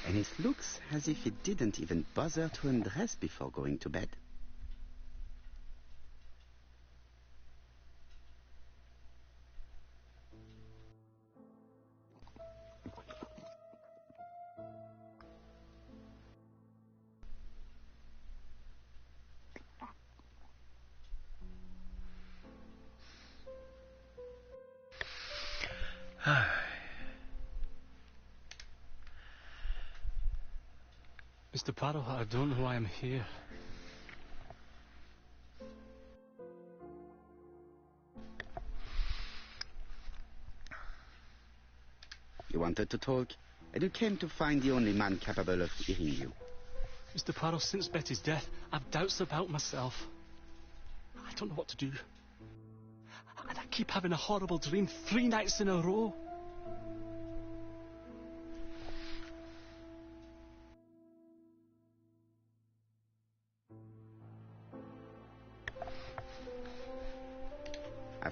and it looks as if he didn't even bother to undress before going to bed. Mr. Parrow, I don't know why I'm here. You wanted to talk, and you came to find the only man capable of hearing you. Mr. Parrow, since Betty's death, I've doubts about myself. I don't know what to do. And I keep having a horrible dream 3 nights in a row.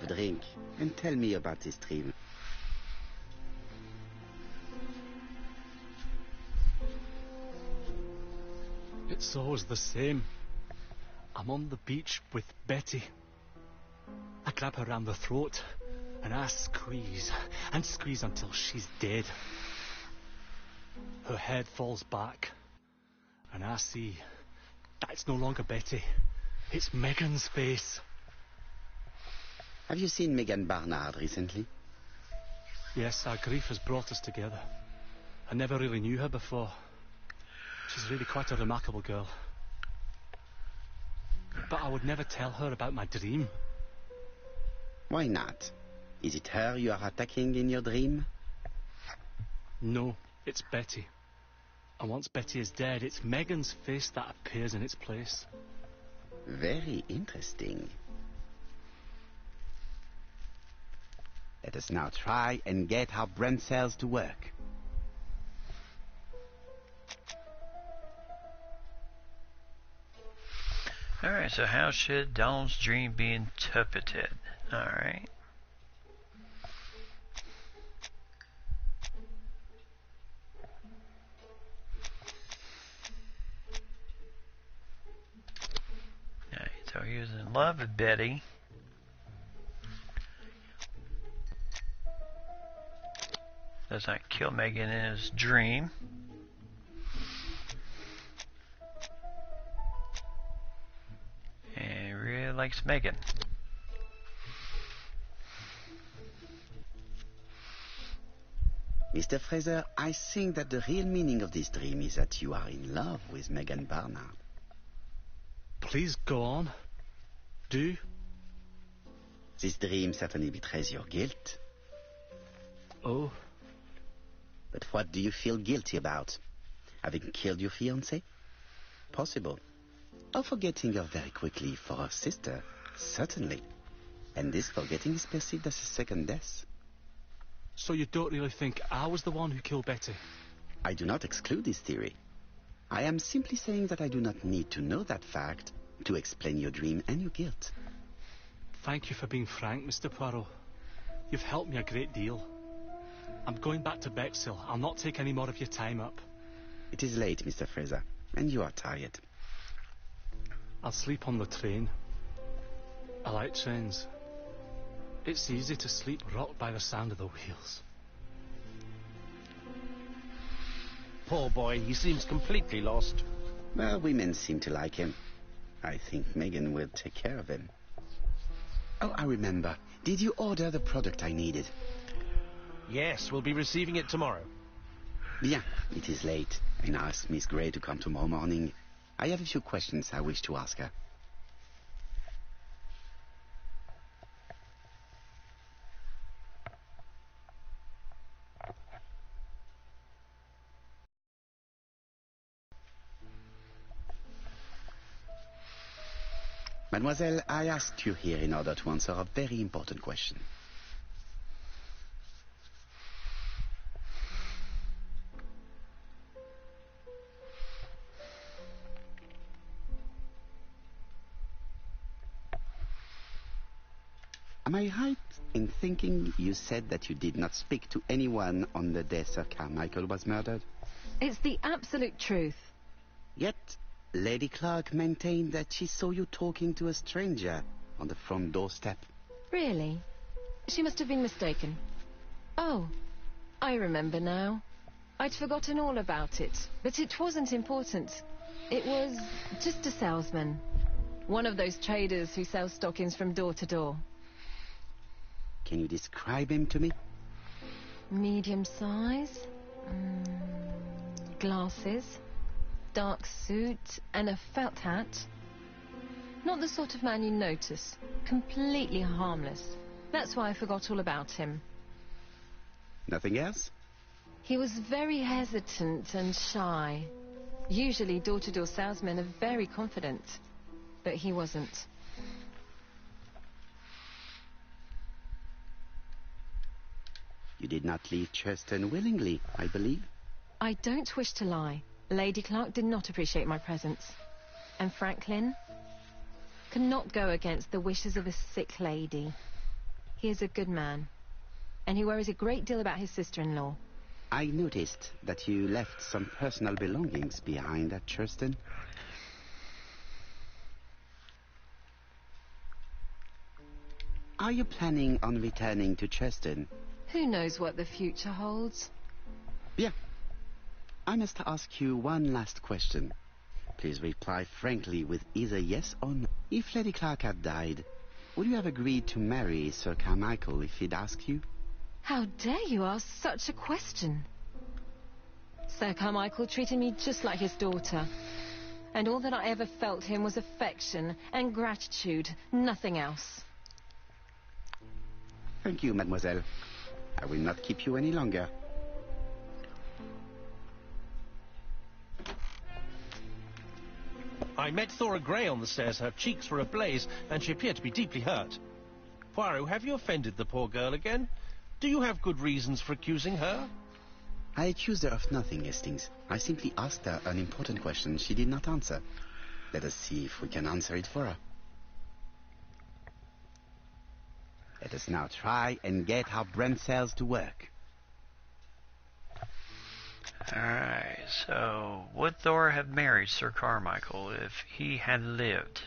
have a drink and tell me about this dream. It's always the same. I'm on the beach with Betty. I grab her round the throat and I squeeze and squeeze until she's dead. Her head falls back and I see that it's no longer Betty. It's Megan's face. Have you seen Megan Barnard recently? Yes, our grief has brought us together. I never really knew her before. She's really quite a remarkable girl. But I would never tell her about my dream. Why not? Is it her you are attacking in your dream? No, it's Betty. And once Betty is dead, it's Megan's face that appears in its place. Very interesting. Let us now try and get our brain cells to work. Alright, so how should Donald's dream be interpreted? Alright. Alright, so he was in love with Betty. Does not kill Megan in his dream. And really likes Megan. Mr. Fraser, I think that the real meaning of this dream is that you are in love with Megan Barnard. Please go on. Do. This dream certainly betrays your guilt. Oh. But what do you feel guilty about? Having killed your fiancé? Possible. Or forgetting her very quickly for her sister? Certainly. And this forgetting is perceived as a second death. So you don't really think I was the one who killed Betty? I do not exclude this theory. I am simply saying that I do not need to know that fact to explain your dream and your guilt. Thank you for being frank, Mr. Poirot. You've helped me a great deal. I'm going back to Bexhill. I'll not take any more of your time up. It is late, Mr. Fraser, and you are tired. I'll sleep on the train. I like trains. It's easy to sleep rocked by the sound of the wheels. Poor boy, he seems completely lost. Well, women seem to like him. I think Megan will take care of him. Oh, I remember. Did you order the product I needed? Yes, we'll be receiving it tomorrow. Bien, it is late, and I asked Miss Gray to come tomorrow morning. I have a few questions I wish to ask her. Mademoiselle, I asked you here in order to answer a very important question. Am I right in thinking you said that you did not speak to anyone on the day Sir Carmichael was murdered? It's the absolute truth. Yet, Lady Clark maintained that she saw you talking to a stranger on the front doorstep. Really? She must have been mistaken. Oh, I remember now. I'd forgotten all about it, but it wasn't important. It was just a salesman. One of those traders who sell stockings from door to door. Can you describe him to me? Medium size. Glasses. Dark suit and a felt hat. Not the sort of man you notice. Completely harmless. That's why I forgot all about him. Nothing else? He was very hesitant and shy. Usually door-to-door salesmen are very confident. But he wasn't. You did not leave Cheston willingly, I believe. I don't wish to lie. Lady Clark did not appreciate my presence. And Franklin cannot go against the wishes of a sick lady. He is a good man, and he worries a great deal about his sister-in-law. I noticed that you left some personal belongings behind at Churston. Are you planning on returning to Churston? Who knows what the future holds? Bien. I must ask you one last question. Please reply frankly with either yes or no. If Lady Clark had died, would you have agreed to marry Sir Carmichael if he'd asked you? How dare you ask such a question? Sir Carmichael treated me just like his daughter. And all that I ever felt him was affection and gratitude, nothing else. Thank you, mademoiselle. I will not keep you any longer. I met Thora Grey on the stairs. Her cheeks were ablaze, and she appeared to be deeply hurt. Poirot, have you offended the poor girl again? Do you have good reasons for accusing her? I accused her of nothing, Hastings. I simply asked her an important question she did not answer. Let us see if we can answer it for her. Let us now try and get our brain cells to work. Alright, so would Thor have married Sir Carmichael if he had lived?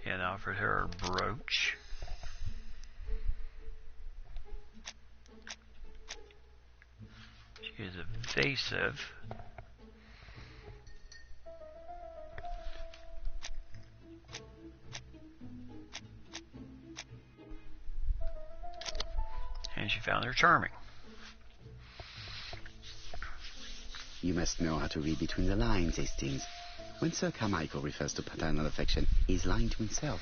He had offered her a brooch. She is evasive. And she found her charming. You must know how to read between the lines, Hastings. When Sir Carmichael refers to paternal affection, he's lying to himself.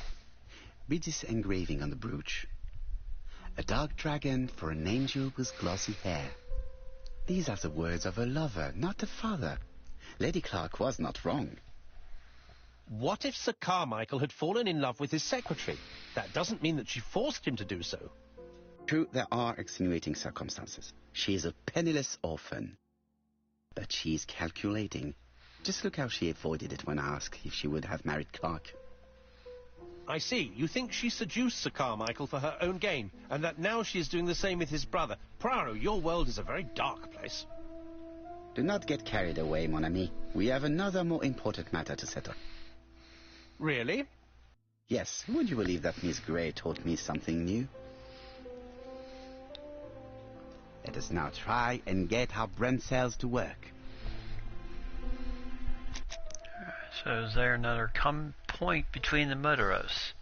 Read this engraving on the brooch. A dark dragon for an angel with glossy hair. These are the words of a lover, not a father. Lady Clark was not wrong. What if Sir Carmichael had fallen in love with his secretary? That doesn't mean that she forced him to do so. True, there are extenuating circumstances. She is a penniless orphan. But she is calculating. Just look how she avoided it when asked if she would have married Clark. I see. You think she seduced Sir Carmichael for her own gain, and that now she is doing the same with his brother. Poirot, your world is a very dark place. Do not get carried away, mon ami. We have another more important matter to settle. Really? Yes, would you believe that Miss Grey taught me something new? Let us now try and get our brain cells to work. So is there another point between the murderers?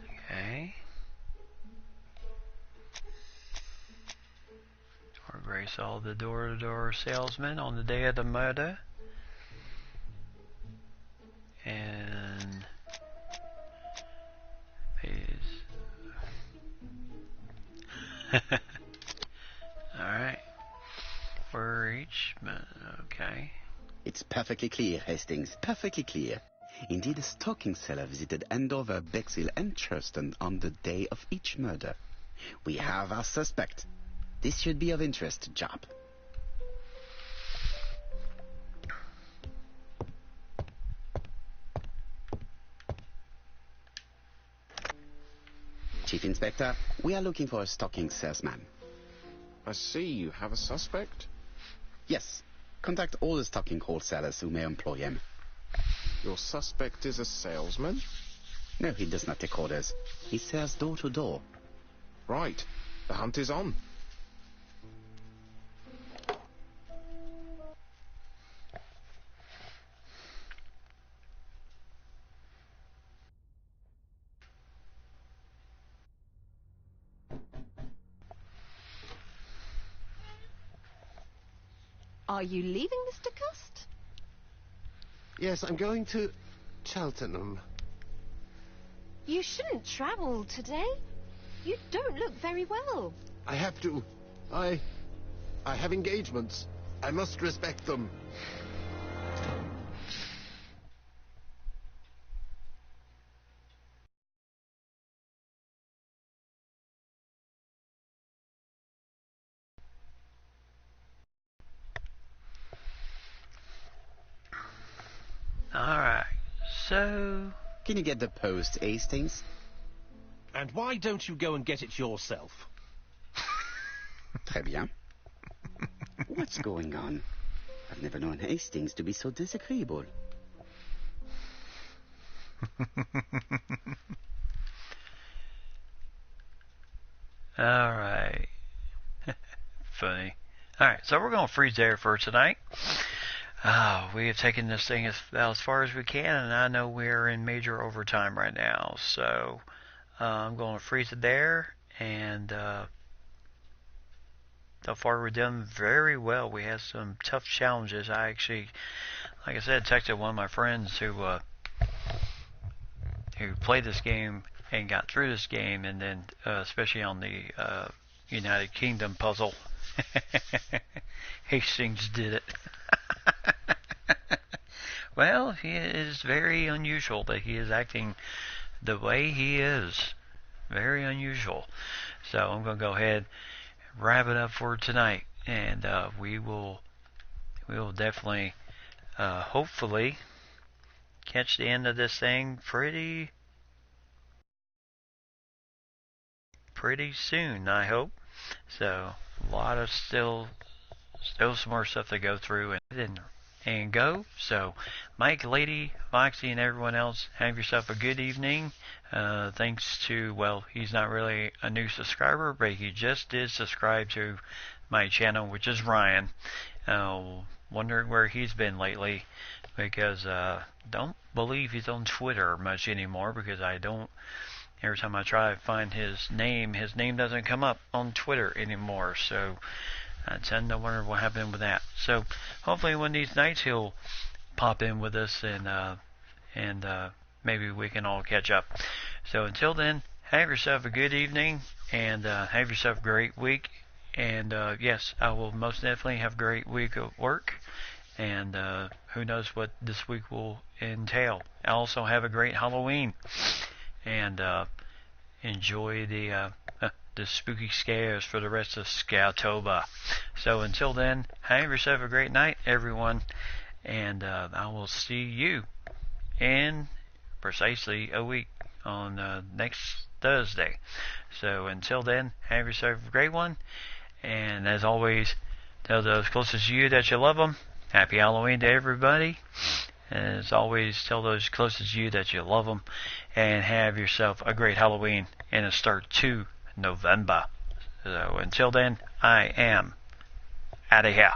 Okay. Or Gray saw the door-to-door salesman on the day of the murder. And alright. For each, okay. It's perfectly clear, Hastings, perfectly clear. Indeed, a stocking seller visited Andover, Bexhill and Churston on the day of each murder. We have our suspect. This should be of interest, Jap. Chief Inspector, we are looking for a stocking salesman. I see you have a suspect. Yes. Contact all the stocking wholesalers who may employ him. Your suspect is a salesman? No, he does not take orders. He sells door to door. Right. The hunt is on. Are you leaving, Mr. Cust? Yes, I'm going to Cheltenham. You shouldn't travel today. You don't look very well. I have to. I have engagements. I must respect them. So... Can you get the post, Hastings? And why don't you go and get it yourself? Très bien. What's going on? I've never known Hastings to be so disagreeable. Alright. Funny. Alright, so we're going to freeze there for tonight. We have taken this thing as far as we can, and I know we're in major overtime right now. So I'm going to freeze it there, and so far we're done very well. We had some tough challenges. I actually, like I said, texted one of my friends who played this game and got through this game, and then especially on the United Kingdom puzzle, Hastings did it. Well, it is very unusual that he is acting the way he is. Very unusual. So I'm going to go ahead and wrap it up for tonight, and we will definitely, hopefully, catch the end of this thing pretty soon, I hope. So a lot of still some more stuff to go through and go. So Mike, Lady, Foxy, and everyone else, have yourself a good evening. Thanks to, well, he's not really a new subscriber, but he just did subscribe to my channel, which is Ryan. Wondering where he's been lately, because don't believe he's on Twitter much anymore, because every time I try to find his name doesn't come up on Twitter anymore. So I tend to wonder what happened with that. So hopefully one of these nights he'll pop in with us, and maybe we can all catch up. So until then, have yourself a good evening, and have yourself a great week. And yes, I will most definitely have a great week of work, and who knows what this week will entail. I also have a great Halloween, and enjoy the spooky scares for the rest of Scoutoba. So until then, have yourself a great night, everyone, and I will see you in precisely a week on next Thursday. So until then, have yourself a great one, and as always, tell those closest to you that you love them. Happy Halloween to everybody. And as always, tell those closest to you that you love them, and have yourself a great Halloween and a start to November. So until then, I am out of here.